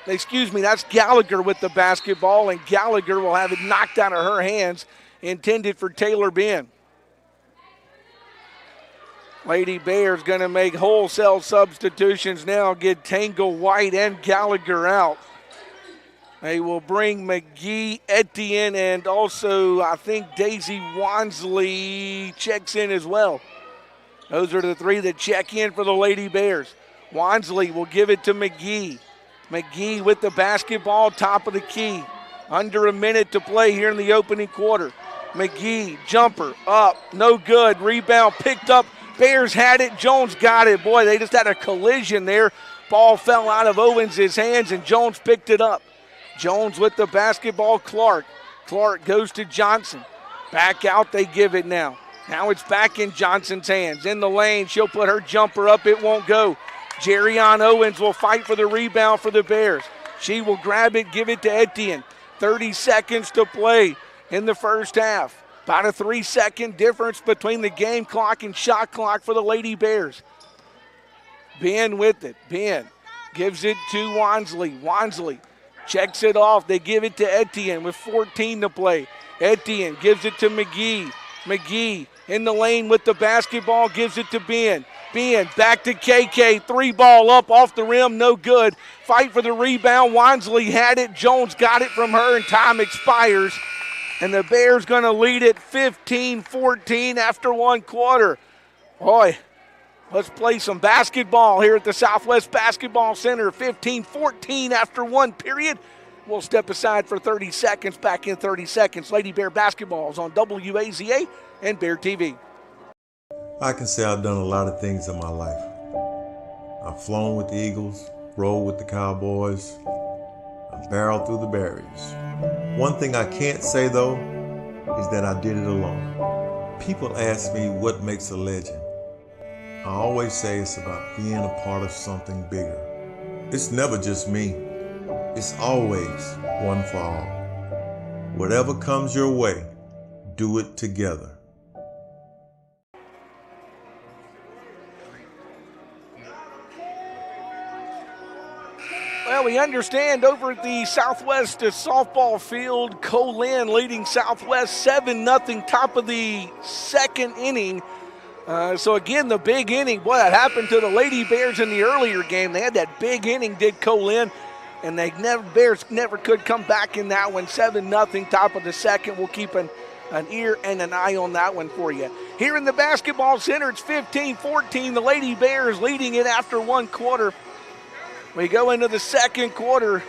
That's Gallagher with the basketball, and Gallagher will have it knocked out of her hands, intended for Taylor Ben. Lady Bears going to make wholesale substitutions now, get Tangle, White, and Gallagher out. They will bring McGee, Etienne, and also I think Daisy Wansley checks in as well. Those are the 3 that check in for the Lady Bears. Wansley will give it to McGee. McGee with the basketball, top of the key. Under a minute to play here in the opening quarter. McGee, jumper, up, no good. Rebound picked up. Bears had it. Jones got it. Boy, they just had a collision there. Ball fell out of Owens' hands, and Jones picked it up. Jones with the basketball. Clark goes to Johnson. Back out, they give it now. Now it's back in Johnson's hands. In the lane, she'll put her jumper up. It won't go. Jerrion Owens will fight for the rebound for the Bears. She will grab it, give it to Etienne. 30 seconds to play in the first half. About a 3-second difference between the game clock and shot clock for the Lady Bears. Ben with it. Ben gives it to Wansley. Wansley checks it off. They give it to Etienne with 14 to play. Etienne gives it to McGee. McGee in the lane with the basketball, gives it to Ben. Ben back to KK. 3-ball up off the rim, no good. Fight for the rebound. Wansley had it. Jones got it from her, and time expires. And the Bears going to lead it 15-14 after 1 quarter. Boy, let's play some basketball here at the Southwest Basketball Center. 15-14 after 1 period. We'll step aside for 30 seconds. Back in 30 seconds. Lady Bear basketball is on WAZA and Bear TV. I can say I've done a lot of things in my life. I've flown with the Eagles, rolled with the Cowboys, I've barreled through the berries. One thing I can't say though is that I did it alone. People ask me what makes a legend. I always say it's about being a part of something bigger. It's never just me. It's always one for all. Whatever comes your way, do it together. Well, we understand over at the Southwest softball field, Co-Lin leading Southwest 7-0, top of the second inning. So again, the big inning. Boy, that happened to the Lady Bears in the earlier game. They had that big inning, did Co-Lin, and Bears never could come back in that one. 7-0, top of the second. We'll keep an ear and an eye on that one for you. Here in the basketball center, it's 15-14. The Lady Bears leading it after one quarter. We go into the second quarter.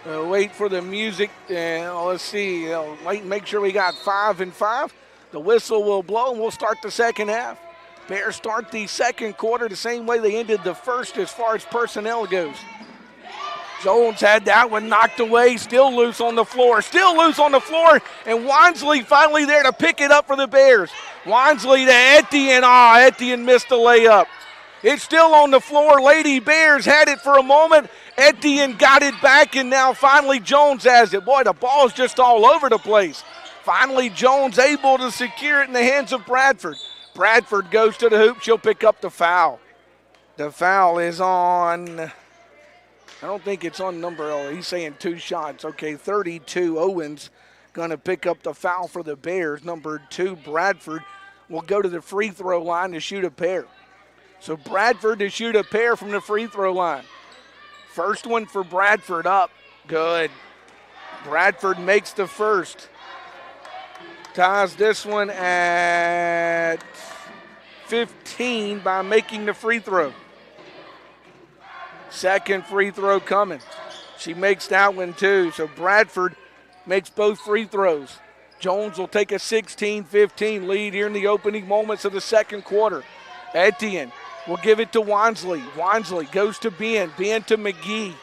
Wait for the music. Let's see. Wait, make sure we got 5 and 5. The whistle will blow, and we'll start the second half. Bears start the second quarter the same way they ended the first as far as personnel goes. Jones had that one knocked away, still loose on the floor, and Wansley finally there to pick it up for the Bears. Wansley to Etienne. Etienne missed the layup. It's still on the floor. Lady Bears had it for a moment. Etienne got it back, and now finally Jones has it. Boy, the ball's just all over the place. Finally, Jones able to secure it in the hands of Bradford. Bradford goes to the hoop. She'll pick up the foul. The foul is on, I don't think it's on number, he's saying 2 shots. Okay, 32. Owens going to pick up the foul for the Bears. Number 2, Bradford, will go to the free throw line to shoot a pair. So Bradford to shoot a pair from the free throw line. First one for Bradford up. Good. Bradford makes the first. Ties this one at 15 by making the free throw. Second free throw coming. She makes that one too. So Bradford makes both free throws. Jones will take a 16-15 lead here in the opening moments of the second quarter. Etienne will give it to Wansley. Wansley goes to Ben. Ben to McGee.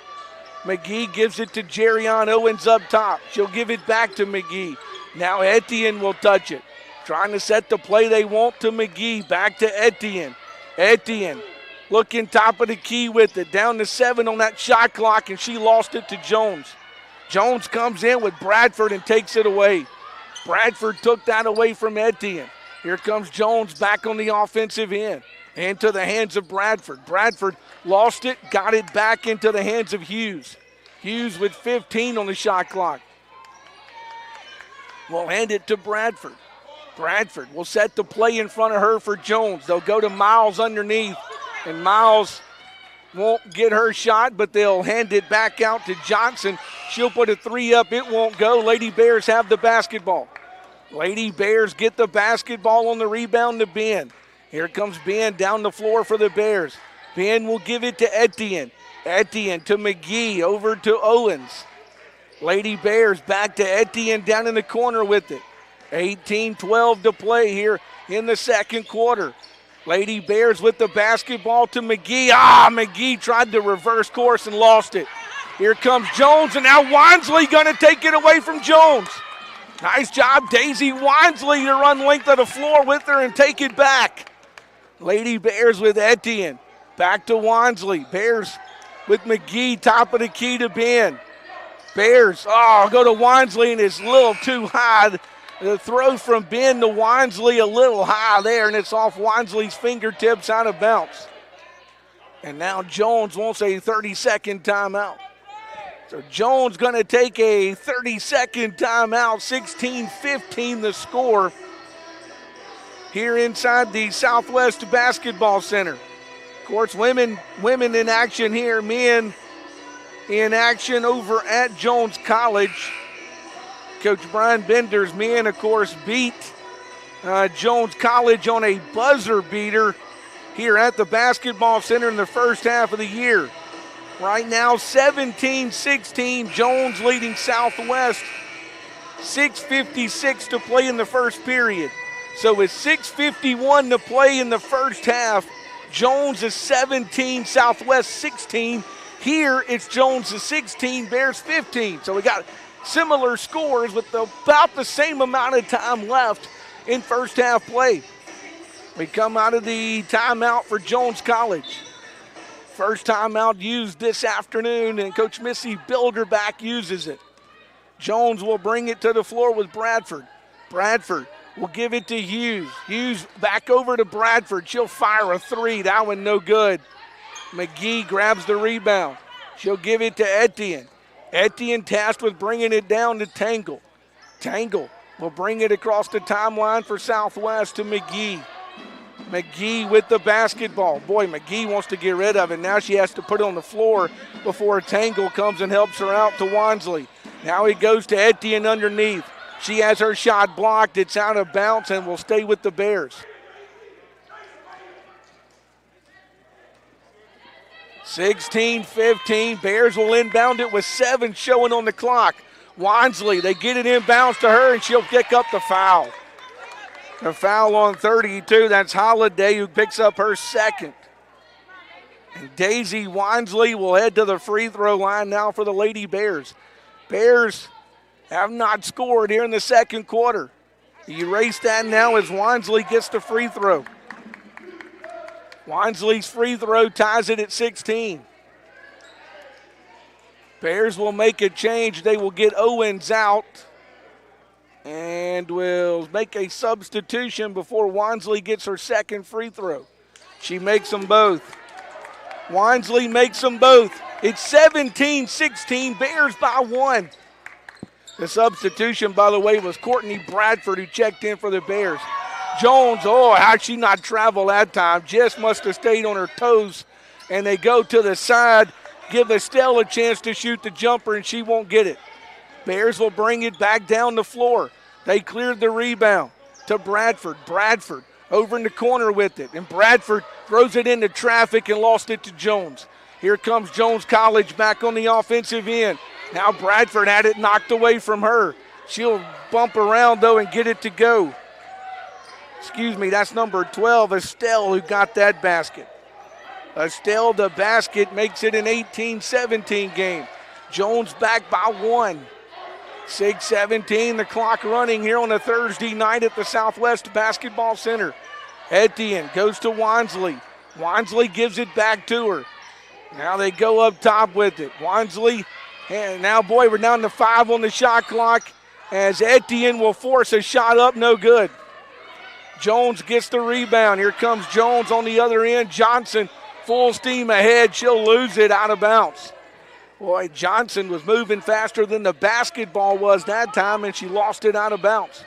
McGee gives it to Jerrion Owens up top. She'll give it back to McGee. Now Etienne will touch it. Trying to set the play they want to McGee. Back to Etienne. Etienne looking top of the key with it. Down to 7 on that shot clock, and she lost it to Jones. Jones comes in with Bradford and takes it away. Bradford took that away from Etienne. Here comes Jones back on the offensive end. Into the hands of Bradford. Bradford lost it, got it back into the hands of Hughes. Hughes with 15 on the shot clock. Will hand it to Bradford. Bradford will set the play in front of her for Jones. They'll go to Miles underneath, and Miles won't get her shot, but they'll hand it back out to Johnson. She'll put a 3 up. It won't go. Lady Bears have the basketball. Lady Bears get the basketball on the rebound to Ben. Here comes Ben down the floor for the Bears. Ben will give it to Etienne. Etienne to McGee, over to Owens. Lady Bears back to Etienne down in the corner with it. 18-12 to play here in the second quarter. Lady Bears with the basketball to McGee. McGee tried to reverse course and lost it. Here comes Jones, and now Wansley going to take it away from Jones. Nice job, Daisy Wansley, to run length of the floor with her and take it back. Lady Bears with Etienne. Back to Wansley. Bears with McGee, top of the key to Ben. Bears, go to Wansley, and it's a little too high. The throw from Ben to Wansley a little high there, and it's off Wansley's fingertips out of bounds. And now Jones wants a 30-second timeout. So Jones going to take a 30-second timeout, 16-15 the score here inside the Southwest Basketball Center. Of course, women in action here, men in action over at Jones College. Coach Brian Bender's men, of course, beat Jones College on a buzzer beater here at the Basketball Center in the first half of the year. Right now, 17-16, Jones leading Southwest. 6:56 to play in the first period. So with 6:51 to play in the first half, Jones is 17, Southwest 16. Here, it's Jones is 16, Bears 15. So we got similar scores with about the same amount of time left in first half play. We come out of the timeout for Jones College. First timeout used this afternoon, and Coach Missy Bilderback uses it. Jones will bring it to the floor with Bradford. Bradford will give it to Hughes. Hughes back over to Bradford. She'll fire a three. That one no good. McGee grabs the rebound. She'll give it to Etienne. Etienne tasked with bringing it down to Tangle. Tangle will bring it across the timeline for Southwest to McGee. McGee with the basketball. Boy, McGee wants to get rid of it. Now she has to put it on the floor before Tangle comes and helps her out to Wansley. Now he goes to Etienne underneath. She has her shot blocked. It's out of bounds and will stay with the Bears. 16-15. Bears will inbound it with 7 showing on the clock. Wansley, they get it inbounds to her, and she'll pick up the foul. The foul on 32. That's Holiday, who picks up her second. And Daisy Wansley will head to the free throw line now for the Lady Bears. Bears have not scored here in the second quarter. You erase that now as Wansley gets the free throw. Wansley's free throw ties it at 16. Bears will make a change. They will get Owens out and will make a substitution before Wansley gets her second free throw. She makes them both. Wansley makes them both. It's 17-16, Bears by 1. The substitution, by the way, was Courtney Bradford, who checked in for the Bears. Jones, how'd she not travel that time? Just must have stayed on her toes. And they go to the side, give Estelle a chance to shoot the jumper, and she won't get it. Bears will bring it back down the floor. They cleared the rebound to Bradford. Bradford over in the corner with it. And Bradford throws it into traffic and lost it to Jones. Here comes Jones College back on the offensive end. Now Bradford had it knocked away from her. She'll bump around, though, and get it to go. Excuse me, that's number 12, Estelle, who got that basket. Estelle, the basket, makes it an 18-17 game. Jones back by 1. 6:17, the clock running here on a Thursday night at the Southwest Basketball Center. Etienne goes to Wansley. Wansley gives it back to her. Now they go up top with it. Wansley, and now, boy, we're down to 5 on the shot clock as Etienne will force a shot up, no good. Jones gets the rebound. Here comes Jones on the other end. Johnson, full steam ahead. She'll lose it out of bounds. Boy, Johnson was moving faster than the basketball was that time, and she lost it out of bounds.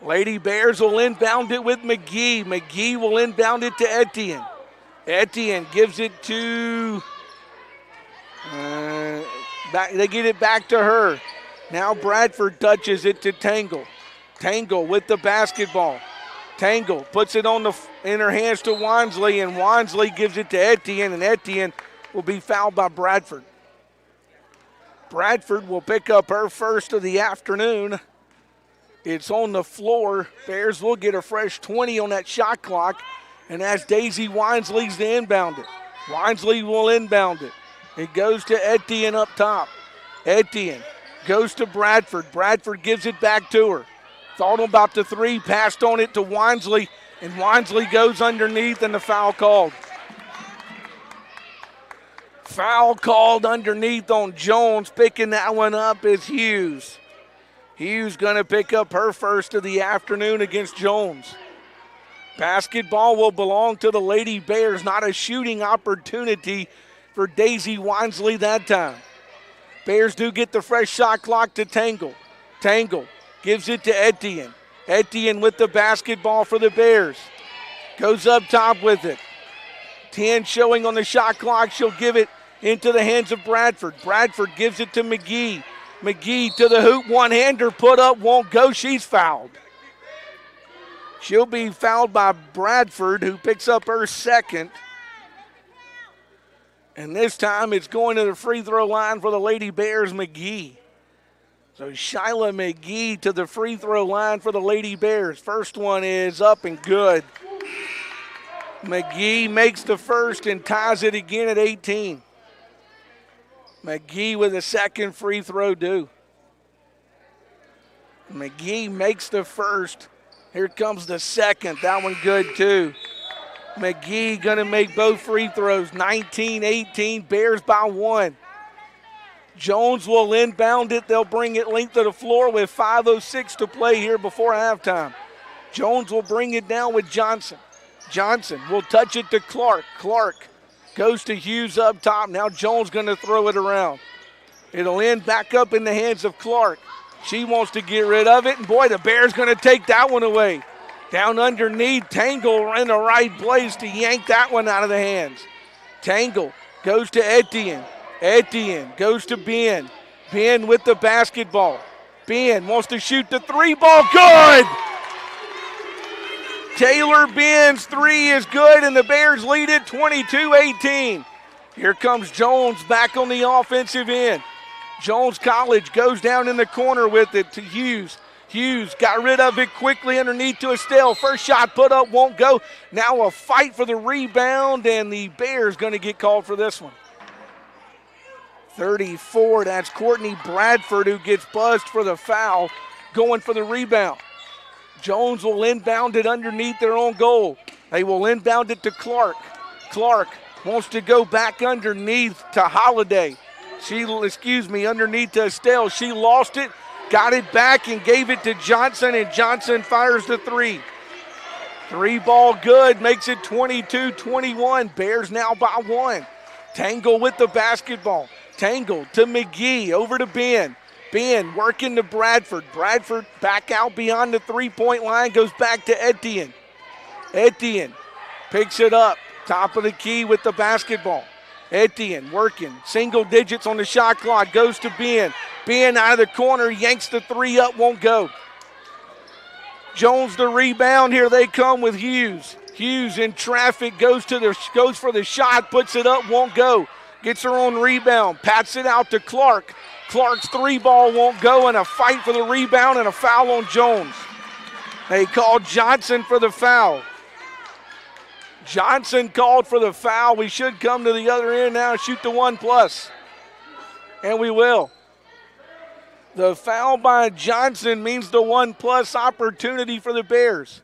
Lady Bears will inbound it with McGee. McGee will inbound it to Etienne. Etienne gives it to, they get it back to her. Now Bradford touches it to Tangle. Tangle with the basketball. Tangle puts it in her hands to Wansley, and Wansley gives it to Etienne, and Etienne will be fouled by Bradford. Bradford will pick up her first of the afternoon. It's on the floor. Bears will get a fresh 20 on that shot clock, and that's Daisy Wansley's to inbound it. Wansley will inbound it. It goes to Etienne up top. Etienne goes to Bradford. Bradford gives it back to her. Thought about the three, passed on it to Wansley, and Wansley goes underneath, and the foul called. Foul called underneath on Jones. Picking that one up is Hughes. Hughes going to pick up her first of the afternoon against Jones. Basketball will belong to the Lady Bears. Not a shooting opportunity for Daisy Wansley that time. Bears do get the fresh shot clock to Tangle. Tangle gives it to Etienne. Etienne with the basketball for the Bears. Goes up top with it. 10 showing on the shot clock. She'll give it into the hands of Bradford. Bradford gives it to McGee. McGee to the hoop. One-hander put up, won't go. She's fouled. She'll be fouled by Bradford, who picks up her second. And this time it's going to the free throw line for the Lady Bears, McGee. So Shyla McGee to the free throw line for the Lady Bears. First one is up and good. McGee makes the first and ties it again at 18. McGee with a second free throw due. McGee makes the first, Here comes the second. That one good too. McGee going to make both free throws. 19-18, Bears by 1. Jones will inbound it. They'll bring it length of the floor with 5:06 to play here before halftime. Jones will bring it down with Johnson. Johnson will touch it to Clark. Clark goes to Hughes up top. Now Jones going to throw it around. It'll end back up in the hands of Clark. She wants to get rid of it, and boy, the Bears going to take that one away. Down underneath, Tangle in the right place to yank that one out of the hands. Tangle goes to Etienne. Etienne goes to Ben. Ben with the basketball. Ben wants to shoot the three ball. Good! Taylor Ben's three is good, and the Bears lead it 22-18. Here comes Jones back on the offensive end. Jones College goes down in the corner with it to Hughes. Hughes got rid of it quickly underneath to Estelle. First shot put up, won't go. Now a fight for the rebound, and the Bears going to get called for this one. 34, that's Courtney Bradford who gets buzzed for the foul, going for the rebound. Jones will inbound it underneath their own goal. They will inbound it to Clark. Clark wants to go back underneath to Holiday. Underneath to Estelle. She lost it, got it back, and gave it to Johnson, and Johnson fires the three. Three ball good, makes it 22-21. Bears now by 1. Tangle with the basketball. Tangle to McGee, over to Ben. Ben working to Bradford. Bradford back out beyond the three-point line, goes back to Etienne. Etienne picks it up, top of the key with the basketball. Etienne working, single digits on the shot clock, goes to Ben. Ben out of the corner, yanks the three up, won't go. Jones the rebound, here they come with Hughes. Hughes in traffic, goes for the shot, puts it up, won't go. Gets her own rebound, pats it out to Clark. Clark's three ball won't go, and a fight for the rebound and a foul on Jones. They called Johnson for the foul. Johnson called for the foul. We should come to the other end now and shoot the 1+. And we will. The foul by Johnson means the 1+ opportunity for the Bears.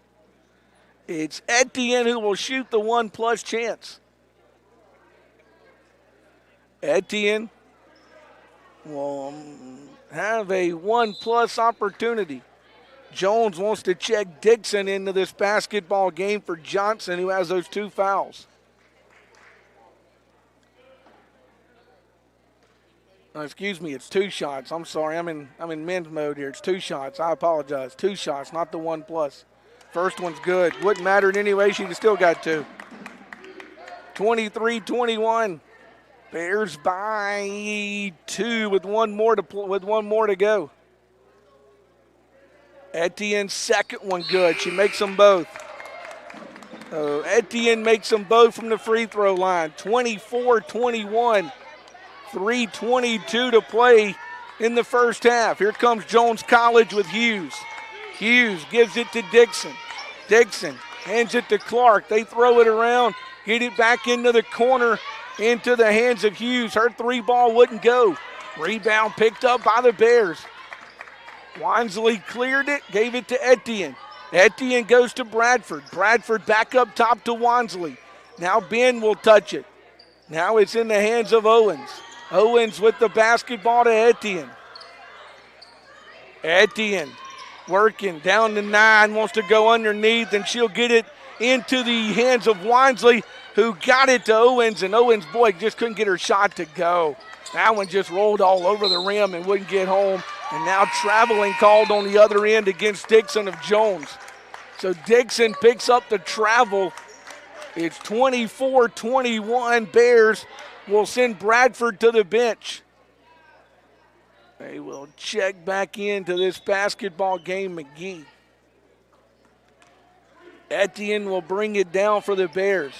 It's Etienne who will shoot the 1+ chance. Etienne will have a 1+ opportunity. Jones wants to check Dixon into this basketball game for Johnson, who has those 2 fouls. It's 2 shots. I'm sorry, I'm in men's mode here. It's 2 shots. I apologize. 2 shots, not the 1+. First one's good. Wouldn't matter in any way. She still got 2. 23-21. Bears by 2 with one more to go. Etienne's second one good. She makes them both. Etienne makes them both from the free throw line. 24-21. 3:22 to play in the first half. Here comes Jones College with Hughes. Hughes gives it to Dixon. Dixon hands it to Clark. They throw it around, get it back into the corner, into the hands of Hughes. Her three ball wouldn't go. Rebound picked up by the Bears. Wansley cleared it, gave it to Etienne. Etienne goes to Bradford. Bradford back up top to Wansley. Now Ben will touch it. Now it's in the hands of Owens. Owens with the basketball to Etienne. Etienne working down to 9, wants to go underneath, and she'll get it into the hands of Wansley, who got it to Owens, and Owens, boy, just couldn't get her shot to go. That one just rolled all over the rim and wouldn't get home. And now traveling called on the other end against Dixon of Jones. So Dixon picks up the travel. It's 24-21. Bears will send Bradford to the bench. They will check back into this basketball game, McGee. Etienne will bring it down for the Bears.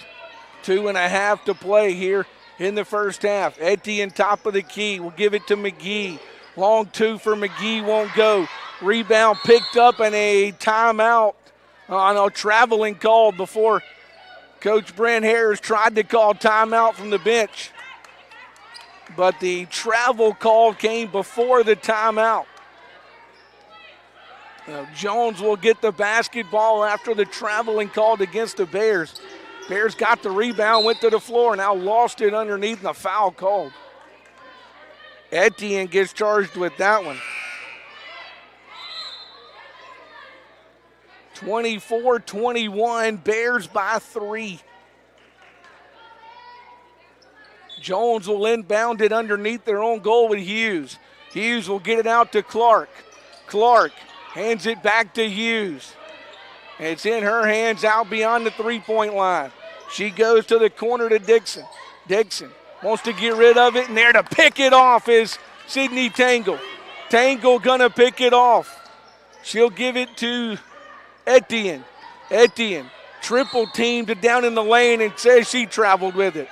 2.5 to play here in the first half. Etienne top of the key. Will give it to McGee. Long 2 for McGee, won't go. Rebound picked up and a timeout. Traveling called before Coach Brent Harris tried to call timeout from the bench. But the travel call came before the timeout. Jones will get the basketball after the traveling called against the Bears. Bears got the rebound, went to the floor, now lost it underneath, and a foul called. Etienne gets charged with that one. 24-21, Bears by 3. Jones will inbound it underneath their own goal with Hughes. Hughes will get it out to Clark. Clark hands it back to Hughes. It's in her hands out beyond the three-point line. She goes to the corner to Dixon. Dixon wants to get rid of it, and there to pick it off is Sydney Tangle. Tangle gonna pick it off. She'll give it to Etienne. Etienne triple teamed it down in the lane and says she traveled with it.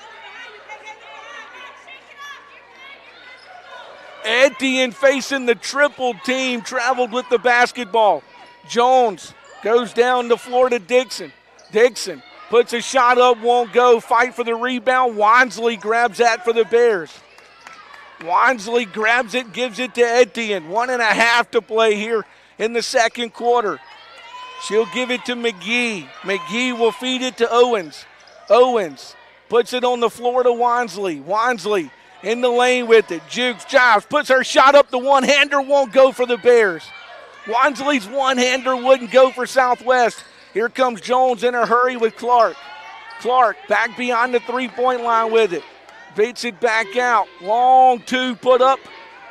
Etienne facing the triple team, traveled with the basketball. Jones goes down the floor to Dixon. Dixon puts a shot up, won't go. Fight for the rebound. Wansley grabs that for the Bears. Wansley grabs it, gives it to Etienne. 1.5 to play here in the second quarter. She'll give it to McGee. McGee will feed it to Owens. Owens puts it on the floor to Wansley. Wansley in the lane with it. Jukes, Giles puts her shot up. The one-hander won't go for the Bears. Wansley's one-hander wouldn't go for Southwest. Here comes Jones in a hurry with Clark. Clark back beyond the three-point line with it. Beats it back out. Long two put up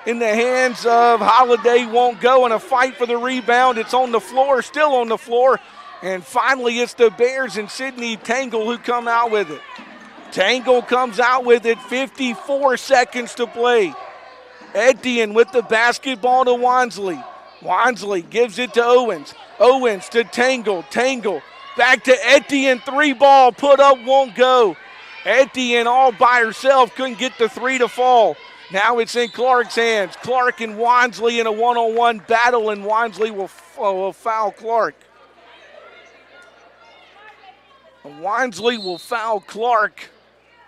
in the hands of Holiday, won't go, and a fight for the rebound. It's on the floor, still on the floor. And finally it's the Bears and Sydney Tangle who come out with it. Tangle comes out with it, 54 seconds to play. Etienne with the basketball to Wansley. Wansley gives it to Owens. Owens to Tangle. Tangle back to Etienne. 3-ball put up, won't go. Etienne all by herself, couldn't get the 3 to fall. Now it's in Clark's hands. Clark and Wansley in a one-on-one battle, and Wansley will foul Clark. Wansley will foul Clark.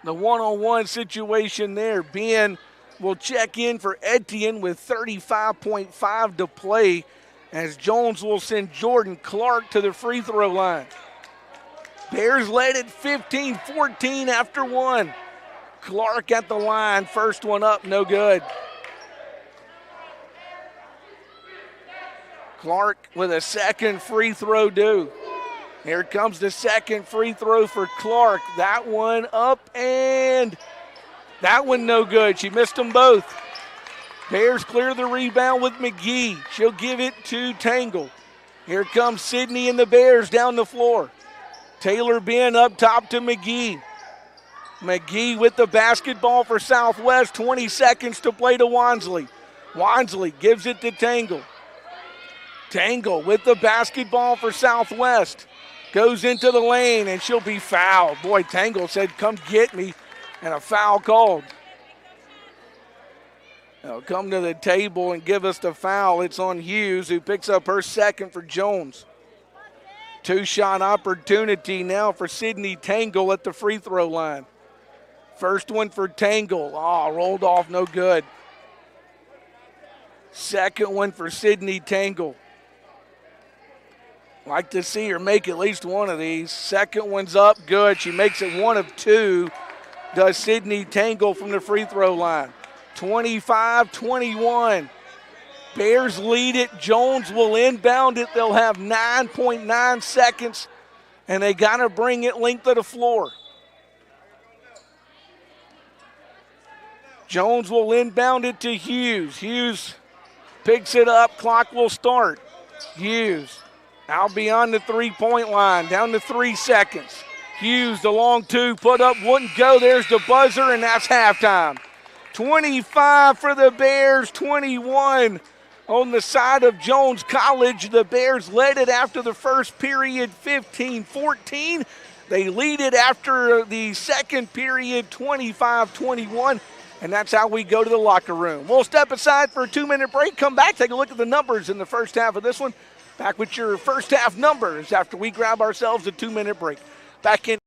The one-on-one situation there. Ben will check in for Etienne with 35.5 to play, as Jones will send Jordan Clark to the free throw line. Bears led at 15-14 after 1. Clark at the line, first one up, no good. Clark with a second free throw due. Here comes the second free throw for Clark. That one up, and that one no good. She missed them both. Bears clear the rebound with McGee. She'll give it to Tangle. Here comes Sydney and the Bears down the floor. Taylor Ben up top to McGee. McGee with the basketball for Southwest. 20 seconds to play to Wansley. Wansley gives it to Tangle. Tangle with the basketball for Southwest. Goes into the lane, and she'll be fouled. Boy, Tangle said, come get me, and a foul called. They'll come to the table and give us the foul. It's on Hughes, who picks up her second for Jones. Two-shot opportunity now for Sydney Tangle at the free throw line. First one for Tangle. Rolled off, no good. Second one for Sydney Tangle. Like to see her make at least one of these. Second one's up, good. She makes it 1 of 2. Does Sydney Tangle from the free throw line. 25-21. Bears lead it. Jones will inbound it. They'll have 9.9 seconds, and they got to bring it length of the floor. Jones will inbound it to Hughes. Hughes picks it up. Clock will start. Hughes out beyond the three-point line, down to 3 seconds. Hughes, the long two, put up, wouldn't go. There's the buzzer, and that's halftime. 25 for the Bears, 21 on the side of Jones College. The Bears led it after the first period, 15-14. They lead it after the second period, 25-21. And that's how we go to the locker room. We'll step aside for a 2-minute break, come back, take a look at the numbers in the first half of this one. Back with your first half numbers after we grab ourselves a 2-minute break. Back in.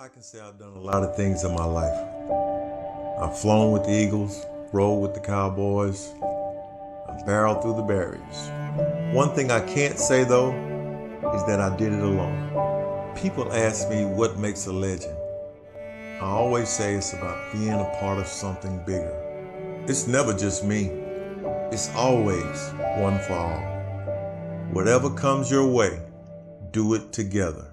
I can say I've done a lot of things in my life. I've flown with the Eagles, rode with the Cowboys, I've barreled through the berries. One thing I can't say though is that I did it alone. People ask me what makes a legend. I always say it's about being a part of something bigger. It's never just me. It's always one for all. Whatever comes your way, do it together.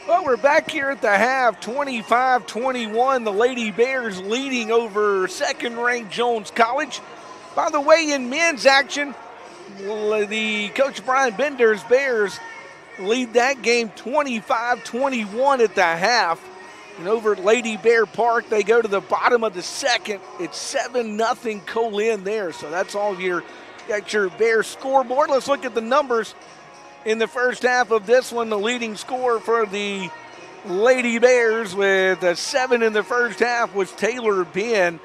Well, we're back here at the half, 25-21. The Lady Bears leading over second-ranked Jones College. By the way, in men's action, the Coach Brian Bender's Bears lead that game 25-21 at the half. And over at Lady Bear Park, they go to the bottom of the second. It's 7-0 Co-Lin there. So that's all got your Bears scoreboard. Let's look at the numbers. In the first half of this one, the leading scorer for the Lady Bears with a 7 in the first half was Taylor Ben.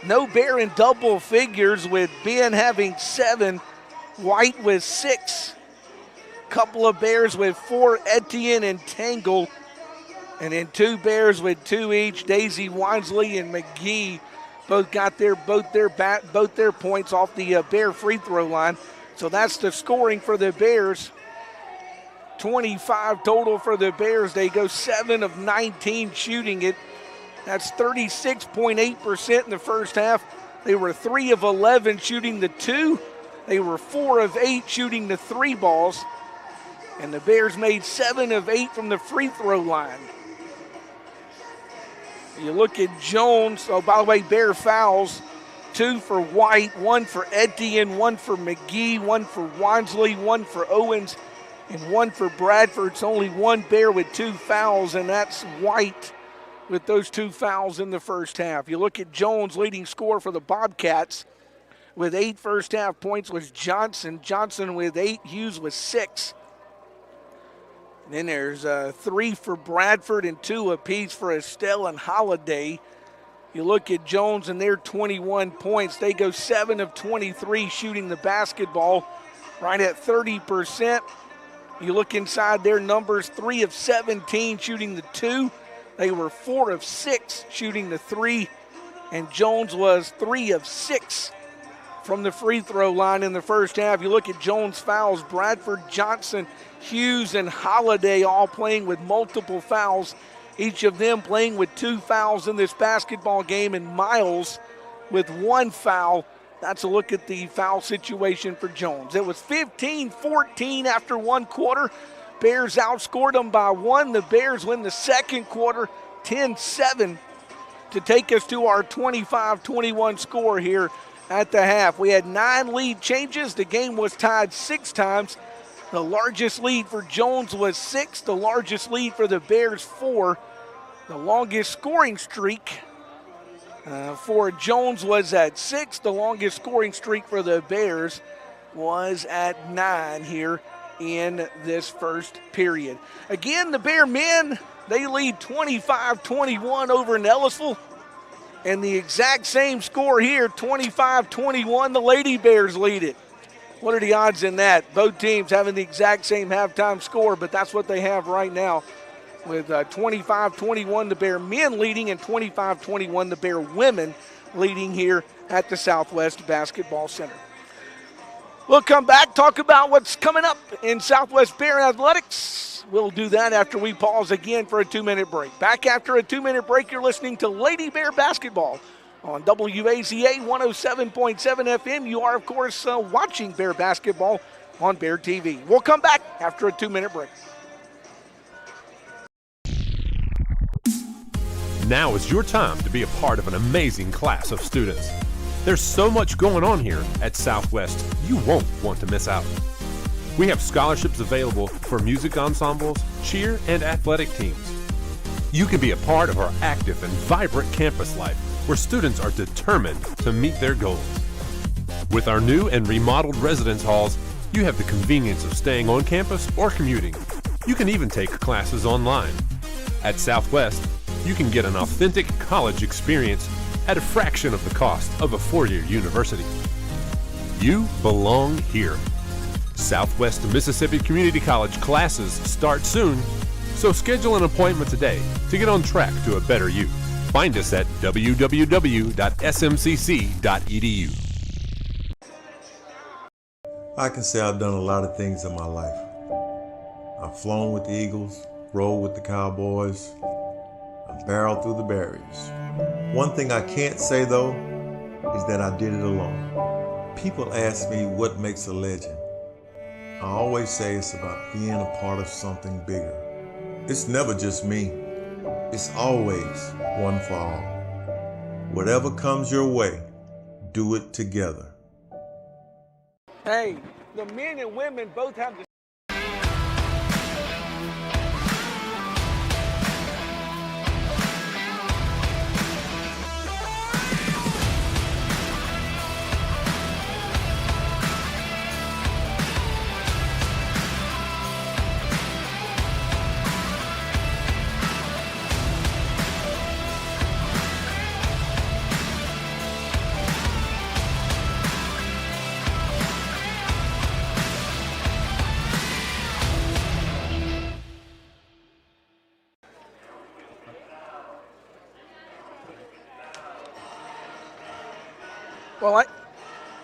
No Bear in double figures, with Ben having 7, White with 6. Couple of Bears with 4, Etienne and Tangle. And then 2 Bears with 2 each. Daisy Wisely and McGee both got both their points off the Bear free throw line. So that's the scoring for the Bears. 25 total for the Bears. They go 7 of 19 shooting it. That's 36.8% in the first half. They were 3 of 11 shooting the 2. They were 4 of 8 shooting the 3 balls. And the Bears made 7 of 8 from the free throw line. You look at Jones. Oh, by the way, Bear fouls. 2 for White, 1 for Etienne, 1 for McGee, 1 for Wansley, 1 for Owens, and 1 for Bradford. It's only 1 Bear with 2 fouls, and that's White with those 2 fouls in the first half. You look at Jones, leading scorer for the Bobcats with 8 first half points was Johnson. Johnson with 8, Hughes with 6. And then there's 3 for Bradford and 2 apiece for Estelle and Holiday. You look at Jones and their 21 points. They go 7 of 23 shooting the basketball, right at 30%. You look inside their numbers, 3 of 17 shooting the 2. They were 4 of 6 shooting the 3. And Jones was 3 of 6 from the free throw line in the first half. You look at Jones' fouls, Bradford, Johnson, Hughes, and Holiday all playing with multiple fouls, each of them playing with 2 fouls in this basketball game, and Miles with 1 foul. That's a look at the foul situation for Jones. It was 15-14 after 1 quarter. Bears outscored them by 1. The Bears win the second quarter 10-7 to take us to our 25-21 score here at the half. We had 9 lead changes. The game was tied 6 times. The largest lead for Jones was 6. The largest lead for the Bears, 4. The longest scoring streak for Jones was at 6. The longest scoring streak for the Bears was at 9 here in this first period. Again, the Bear men, they lead 25-21 over in Ellisville. And the exact same score here, 25-21, the Lady Bears lead it. What are the odds in that? Both teams having the exact same halftime score, but that's what they have right now, with 25-21 the Bear men leading and 25-21 the Bear women leading here at the Southwest Basketball Center. We'll come back, talk about what's coming up in Southwest Bear Athletics. We'll do that after we pause again for a 2-minute break. Back after a 2-minute break, you're listening to Lady Bear Basketball on WAZA 107.7 FM. You are, of course, watching Bear Basketball on Bear TV. We'll come back after a 2-minute break. Now is your time to be a part of an amazing class of students. There's so much going on here at Southwest, you won't want to miss out. We have scholarships available for music ensembles, cheer, and athletic teams. You can be a part of our active and vibrant campus life, where students are determined to meet their goals. With our new and remodeled residence halls, you have the convenience of staying on campus or commuting. You can even take classes online. At Southwest, you can get an authentic college experience at a fraction of the cost of a four-year university. You belong here. Southwest Mississippi Community College classes start soon, so schedule an appointment today to get on track to a better you. Find us at www.smcc.edu. I can say I've done a lot of things in my life. I've flown with the Eagles, rode with the Cowboys, I've barreled through the barriers. One thing I can't say though is that I did it alone. People ask me what makes a legend. I always say it's about being a part of something bigger. It's never just me. It's always one for all. Whatever comes your way, do it together. Hey, the men and women both have the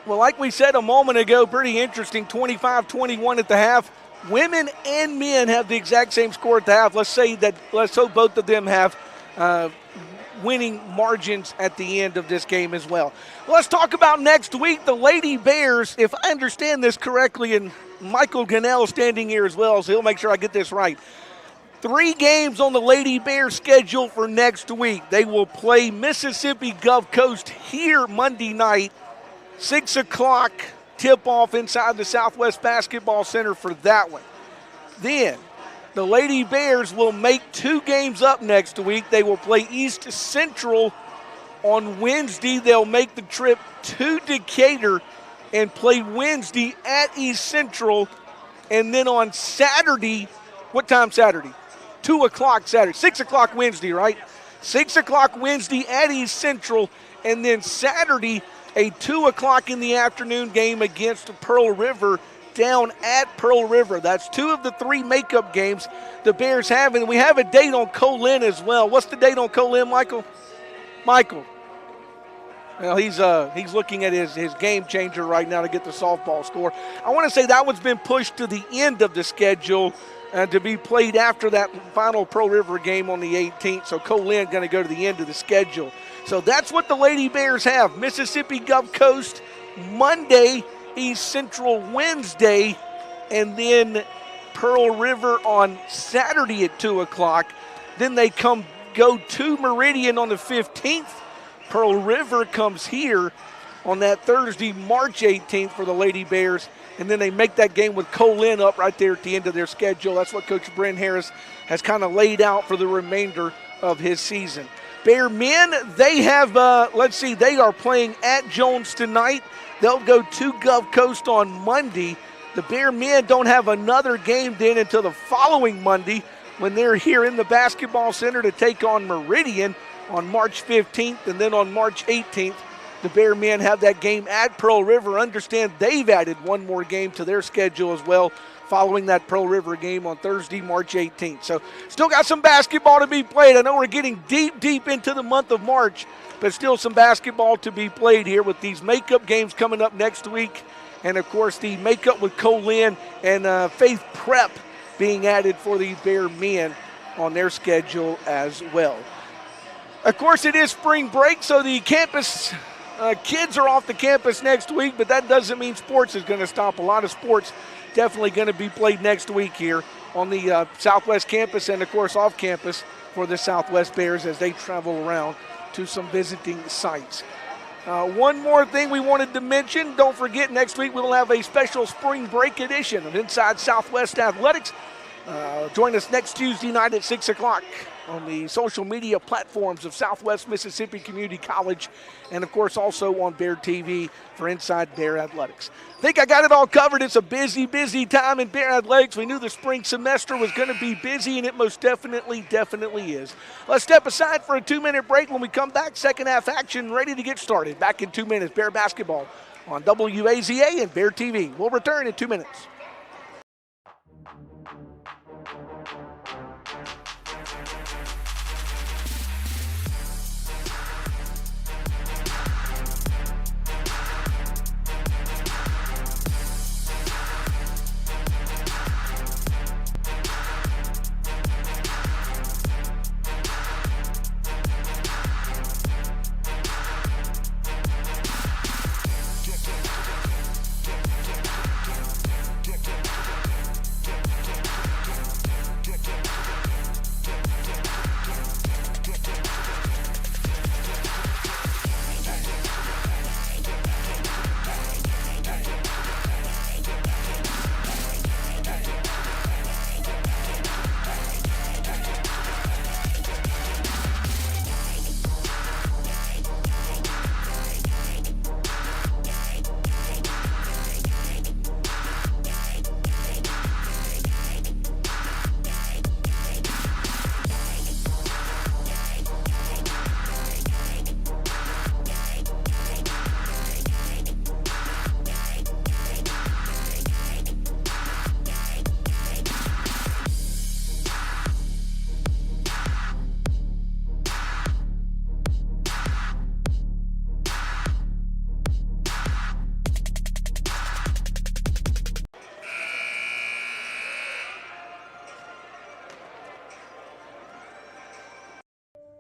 Well, like we said a moment ago, pretty interesting, 25-21 at the half. Women and men have the exact same score at the half. Let's hope both of them have winning margins at the end of this game as well. Let's talk about next week. The Lady Bears, if I understand this correctly, and Michael Gunnell standing here as well, so he'll make sure I get this right. 3 games on the Lady Bears schedule for next week. They will play Mississippi Gulf Coast here Monday night, 6 o'clock tip-off inside the Southwest Basketball Center for that one. Then the Lady Bears will make 2 games up next week. They will play East Central on Wednesday. They'll make the trip to Decatur and play Wednesday at East Central. And then on Saturday, what time Saturday? 2 o'clock Saturday. 6 o'clock Wednesday, right? 6 o'clock Wednesday at East Central. And then Saturday, a 2 o'clock in the afternoon game against Pearl River down at Pearl River. That's 2 of the 3 makeup games the Bears have. And we have a date on Co-Lin as well. What's the date on Co-Lin, Michael? Michael. Well, he's looking at his game changer right now to get the softball score. I want to say that one's been pushed to the end of the schedule to be played after that final Pearl River game on the 18th. So Co-Lin going to go to the end of the schedule. So that's what the Lady Bears have. Mississippi Gulf Coast Monday, East Central Wednesday, and then Pearl River on Saturday at 2 o'clock. Then they go to Meridian on the 15th. Pearl River comes here on that Thursday, March 18th for the Lady Bears. And then they make that game with Co-Lin up right there at the end of their schedule. That's what Coach Brent Harris has kind of laid out for the remainder of his season. Bear men, they have, they are playing at Jones tonight. They'll go to Gulf Coast on Monday. The Bear men don't have another game then until the following Monday when they're here in the basketball center to take on Meridian on March 15th. And then on March 18th, the Bear men have that game at Pearl River. Understand they've added one more game to their schedule as well following that Pearl River game on Thursday, March 18th. So still got some basketball to be played. I know we're getting deep into the month of March, but still some basketball to be played here with these makeup games coming up next week. And, of course, the makeup with Co-Lin and Faith Prep being added for the Bear men on their schedule as well. Of course, it is spring break, so the campus kids are off the campus next week, but that doesn't mean sports is going to stop. A lot of sports definitely going to be played next week here on the Southwest campus and, of course, off campus for the Southwest Bears as they travel around to some visiting sites. One more thing we wanted to mention. Don't forget, next week we'll have a special spring break edition of Inside Southwest Athletics. Join us next Tuesday night at 6 o'clock on the social media platforms of Southwest Mississippi Community College, and of course also on Bear TV for Inside Bear Athletics. I think I got it all covered. It's a busy, busy time in Bear Athletics. We knew the spring semester was going to be busy, and it most definitely is. Let's step aside for a 2-minute break. When we come back, second half action ready to get started. Back in 2 minutes, Bear basketball on WAZA and Bear TV. We'll return in 2 minutes.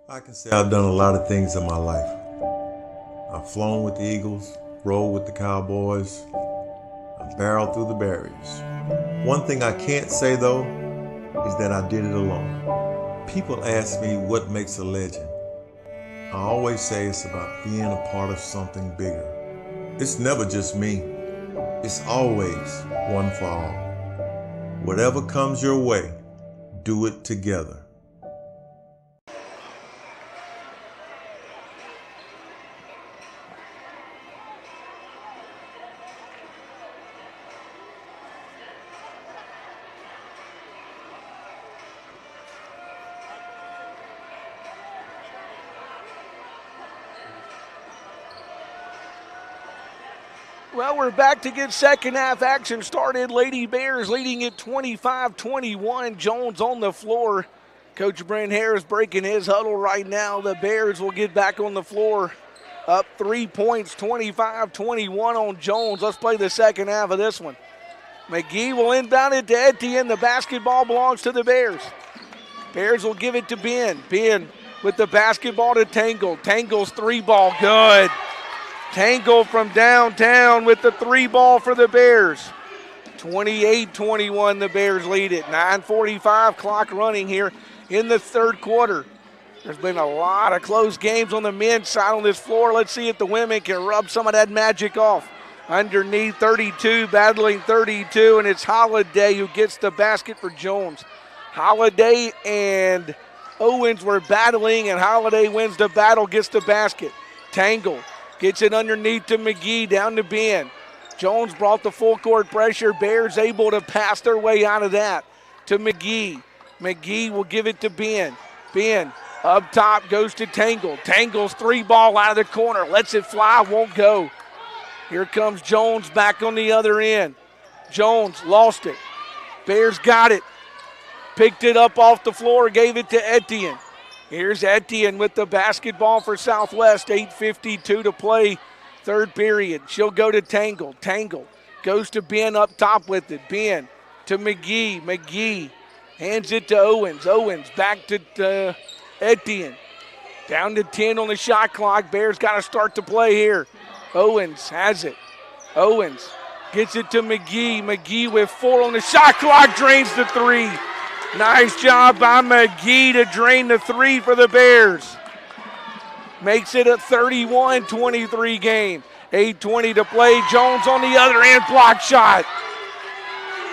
I can say I've done a lot of things in my life. I've flown with the Eagles, rode with the Cowboys, I've barreled through the barriers. One thing I can't say though is that I did it alone. People ask me what makes a legend. I always say it's about being a part of something bigger. It's never just me. It's always one for all. Whatever comes your way, do it together. Well, we're back to get second half action started. Lady Bears leading it 25-21. Jones on the floor. Coach Brent Harris breaking his huddle right now. The Bears will get back on the floor. Up 3 points, 25-21 on Jones. Let's play the second half of this one. McGee will inbound it to Etienne. The basketball belongs to the Bears. Bears will give it to Ben. Ben with the basketball to Tangle. Tangle's three ball, good. Tangle from downtown with the three ball for the Bears. 28-21, the Bears lead it. 9:45 clock running here in the third quarter. There's been a lot of close games on the men's side on this floor. Let's see if the women can rub some of that magic off. Underneath 32, battling 32, and it's Holiday who gets the basket for Jones. Holiday and Owens were battling, and Holiday wins the battle, gets the basket. Tangle gets it underneath to McGee, down to Ben. Jones brought the full court pressure. Bears able to pass their way out of that to McGee. McGee will give it to Ben. Ben up top goes to Tangle. Tangle's three ball out of the corner. Lets it fly, won't go. Here comes Jones back on the other end. Jones lost it. Bears got it. Picked it up off the floor, gave it to Etienne. Here's Etienne with the basketball for Southwest. 8:52 to play, third period. She'll go to Tangle. Tangle goes to Ben up top with it. Ben to McGee. McGee hands it to Owens. Owens back to Etienne. Down to 10 on the shot clock. Bears got to start to play here. Owens has it. Owens gets it to McGee. McGee with 4 on the shot clock, drains the three. Nice job by McGee to drain the three for the Bears. makes it a 31-23 game. 8:20 to play. Jones on the other end, block shot.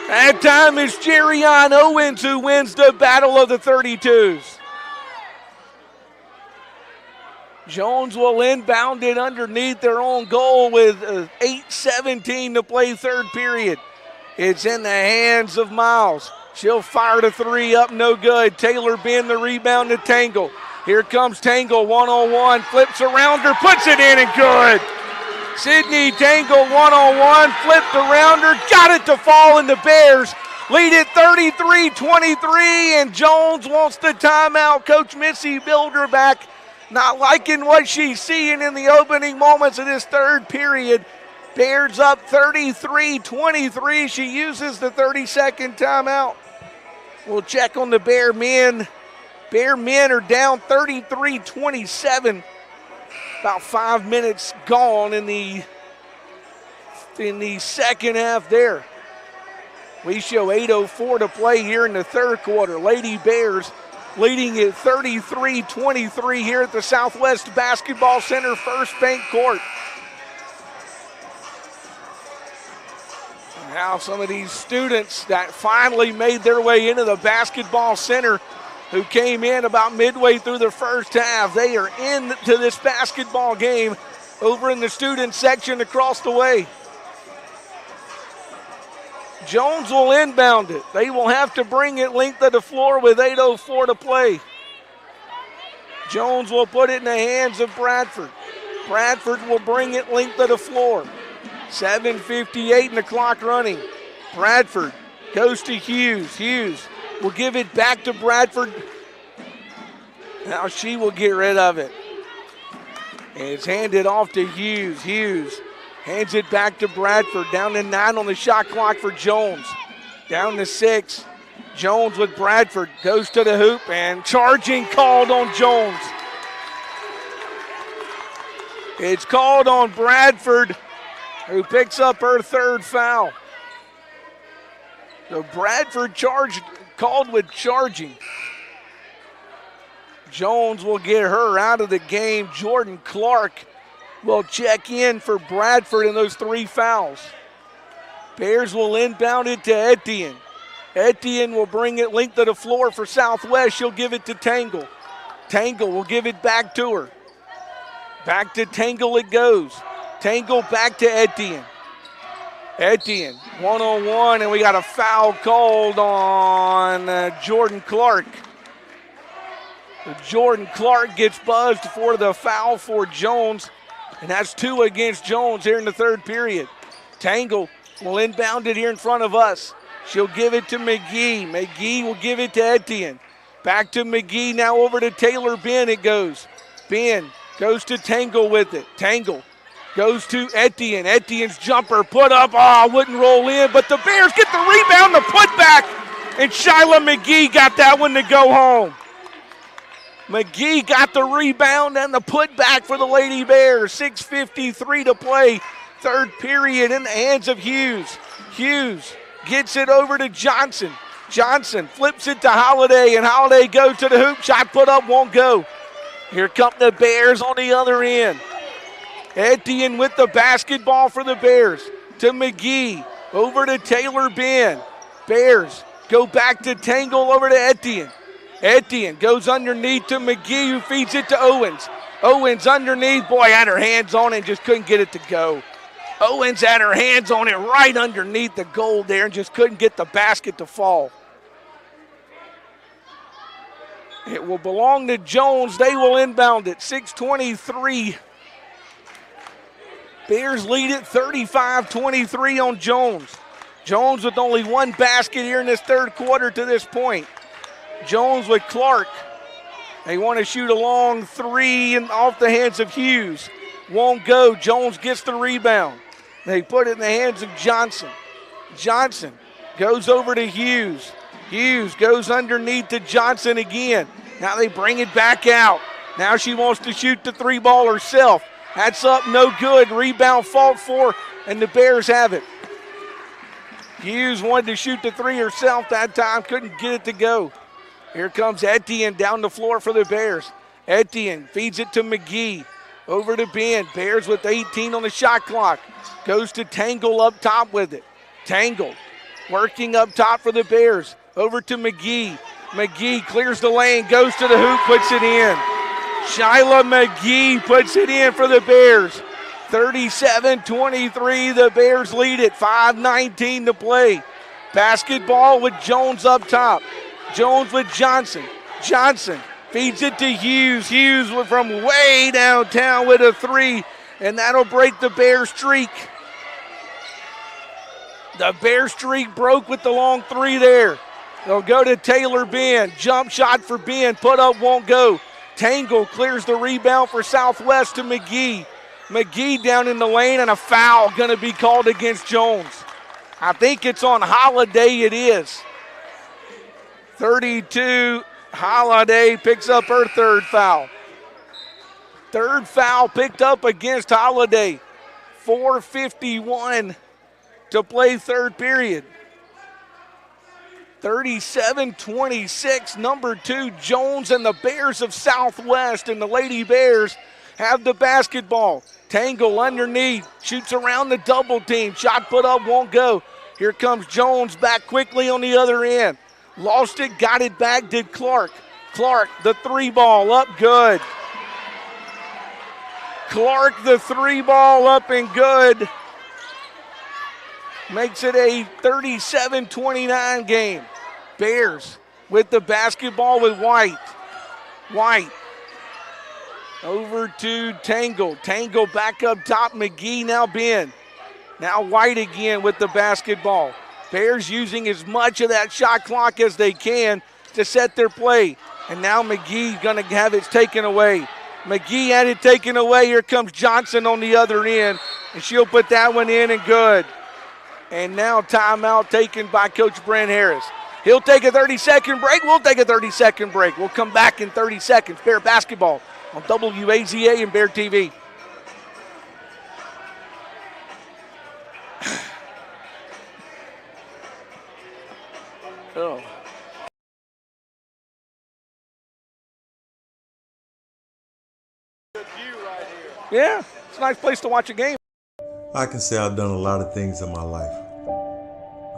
That time it's Jerrion Owens who wins the battle of the 32s. Jones will inbound it underneath their own goal with 8:17 to play third period. It's in the hands of Miles. She'll fire the three up, no good. Taylor Benn the rebound to Tangle. Here comes Tangle, one-on-one, flips around her, puts it in and good. Sydney Tangle one-on-one, flipped around her, got it to fall, and the Bears lead it 33-23, and Jones wants the timeout. Coach Missy Bilderback not liking what she's seeing in the opening moments of this third period. Bears up 33-23. She uses the 30-second timeout. We'll check on the Bear men. Bear men are down 33-27. About 5 minutes gone in the second half there. We show 8:04 to play here in the third quarter. Lady Bears leading at 33-23 here at the Southwest Basketball Center First Bank Court. Now some of these students that finally made their way into the basketball center, who came in about midway through the first half, they are into this basketball game over in the student section across the way. Jones will inbound it. They will have to bring it length of the floor with 8:04 to play. Jones will put it in the hands of Bradford. Bradford will bring it length of the floor. 7:58 and the clock running. Bradford goes to Hughes. Hughes will give it back to Bradford. Now she will get rid of it. And it's handed off to Hughes. Hughes hands it back to Bradford. Down to 9 on the shot clock for Jones. Down to 6. Jones with Bradford. Goes to the hoop and charging called on Jones. It's called on Bradford, who picks up her third foul. So Bradford called with charging. Jones will get her out of the game. Jordan Clark will check in for Bradford in those 3 fouls. Bears will inbound it to Etienne. Etienne will bring it length of the floor for Southwest. She'll give it to Tangle. Tangle will give it back to her. Back to Tangle it goes. Tangle back to Etienne. Etienne, one-on-one, and we got a foul called on Jordan Clark. So Jordan Clark gets buzzed for the foul for Jones, and that's 2 against Jones here in the third period. Tangle will inbound it here in front of us. She'll give it to McGee. McGee will give it to Etienne. Back to McGee, now over to Taylor Benn it goes. Benn goes to Tangle with it. Tangle goes to Etienne. Etienne's jumper put up. Wouldn't roll in, but the Bears get the rebound, the putback, and Shyla McGee got that one to go home. McGee got the rebound and the putback for the Lady Bears. 6:53 to play. Third period in the hands of Hughes. Hughes gets it over to Johnson. Johnson flips it to Holiday, and Holiday goes to the hoop. Shot put up, won't go. Here come the Bears on the other end. Etienne with the basketball for the Bears. To McGee, over to Taylor Benn. Bears go back to Tangle, over to Etienne. Etienne goes underneath to McGee, who feeds it to Owens. Owens underneath, boy, had her hands on it and just couldn't get it to go. Owens had her hands on it right underneath the goal there and just couldn't get the basket to fall. It will belong to Jones. They will inbound it. 6:23. Bears lead it 35-23 on Jones. Jones with only 1 basket here in this third quarter to this point. Jones with Clark. They want to shoot a long 3 and off the hands of Hughes. Won't go. Jones gets the rebound. They put it in the hands of Johnson. Johnson goes over to Hughes. Hughes goes underneath to Johnson again. Now they bring it back out. Now she wants to shoot the 3 ball herself. That's up, no good. Rebound fought for, and the Bears have it. Hughes wanted to shoot the 3 herself that time, couldn't get it to go. Here comes Etienne down the floor for the Bears. Etienne feeds it to McGee. Over to Ben. Bears with 18 on the shot clock. Goes to Tangle up top with it. Tangle working up top for the Bears. Over to McGee. McGee clears the lane, goes to the hoop, puts it in. Shyla McGee puts it in for the Bears. 37-23, the Bears lead it. 5:19 to play. Basketball with Jones up top. Jones with Johnson. Johnson feeds it to Hughes. Hughes from way downtown with a three, and that'll break the Bears streak. The Bears streak broke with the long three there. They'll go to Taylor Ben. Jump shot for Ben. Put up, won't go. Tangle clears the rebound for Southwest to McGee. McGee down in the lane, and a foul going to be called against Jones. I think it's on Holiday, it is. 32, Holiday picks up her third foul. Third foul picked up against Holiday. 4:51 to play third period. 37-26, number 2, Jones and the Bears of Southwest, and the Lady Bears have the basketball. Tangle underneath, shoots around the double team. Shot put up, won't go. Here comes Jones back quickly on the other end. Lost it, got it back, did Clark. Clark, the three ball up, good. Clark, the three ball up and good. Makes it a 37-29 game. Bears with the basketball with White. White over to Tangle. Tangle back up top. McGee now Ben. Now White again with the basketball. Bears using as much of that shot clock as they can to set their play. And now McGee going to have it taken away. McGee had it taken away. Here comes Johnson on the other end. And she'll put that one in and good. And now timeout taken by Coach Brent Harris. He'll take a 30-second break. We'll take a 30-second break. We'll come back in 30 seconds. Bear basketball on WAZA and Bear TV. Oh. Yeah, it's a nice place to watch a game. I can say I've done a lot of things in my life.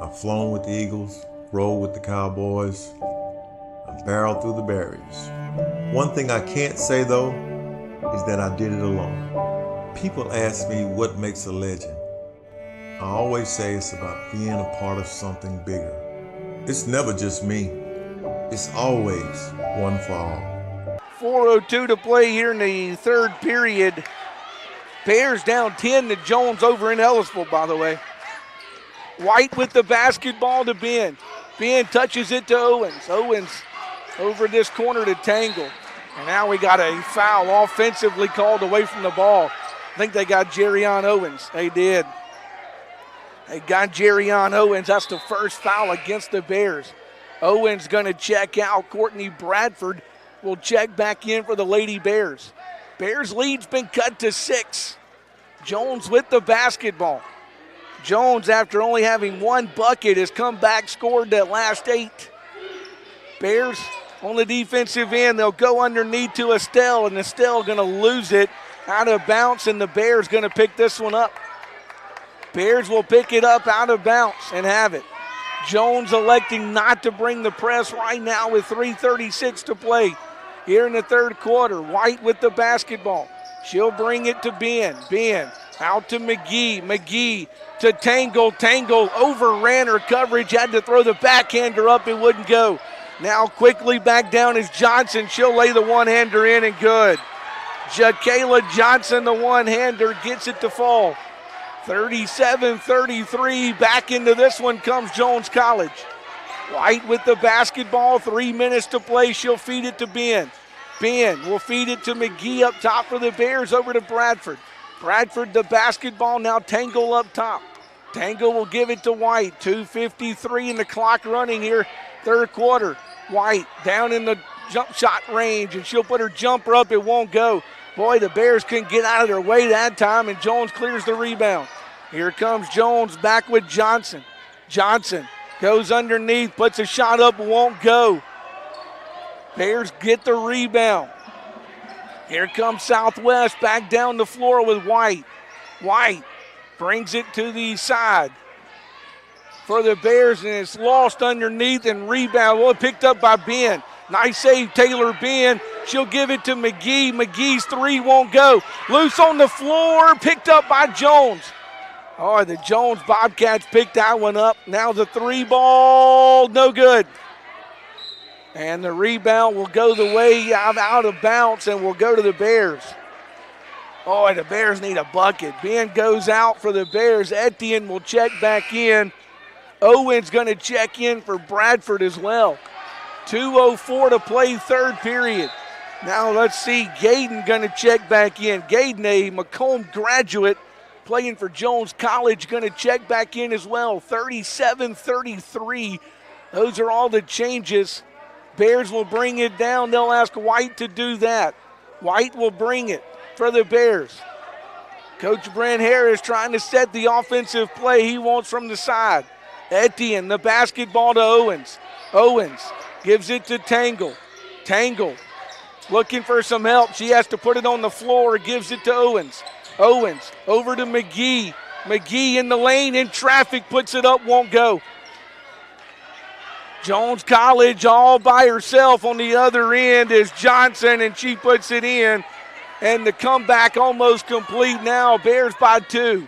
I've flown with the Eagles, rode with the Cowboys, I've barreled through the berries. One thing I can't say though is that I did it alone. People ask me what makes a legend. I always say it's about being a part of something bigger. It's never just me. It's always one for all. 4:02 to play here in the third period. Bears down 10 to Jones over in Ellisville, by the way. White with the basketball to Ben. Ben touches it to Owens. Owens over this corner to Tangle. And now we got a foul offensively called away from the ball. I think they got Jerrion Owens. They did. They got Jerrion Owens. That's the first foul against the Bears. Owens going to check out. Courtney Bradford will check back in for the Lady Bears. Bears lead's been cut to 6. Jones with the basketball. Jones, after only having one bucket, has come back, scored that last 8. Bears on the defensive end. They'll go underneath to Estelle, and Estelle going to lose it out of bounds, and the Bears going to pick this one up. Bears will pick it up out of bounds and have it. Jones electing not to bring the press right now with 3:36 to play here in the third quarter. White with the basketball. She'll bring it to Ben. Ben out to McGee. McGee to Tangle. Tangle overran her coverage. Had to throw the backhander up. It wouldn't go. Now quickly back down is Johnson. She'll lay the one-hander in and good. Jakayla Johnson, the one-hander, gets it to fall. 37-33. Back into this one comes Jones College. White with the basketball, 3 minutes to play. She'll feed it to Ben. Ben will feed it to McGee up top for the Bears, over to Bradford. Bradford the basketball, now Tangle up top. Tangle will give it to White. 2:53 in the clock running here, third quarter. White down in the jump shot range, and she'll put her jumper up. It won't go. Boy, the Bears couldn't get out of their way that time, and Jones clears the rebound. Here comes Jones back with Johnson. Johnson goes underneath, puts a shot up, won't go. Bears get the rebound. Here comes Southwest back down the floor with White. White brings it to the side for the Bears, and it's lost underneath and rebound. Well, picked up by Ben. Nice save, Taylor Ben. She'll give it to McGee. McGee's three won't go. Loose on the floor, picked up by Jones. Oh, the Jones Bobcats picked that one up. Now the three ball, no good. And the rebound will go the way out of bounds and will go to the Bears. Oh, the Bears need a bucket. Ben goes out for the Bears. Etienne will check back in. Owen's going to check in for Bradford as well. 2:04 to play, third period. Now let's see, Gayden going to check back in. Gayden, a Macomb graduate, playing for Jones College, going to check back in as well. 37-33. Those are all the changes. Bears will bring it down. They'll ask White to do that. White will bring it for the Bears. Coach Brent Harris trying to set the offensive play he wants from the side. Etienne, the basketball to Owens. Owens gives it to Tangle. Tangle looking for some help. She has to put it on the floor, gives it to Owens. Owens over to McGee. McGee in the lane, in traffic, puts it up, won't go. Jones College all by herself on the other end is Johnson, and she puts it in. And the comeback almost complete now. Bears by 2.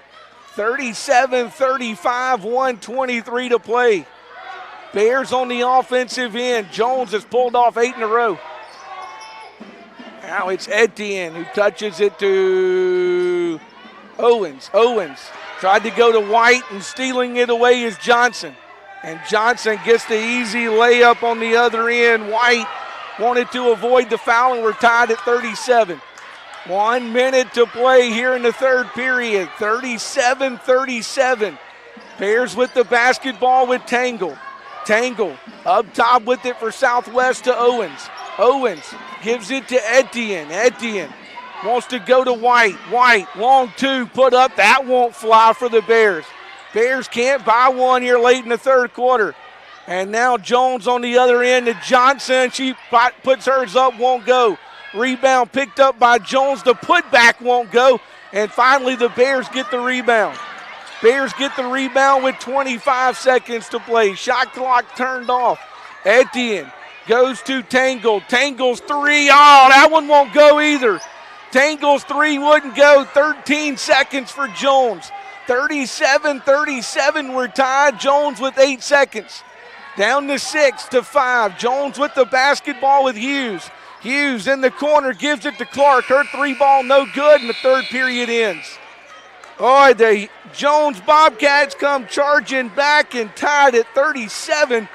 37-35, 1:23 to play. Bears on the offensive end. Jones has pulled off 8 in a row. Now it's Etienne who touches it to Owens. Owens tried to go to White, and stealing it away is Johnson. And Johnson gets the easy layup on the other end. White wanted to avoid the foul, and we're tied at 37. 1 minute to play here in the third period. 37-37. Bears with the basketball with Tangle. Tangle up top with it for Southwest to Owens. Owens gives it to Etienne. Etienne wants to go to White. White, long two, put up. That won't fly for the Bears. Bears can't buy one here late in the third quarter. And now Jones on the other end to Johnson. She puts hers up, won't go. Rebound picked up by Jones. The putback won't go. And finally the Bears get the rebound. Bears get the rebound with 25 seconds to play. Shot clock turned off. Etienne goes to Tangle. Tangle's three. Oh, that one won't go either. Tangle's three wouldn't go. 13 seconds for Jones. 37-37, we're tied. Jones with 8 seconds. Down to 6-5. Jones with the basketball with Hughes. Hughes in the corner, gives it to Clark. Her three ball no good, and the third period ends. Oh, the Jones Bobcats come charging back and tied at 37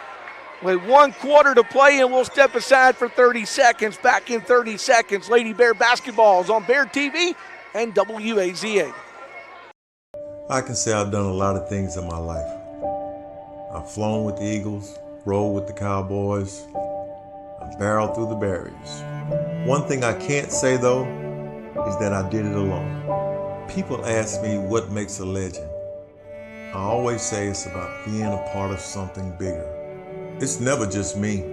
with 1 quarter to play, and we'll step aside for 30 seconds. Back in 30 seconds. Lady Bear basketball is on Bear TV and WAZA. I can say I've done a lot of things in my life. I've flown with the Eagles, rolled with the Cowboys, I've barreled through the barriers. One thing I can't say though is that I did it alone. People ask me what makes a legend. I always say it's about being a part of something bigger. It's never just me.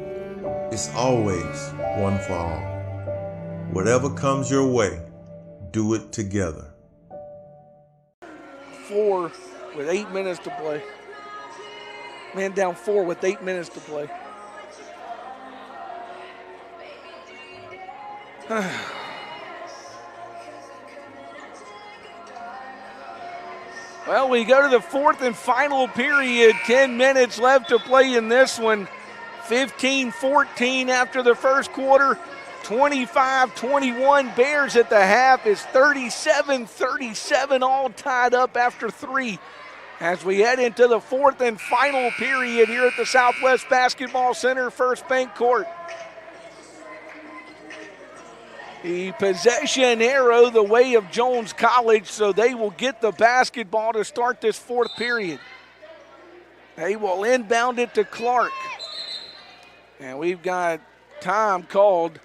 It's always one for all. Whatever comes your way, do it together. 4 with 8 minutes to play. Man down 4 with 8 minutes to play. Well, we go to the fourth and final period. 10 minutes left to play in this one. 15-14 after the first quarter. 25-21 Bears at the half. Is 37-37 all tied up after 3 as we head into the fourth and final period here at the Southwest Basketball Center First Bank Court. The possession arrow the way of Jones College, so they will get the basketball to start this fourth period. They will inbound it to Clark. And we've got time called.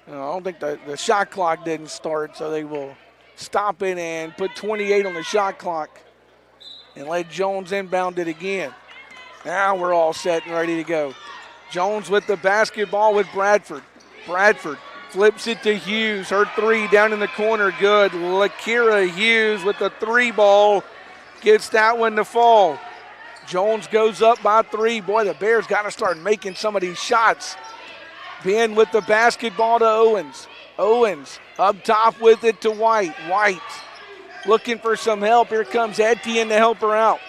I don't think the shot clock didn't start, so they will stop it and put 28 on the shot clock and let Jones inbound it again. Now we're all set and ready to go. Jones with the basketball with Bradford. Bradford flips it to Hughes. Her three down in the corner, good. Lakira Hughes with the three ball. Gets that one to fall. Jones goes up by three. Boy, the Bears got to start making some of these shots. Ben with the basketball to Owens. Owens up top with it to White. White looking for some help. Here comes Etienne to help her out.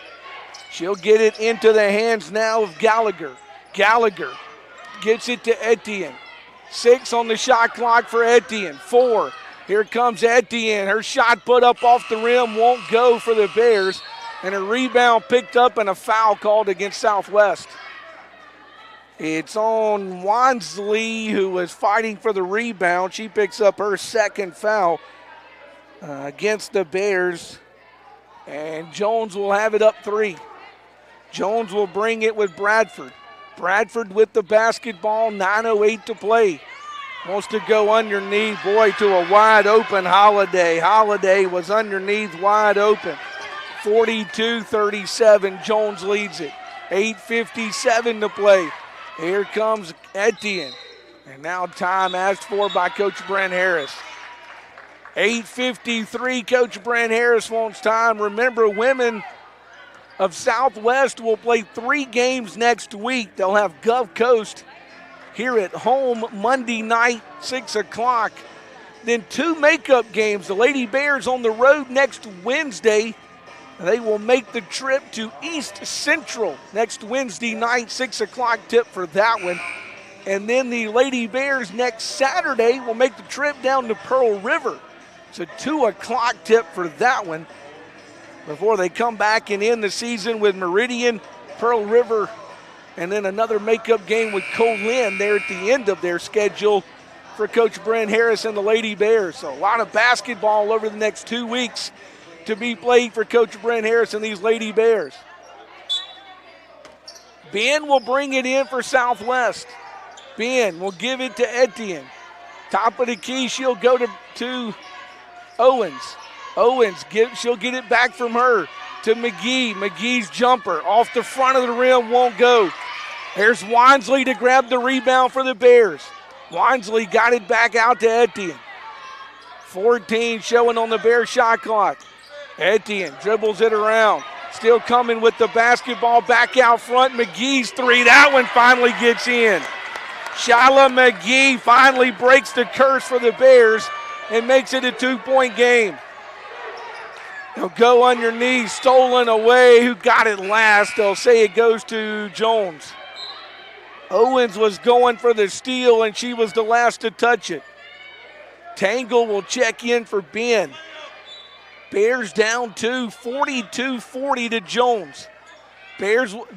She'll get it into the hands now of Gallagher. Gallagher gets it to Etienne. 6 on the shot clock for Etienne. 4. Here comes Etienne. Her shot put up off the rim won't go for the Bears. And a rebound picked up and a foul called against Southwest. It's on Wansley, who was fighting for the rebound. She picks up her second foul against the Bears. And Jones will have it up 3. Jones will bring it with Bradford. Bradford with the basketball, 9:08 to play. Wants to go underneath, boy, to a wide open Holiday. Holiday was underneath, wide open. 42-37, Jones leads it. 8:57 to play. Here comes Etienne. And now time asked for by Coach Brent Harris. 8:53, Coach Brent Harris wants time. Remember, women of Southwest will play 3 games next week. They'll have Gulf Coast here at home Monday night, 6 o'clock. Then 2 makeup games. The Lady Bears on the road next Wednesday. They will make the trip to East Central next Wednesday night, 6 o'clock tip for that one. And then the Lady Bears next Saturday will make the trip down to Pearl River. It's a 2 o'clock tip for that one before they come back and end the season with Meridian, Pearl River, and then another makeup game with Co-Lin there at the end of their schedule for Coach Brent Harris and the Lady Bears. So a lot of basketball over the next 2 weeks to be played for Coach Brent Harris and these Lady Bears. Ben will bring it in for Southwest. Ben will give it to Etienne. Top of the key, she'll go to Owens. Owens, she'll get it back from her to McGee. McGee's jumper off the front of the rim won't go. There's Wansley to grab the rebound for the Bears. Wansley got it back out to Etienne. 14 showing on the Bears shot clock. Etienne dribbles it around. Still coming with the basketball back out front. McGee's three. That one finally gets in. Shyla McGee finally breaks the curse for the Bears and makes it a 2-point game. They'll go underneath, stolen away. Who got it last? They'll say it goes to Jones. Owens was going for the steal, and she was the last to touch it. Tangle will check in for Ben. Bears down 2, 42-40 to Jones.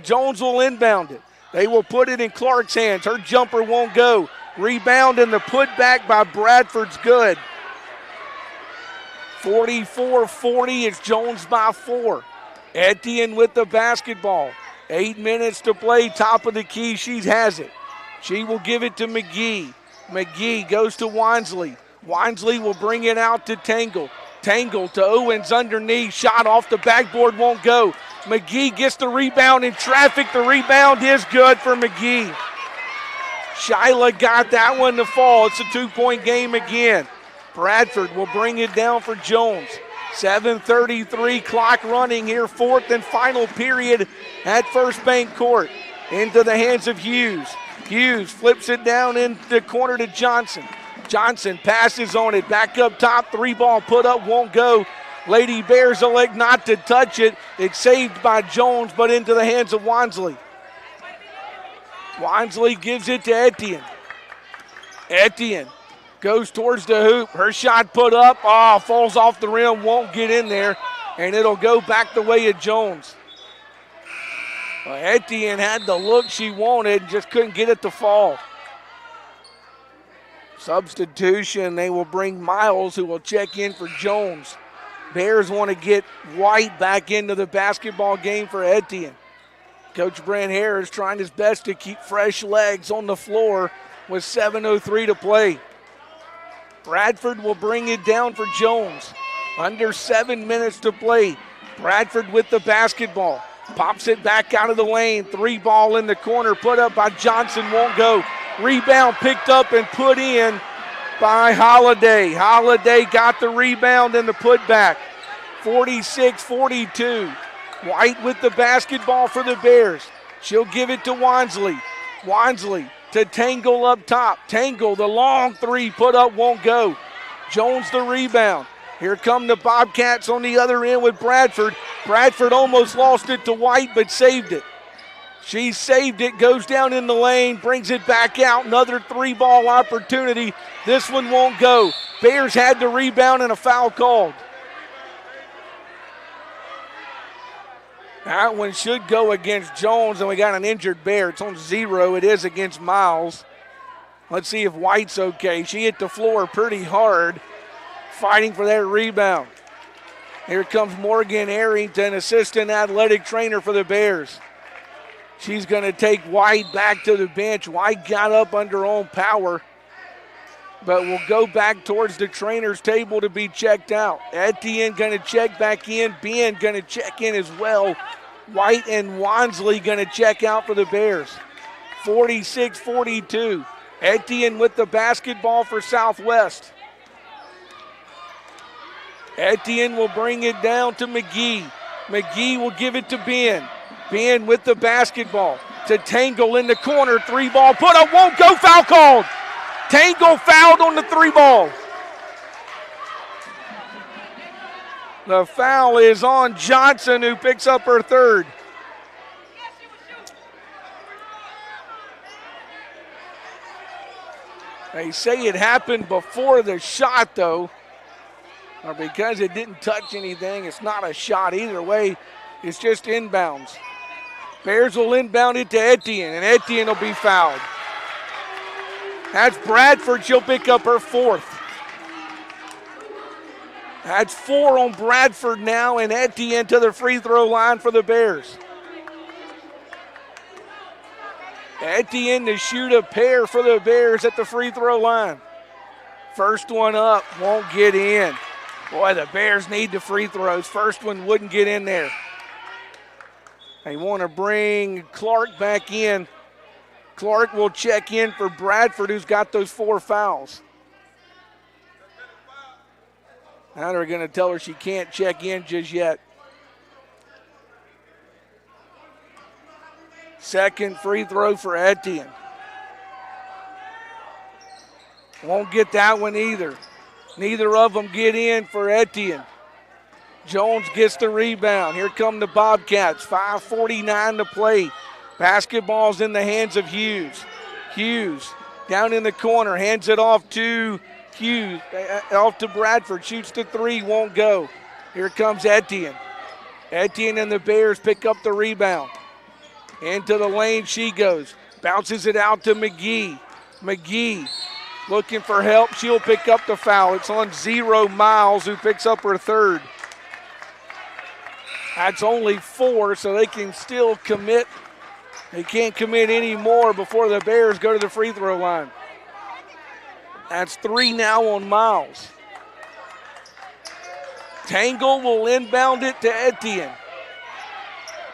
Jones will inbound it. They will put it in Clark's hands. Her jumper won't go. Rebound and the putback by Bradford's good. 44-40, it's Jones by 4. Etienne with the basketball. 8 minutes to play, top of the key, she has it. She will give it to McGee. McGee goes to Wansley. Wansley will bring it out to Tangle. Tangle to Owens underneath, shot off the backboard, won't go. McGee gets the rebound in traffic. The rebound is good for McGee. Shyla got that one to fall. It's a 2-point game again. Bradford will bring it down for Jones. 7:33 clock running here, 4th and final period at First Bank Court. Into the hands of Hughes. Hughes flips it down in the corner to Johnson. Johnson passes on it, back up top, 3-ball put up, won't go. Lady Bears elect not to touch it. It's saved by Jones, but into the hands of Wansley. Wansley gives it to Etienne. Etienne goes towards the hoop. Her shot put up, falls off the rim, won't get in there, and it'll go back the way of Jones. Well, Etienne had the look she wanted, just couldn't get it to fall. Substitution, they will bring Miles, who will check in for Jones. Bears want to get White back into the basketball game for Etienne. Coach Brent Harris trying his best to keep fresh legs on the floor with 7:03 to play. Bradford will bring it down for Jones. Under 7 minutes to play. Bradford with the basketball. Pops it back out of the lane. 3-ball in the corner put up by Johnson, won't go. Rebound picked up and put in by Holiday. Holiday got the rebound and the putback. 46-42. White with the basketball for the Bears. She'll give it to Wansley. Wansley to Tangle up top. Tangle, the long three put up, won't go. Jones the rebound. Here come the Bobcats on the other end with Bradford. Bradford almost lost it to White, but saved it. She saved it, goes down in the lane, brings it back out. Another three-ball opportunity. This one won't go. Bears had the rebound and a foul called. That one should go against Jones, and we got an injured Bear. It's on 0. It is against Miles. Let's see if White's okay. She hit the floor pretty hard, fighting for that rebound. Here comes Morgan Arrington, assistant athletic trainer for the Bears. She's going to take White back to the bench. White got up under her own power, but will go back towards the trainer's table to be checked out. Etienne going to check back in. Ben going to check in as well. White and Wansley going to check out for the Bears. 46-42. Etienne with the basketball for Southwest. Etienne will bring it down to McGee. McGee will give it to Ben. Ben with the basketball to Tangle in the corner. Three-ball put up, won't go, foul called. Tangle fouled on the three-ball. The foul is on Johnson, who picks up her third. They say it happened before the shot, though, or because it didn't touch anything. It's not a shot either way. It's just inbounds. Bears will inbound it to Etienne, and Etienne will be fouled. That's Bradford. She'll pick up her fourth. That's 4 on Bradford now, and Etienne to the free throw line for the Bears. Etienne to shoot a pair for the Bears at the free throw line. First one up, won't get in. Boy, the Bears need the free throws. First one wouldn't get in there. They want to bring Clark back in. Clark will check in for Bradford, who's got those 4 fouls. Now they're going to tell her she can't check in just yet. Second free throw for Etienne. Won't get that one either. Neither of them get in for Etienne. Jones gets the rebound. Here come the Bobcats. 5:49 to play. Basketball's in the hands of Hughes. Hughes down in the corner, hands it off to Hughes, off to Bradford. Shoots the three, won't go. Here comes Etienne. Etienne and the Bears pick up the rebound. Into the lane she goes. Bounces it out to McGee. McGee looking for help. She'll pick up the foul. It's on 0, Miles, who picks up her third. That's only 4, so they can still commit. They can't commit any more before the Bears go to the free throw line. That's 3 now on Miles. Tangle will inbound it to Etienne.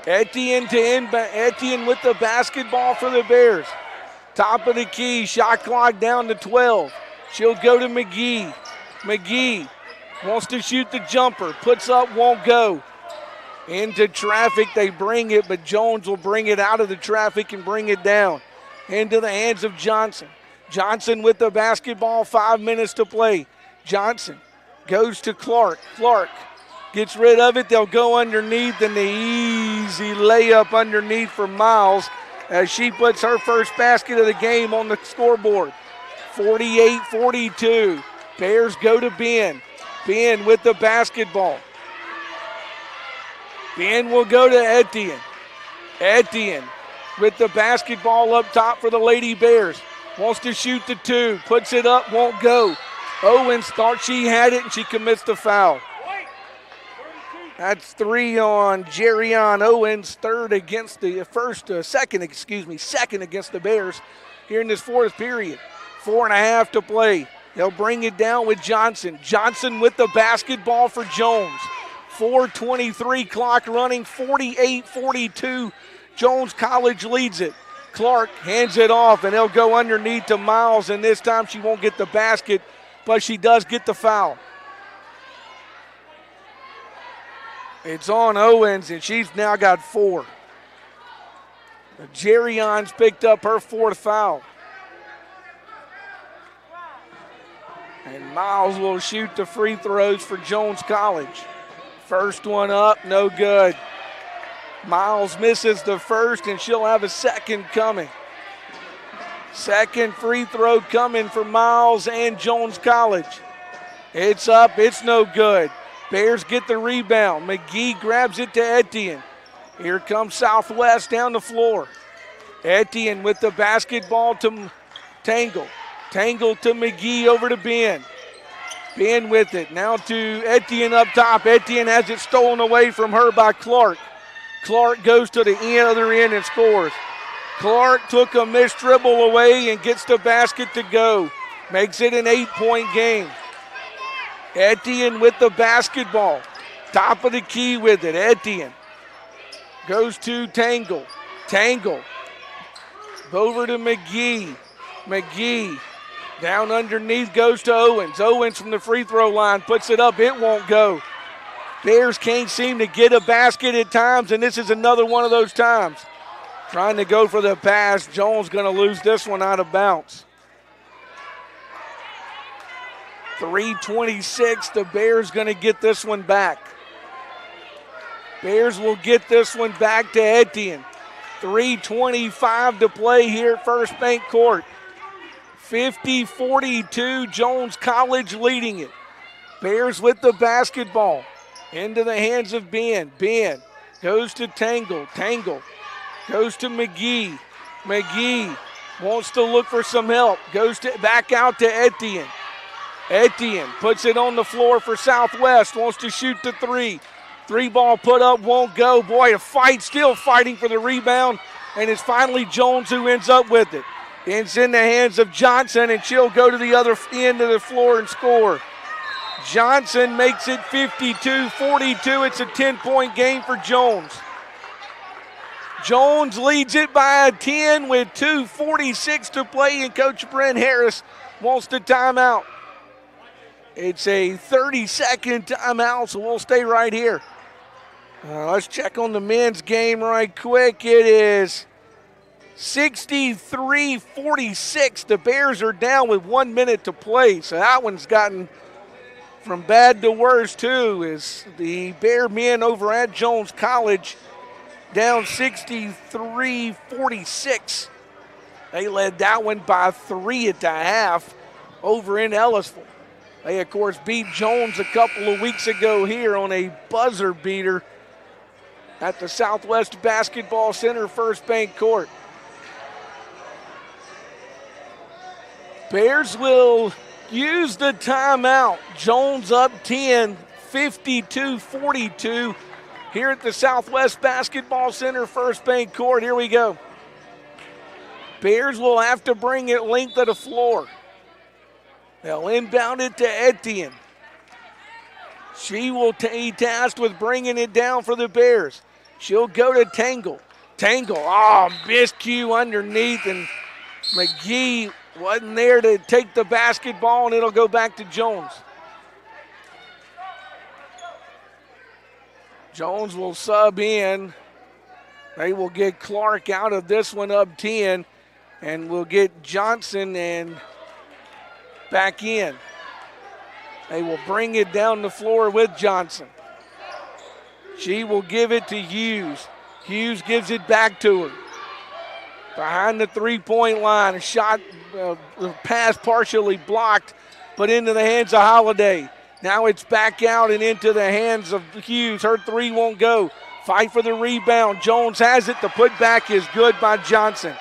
Etienne with the basketball for the Bears. Top of the key, shot clock down to 12. She'll go to McGee. McGee wants to shoot the jumper, puts up, won't go. Into traffic, they bring it, but Jones will bring it out of the traffic and bring it down. Into the hands of Johnson. Johnson with the basketball, 5 minutes to play. Johnson goes to Clark. Clark gets rid of it. They'll go underneath, and the easy layup underneath for Miles as she puts her first basket of the game on the scoreboard. 48-42. Bears go to Ben. Ben with the basketball. Ben will go to Etienne. Etienne with the basketball up top for the Lady Bears. Wants to shoot the 2. Puts it up, won't go. Owens thought she had it, and she commits the foul. That's 3 on Jerrion Owens, second against the Bears here in this fourth period. 4.5 to play. They'll bring it down with Johnson. Johnson with the basketball for Jones. 4:23 clock running, 48-42. Jones College leads it. Clark hands it off, and they'll go underneath to Miles, and this time she won't get the basket, but she does get the foul. It's on Owens, and she's now got 4. Jerryon's picked up her 4th foul. And Miles will shoot the free throws for Jones College. First one up, no good. Miles misses the first, and she'll have a second coming. Second free throw coming for Miles and Jones College. It's up, it's no good. Bears get the rebound. McGee grabs it to Etienne. Here comes Southwest down the floor. Etienne with the basketball to Tangle. Tangle to McGee over to Ben. Ben with it. Now to Etienne up top. Etienne has it stolen away from her by Clark. Clark goes to the other end and scores. Clark took a missed dribble away and gets the basket to go. Makes it an 8-point game. Etienne with the basketball. Top of the key with it. Etienne goes to Tangle. Tangle over to McGee. McGee down underneath goes to Owens. Owens from the free throw line puts it up. It won't go. Bears can't seem to get a basket at times, and this is another one of those times. Trying to go for the pass. Jones going to lose this one out of bounds. 3:26. The Bears going to get this one back. Bears will get this one back to Etienne. 3:25 to play here at First Bank Court. 50-42, Jones College leading it. Bears with the basketball. Into the hands of Ben. Ben goes to Tangle. Tangle goes to McGee. McGee wants to look for some help. Goes back out to Etienne. Etienne puts it on the floor for Southwest. Wants to shoot the 3. 3-ball put up, won't go. Boy, a fight, still fighting for the rebound. And it's finally Jones who ends up with it. It's in the hands of Johnson, and she'll go to the other end of the floor and score. Johnson makes it 52-42. It's a 10-point game for Jones. Jones leads it by a 10 with 2:46 to play, and Coach Brent Harris wants the timeout. It's a 30-second timeout, so we'll stay right here. Let's check on the men's game right quick. It is 63-46. The Bears are down with 1 minute to play, so that one's gotten from bad to worse, too, as the Bear men over at Jones College down 63-46. They led that one by 3 at the half over in Ellisville. They, of course, beat Jones a couple of weeks ago here on a buzzer beater at the Southwest Basketball Center First Bank Court. Bears will use the timeout. Jones up 10, 52-42 here at the Southwest Basketball Center First Bank Court. Here we go. Bears will have to bring it length of the floor. They'll inbound it to Etienne. She will be tasked with bringing it down for the Bears. She'll go to Tangle. Tangle, miscue underneath, and McGee wasn't there to take the basketball, and it'll go back to Jones. Jones will sub in. They will get Clark out of this one up 10, and we'll get Johnson and back in. They will bring it down the floor with Johnson. She will give it to Hughes. Hughes gives it back to her. Behind the three-point line, a shot, the pass partially blocked, but into the hands of Holiday. Now it's back out and into the hands of Hughes. Her 3 won't go. Fight for the rebound. Jones has it. The putback is good by Johnson.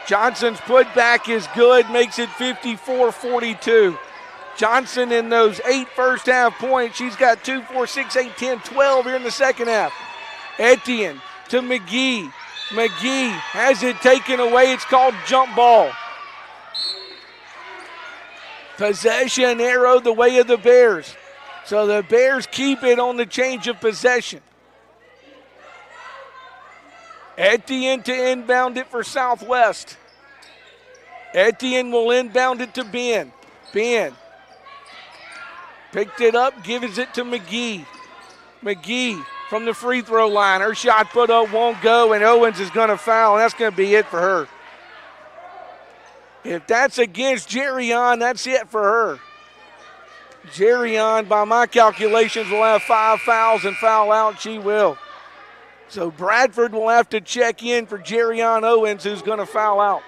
Johnson's putback is good, makes it 54-42. Johnson in those 8 first half points. She's got 2, 4, 6, 8, 10, 12 here in the second half. Etienne to McGee. McGee has it taken away. It's called jump ball. Possession arrow the way of the Bears. So the Bears keep it on the change of possession. Etienne to inbound it for Southwest. Etienne will inbound it to Ben. Ben picked it up, gives it to McGee. McGee from the free throw line. Her shot put up won't go, and Owens is going to foul, and that's going to be it for her. If that's against Jerrion, that's it for her. Jerrion, by my calculations, will have 5 fouls and foul out. She will. So Bradford will have to check in for Jerrion Owens, who's going to foul out.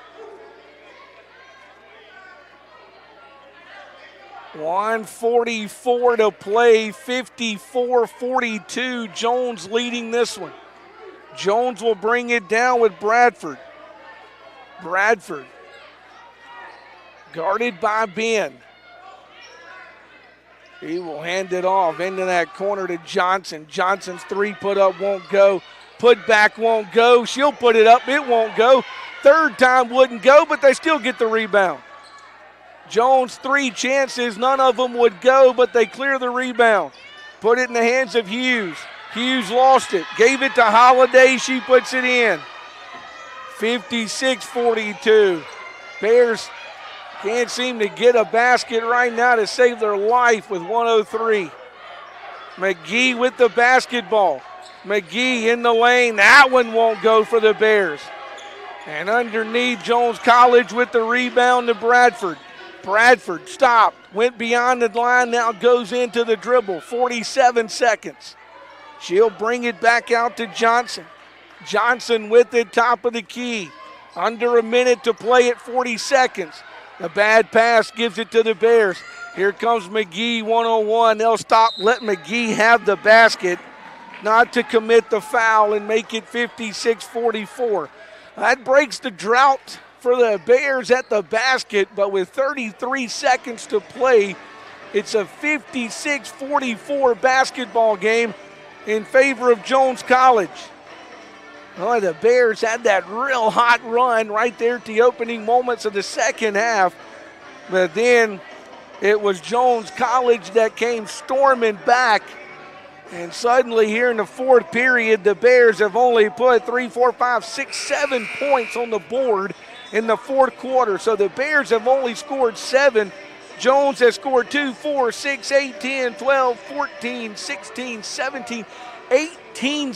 1:44 to play, 54-42. Jones leading this one. Jones will bring it down with Bradford. Bradford guarded by Ben. He will hand it off into that corner to Johnson. Johnson's three put up won't go. Put back won't go. She'll put it up. It won't go. Third time wouldn't go, but they still get the rebound. Jones, 3 chances. None of them would go, but they clear the rebound. Put it in the hands of Hughes. Hughes lost it. Gave it to Holiday. She puts it in. 56-42. Bears can't seem to get a basket right now to save their life with 1:03. McGee with the basketball. McGee in the lane. That one won't go for the Bears. And underneath, Jones College with the rebound to Bradford. Bradford stopped, went beyond the line, now goes into the dribble. 47 seconds. She'll bring it back out to Johnson. Johnson with it, top of the key. Under a minute to play at 40 seconds. A bad pass gives it to the Bears. Here comes McGee, 1-on-1. They'll stop, let McGee have the basket, not to commit the foul and make it 56-44. That breaks the drought for the Bears at the basket, but with 33 seconds to play, it's a 56-44 basketball game in favor of Jones College. Oh, the Bears had that real hot run right there at the opening moments of the second half, but then it was Jones College that came storming back. And suddenly here in the fourth period, the Bears have only put 3, 4, 5, 6, 7 points on the board in the fourth quarter. So the Bears have only scored 7. Jones has scored 2, 4, 6, 8, 10, 12, 14, 16, 17, 18,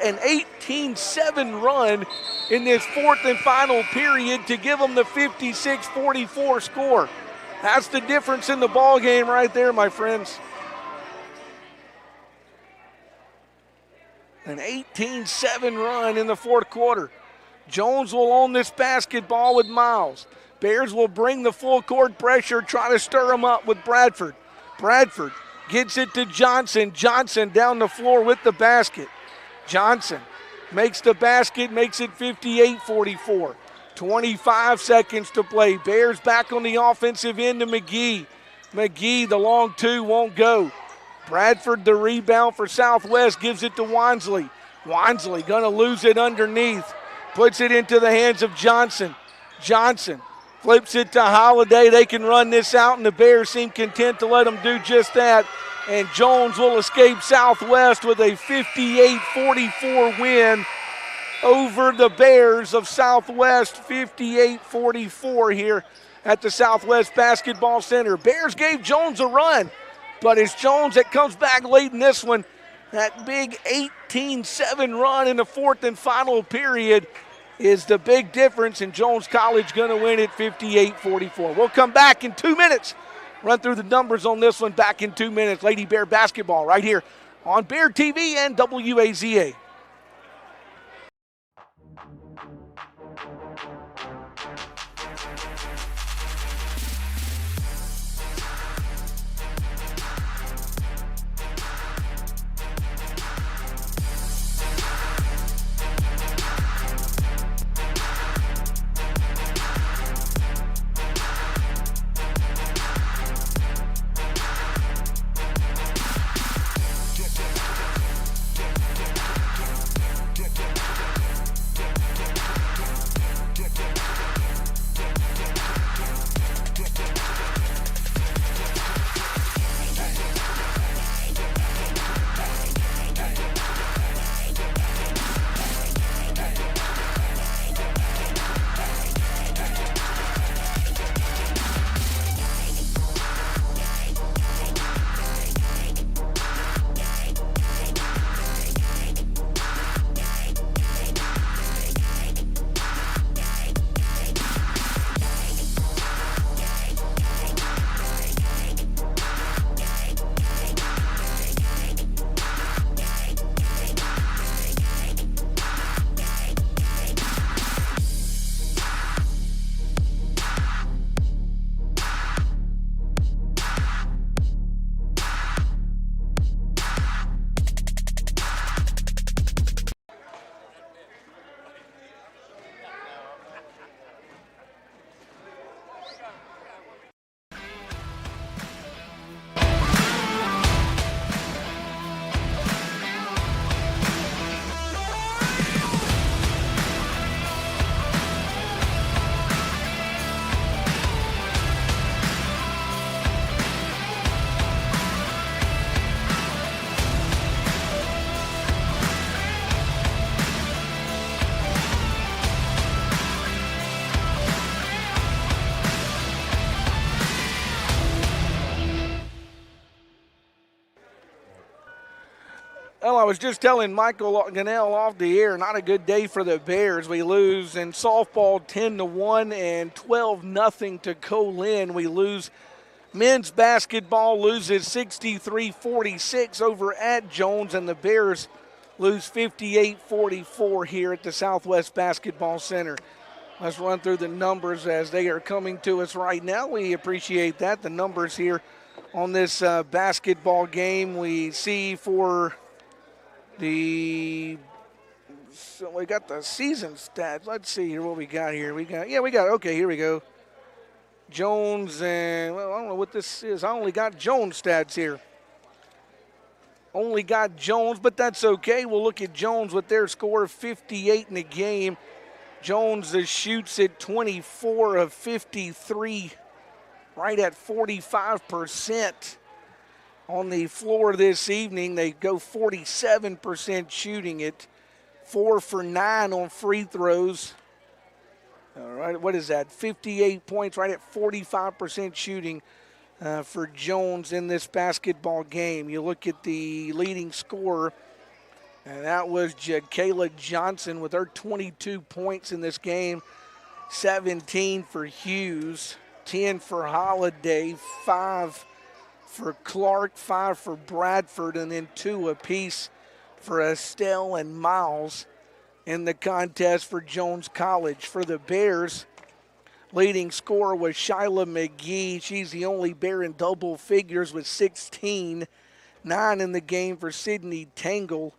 an 18-7 run in this fourth and final period to give them the 56-44 score. That's the difference in the ball game right there, my friends. An 18-7 run in the fourth quarter. Jones will own this basketball with Miles. Bears will bring the full court pressure, try to stir them up with Bradford. Bradford gets it to Johnson. Johnson down the floor with the basket. Johnson makes the basket, makes it 58-44. 25 seconds to play. Bears back on the offensive end to McGee. McGee, the long two won't go. Bradford, the rebound for Southwest, gives it to Wansley. Wansley gonna lose it underneath. Puts it into the hands of Johnson. Johnson flips it to Holiday. They can run this out, and the Bears seem content to let them do just that. And Jones will escape Southwest with a 58-44 win over the Bears of Southwest. 58-44 here at the Southwest Basketball Center. Bears gave Jones a run, but it's Jones that comes back late in this one. That big 18-7 run in the fourth and final period is the big difference, and Jones College going to win it 58-44. We'll come back in 2 minutes. Run through the numbers on this one back in 2 minutes. Lady Bear basketball right here on Bear TV and WAZA. Well, I was just telling Michael Gannell off the air, not a good day for the Bears. We lose in softball 10-1 and 12-0 to Co-Lin. We lose. Men's basketball loses 63-46 over at Jones, and the Bears lose 58-44 here at the Southwest Basketball Center. Let's run through the numbers as they are coming to us right now. We appreciate that. The numbers here on this basketball game we see for we got the season stats. Let's see here what we got here. Okay, here we go. Jones and, well, I don't know what this is. I only got Jones stats here. Only got Jones, but that's okay. We'll look at Jones with their score of 58 in the game. Jones shoots at 24 of 53, right at 45%. On the floor this evening, they go 47% shooting it, 4 for 9 on free throws. All right, what is that? 58 points, right at 45% shooting for Jones in this basketball game. You look at the leading scorer, and that was Kayla Johnson with her 22 points in this game, 17 for Hughes, 10 for Holiday, 5 for Clark, 5 for Bradford, and then 2 apiece for Estelle and Miles in the contest for Jones College. For the Bears, leading scorer was Shyla McGee. She's the only Bear in double figures with 16. 9 in the game for Sydney Tangle.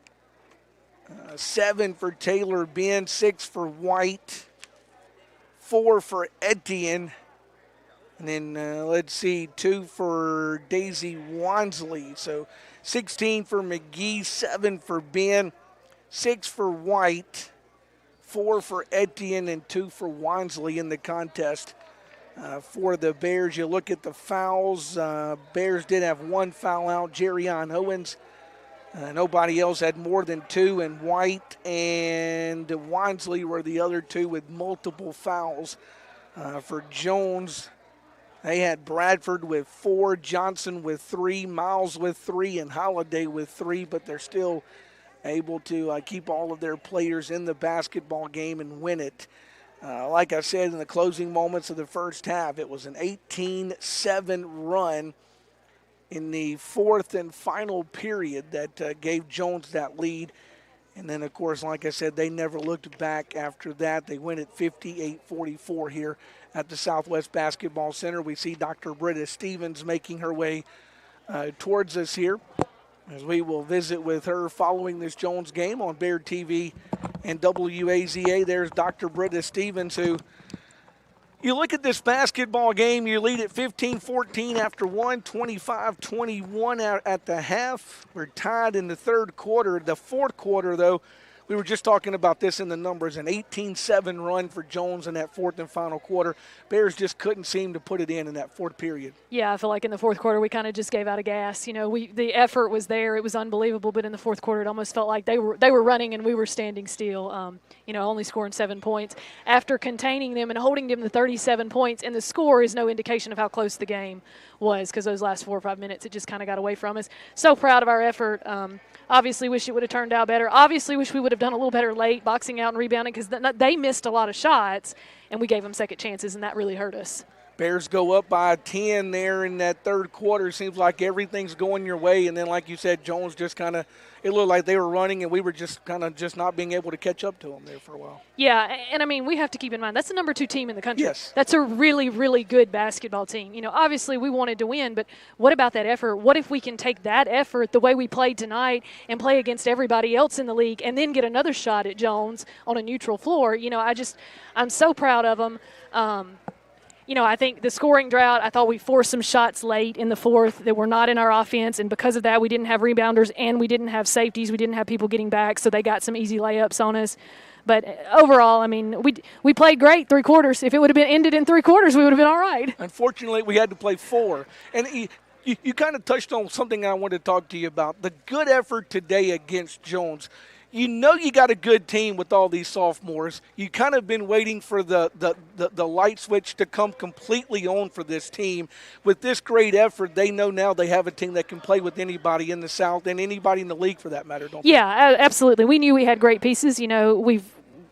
7 for Taylor Ben, 6 for White, 4 for Etienne. And then, let's see, 2 for Daisy Wansley. So 16 for McGee, 7 for Ben, 6 for White, 4 for Etienne, and 2 for Wansley in the contest for the Bears. You look at the fouls. Bears did have 1 foul out, Jerrion Owens. Nobody else had more than 2, and White and Wansley were the other 2 with multiple fouls. For Jones, they had Bradford with 4, Johnson with 3, Miles with 3, and Holiday with 3, but they're still able to keep all of their players in the basketball game and win it. Like I said, in the closing moments of the first half, it was an 18-7 run in the fourth and final period that gave Jones that lead. And then, of course, like I said, they never looked back after that. They win at 58-44 here at the Southwest Basketball Center. We see Dr. Britta Stevens making her way towards us here, as we will visit with her following this Jones game on Bear TV and WAZA. There's Dr. Britta Stevens, who, you look at this basketball game, you lead at 15-14 after 1, 25-21 at the half. We're tied in the third quarter. The fourth quarter, though, we were just talking about this in the numbers, an 18-7 run for Jones in that fourth and final quarter. Bears just couldn't seem to put it in that fourth period. Yeah, I feel like in the fourth quarter we kind of just gave out of gas. You know, the effort was there. It was unbelievable, but in the fourth quarter it almost felt like they were running and we were standing still, only scoring 7 points. After containing them and holding them to 37 points, and the score is no indication of how close the game was, because those last 4 or 5 minutes it just kind of got away from us. So proud of our effort. Obviously wish it would have turned out better. Obviously wish we would have done a little better late, boxing out and rebounding, because they missed a lot of shots, and we gave them second chances, and that really hurt us. Bears go up by 10 there in that third quarter. Seems like everything's going your way. And then, like you said, Jones just kind of, it looked like they were running and we were just kind of just not being able to catch up to them there for a while. Yeah, and I mean, we have to keep in mind, that's the number 2 team in the country. Yes. That's a really, really good basketball team. You know, obviously we wanted to win, but what about that effort? What if we can take that effort, the way we played tonight, and play against everybody else in the league and then get another shot at Jones on a neutral floor? You know, I'm so proud of them. I think the scoring drought, I thought we forced some shots late in the fourth that were not in our offense, and because of that we didn't have rebounders and we didn't have safeties. We didn't have people getting back, so they got some easy layups on us. But overall, I mean, we played great 3 quarters. If it would have been ended in 3 quarters, we would have been all right. Unfortunately, we had to play 4. And you kind of touched on something I wanted to talk to you about. The good effort today against Jones. you know you got a good team with all these sophomores. You kind of been waiting for the light switch to come completely on for this team. With this great effort, they know now they have a team that can play with anybody in the South and anybody in the league for that matter, don't they? Yeah, absolutely. We knew we had great pieces.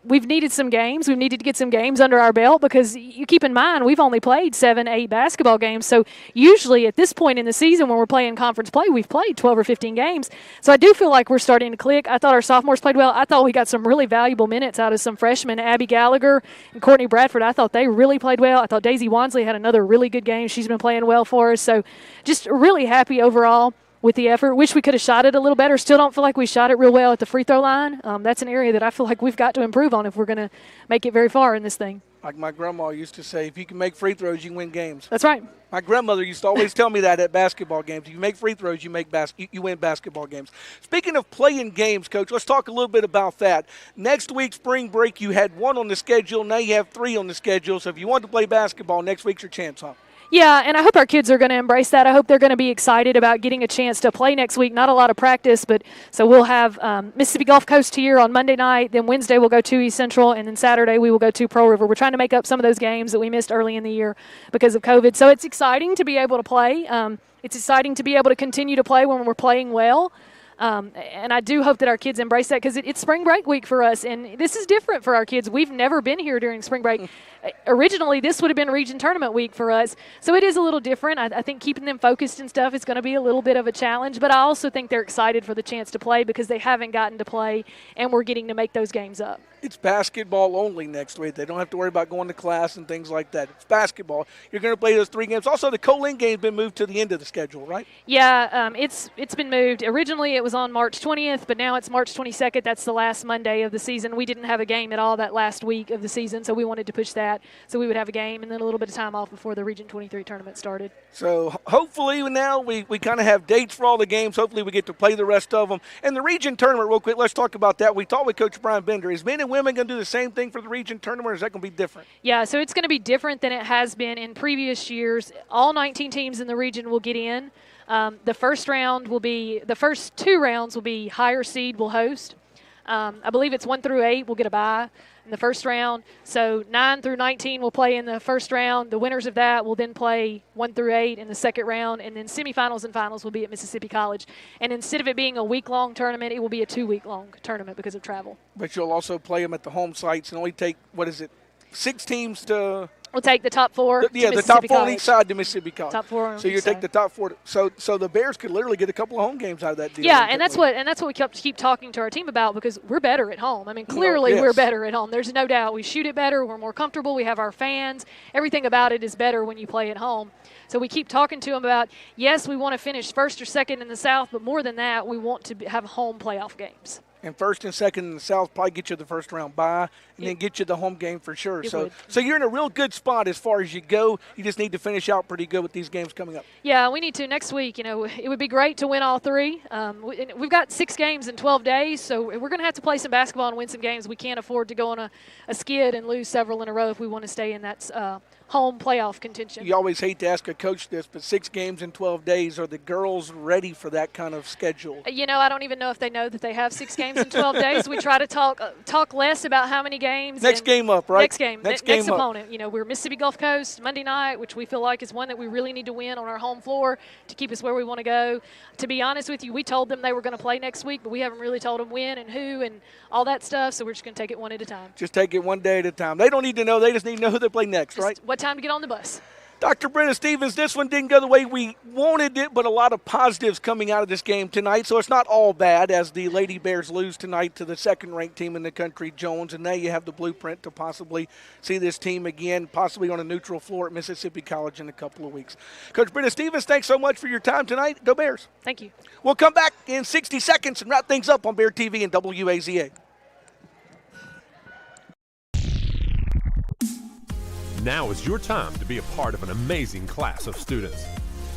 We've needed some games. We've needed to get some games under our belt because you keep in mind we've only played 7, 8 basketball games. So usually at this point in the season when we're playing conference play, we've played 12 or 15 games. So I do feel like we're starting to click. I thought our sophomores played well. I thought we got some really valuable minutes out of some freshmen, Abby Gallagher and Courtney Bradford. I thought they really played well. I thought Daisy Wansley had another really good game. She's been playing well for us. So just really happy overall with the effort. Wish we could have shot it a little better. Still don't feel like we shot it real well at the free throw line. That's an area that I feel like we've got to improve on if we're going to make it very far in this thing. Like my grandma used to say, if you can make free throws, you can win games. That's right. My grandmother used to always tell me that at basketball games. If you make free throws, you win basketball games. Speaking of playing games, Coach, let's talk a little bit about that. Next week, spring break, you had 1 on the schedule. Now you have 3 on the schedule. So if you want to play basketball, next week's your chance, huh? Yeah, and I hope our kids are going to embrace that. I hope they're going to be excited about getting a chance to play next week. Not a lot of practice, but so we'll have Mississippi Gulf Coast here on Monday night. Then Wednesday we'll go to East Central, and then Saturday we will go to Pearl River. We're trying to make up some of those games that we missed early in the year because of COVID. So it's exciting to be able to play. It's exciting to be able to continue to play when we're playing well. And I do hope that our kids embrace that because it's spring break week for us, and this is different for our kids. We've never been here during spring break. Originally, this would have been region tournament week for us, so it is a little different. I think keeping them focused and stuff is going to be a little bit of a challenge, but I also think they're excited for the chance to play because they haven't gotten to play, and we're getting to make those games up. It's basketball only next week. They don't have to worry about going to class and things like that. It's basketball. You're going to play those 3 games. Also, the Co-Lin game's been moved to the end of the schedule, right? Yeah, it's been moved. Originally, it was on March 20th, but now it's March 22nd. That's the last Monday of the season. We didn't have a game at all that last week of the season, so we wanted to push that so we would have a game and then a little bit of time off before the Region 23 tournament started. So hopefully now we kind of have dates for all the games. Hopefully we get to play the rest of them. And the region tournament, real quick, let's talk about that. We talked with Coach Brian Bender. Is men and women going to do the same thing for the region tournament, or is that going to be different? Yeah, so it's going to be different than it has been in previous years. All 19 teams in the region will get in. The first 2 rounds will be higher seed will host. I believe it's 1 through 8 will get a bye in the first round. So 9 through 19 will play in the first round. The winners of that will then play 1 through 8 in the second round, and then semifinals and finals will be at Mississippi College. And instead of it being a week-long tournament, it will be a 2-week-long tournament because of travel. But you'll also play them at the home sites and only take, 6 teams to – We'll take the top 4 the top 4 on each side to Mississippi College. Top 4 on so you take the top 4. So the Bears could literally get a couple of home games out of that deal. Yeah, and that's what we keep talking to our team about because we're better at home. I mean, clearly we're better at home. There's no doubt. We shoot it better. We're more comfortable. We have our fans. Everything about it is better when you play at home. So we keep talking to them about, yes, we want to finish first or second in the South, but more than that, we want to have home playoff games. And first and second in the South probably get you the first round bye and then get you the home game for sure. So you're in a real good spot as far as you go. You just need to finish out pretty good with these games coming up. Yeah, we need to next week. It would be great to win all 3. We've got 6 games in 12 days, so we're going to have to play some basketball and win some games. We can't afford to go on a skid and lose several in a row if we want to stay in that home playoff contention. You always hate to ask a coach this, but 6 games in 12 days, are the girls ready for that kind of schedule? I don't even know if they know that they have 6 games in 12 days. We try to talk less about how many games. Next game up, right? Next game. Next opponent. We're Mississippi Gulf Coast Monday night, which we feel like is one that we really need to win on our home floor to keep us where we want to go. To be honest with you, we told them they were going to play next week, but we haven't really told them when and who and all that stuff, so we're just going to take it one at a time. Just take it one day at a time. They don't need to know. They just need to know who they play next, right? What time to get on the bus. Dr. Brenna Stevens, this one didn't go the way we wanted it, but a lot of positives coming out of this game tonight. So it's not all bad as the Lady Bears lose tonight to the second-ranked team in the country, Jones. And now you have the blueprint to possibly see this team again, possibly on a neutral floor at Mississippi College in a couple of weeks. Coach Brenna Stevens, thanks so much for your time tonight. Go Bears. Thank you. We'll come back in 60 seconds and wrap things up on Bear TV and WAZA. Now is your time to be a part of an amazing class of students.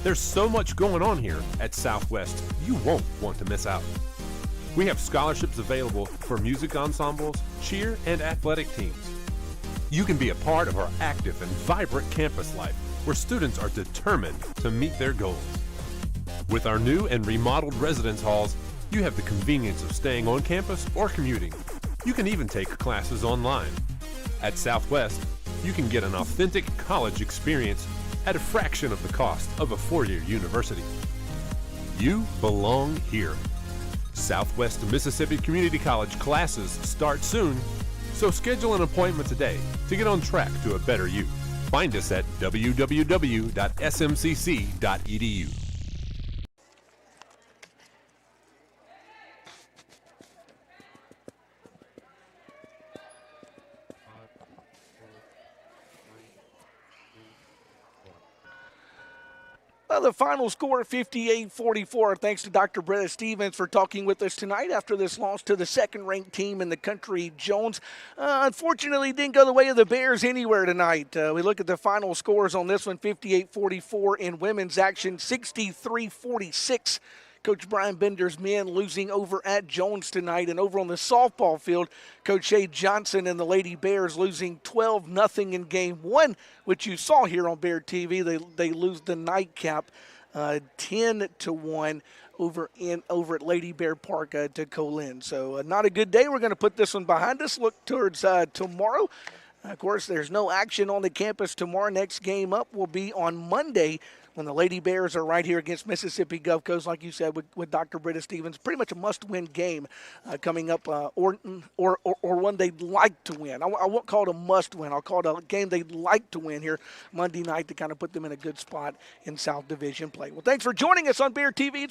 There's so much going on here at Southwest, you won't want to miss out. We have scholarships available for music ensembles, cheer, and athletic teams. You can be a part of our active and vibrant campus life where students are determined to meet their goals. With our new and remodeled residence halls, You have the convenience of staying on campus or commuting. You can even take classes online. At Southwest, you can get an authentic college experience at a fraction of the cost of a four-year university. You belong here. Southwest Mississippi Community College classes start soon, so schedule an appointment today to get on track to a better you. Find us at www.smcc.edu. Well, the final score, 58-44. Thanks to Dr. Bretta Stevens for talking with us tonight after this loss to the second-ranked team in the country, Jones. Unfortunately, didn't go the way of the Bears anywhere tonight. We look at the final scores on this one, 58-44 in women's action, 63-46. Coach Brian Bender's men losing over at Jones tonight. And over on the softball field, Coach Shay Johnson and the Lady Bears losing 12-0 in game one, which you saw here on Bear TV. They lose the nightcap 10-1 over at Lady Bear Park to Co-Lin. So not a good day. We're going to put this one behind us. Look towards tomorrow. Of course, there's no action on the campus tomorrow. Next game up will be on Monday when the Lady Bears are right here against Mississippi Gulf Coast, like you said, with Dr. Britta Stevens. Pretty much a must-win game coming up, or one they'd like to win. I won't call it a must-win. I'll call it a game they'd like to win here Monday night to kind of put them in a good spot in South Division play. Well, thanks for joining us on Bear TV.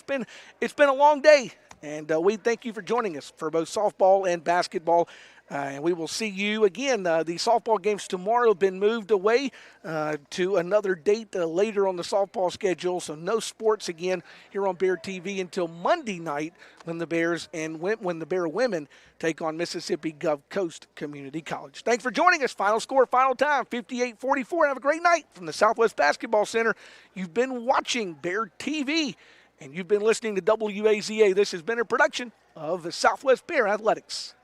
It's been a long day, and we thank you for joining us for both softball and basketball. And we will see you again. The softball games tomorrow have been moved away to another date later on the softball schedule. So no sports again here on Bear TV until Monday night when the Bears and when the Bear women take on Mississippi Gulf Coast Community College. Thanks for joining us. Final score, final time, 58-44. Have a great night from the Southwest Basketball Center. You've been watching Bear TV, and you've been listening to WAZA. This has been a production of the Southwest Bear Athletics.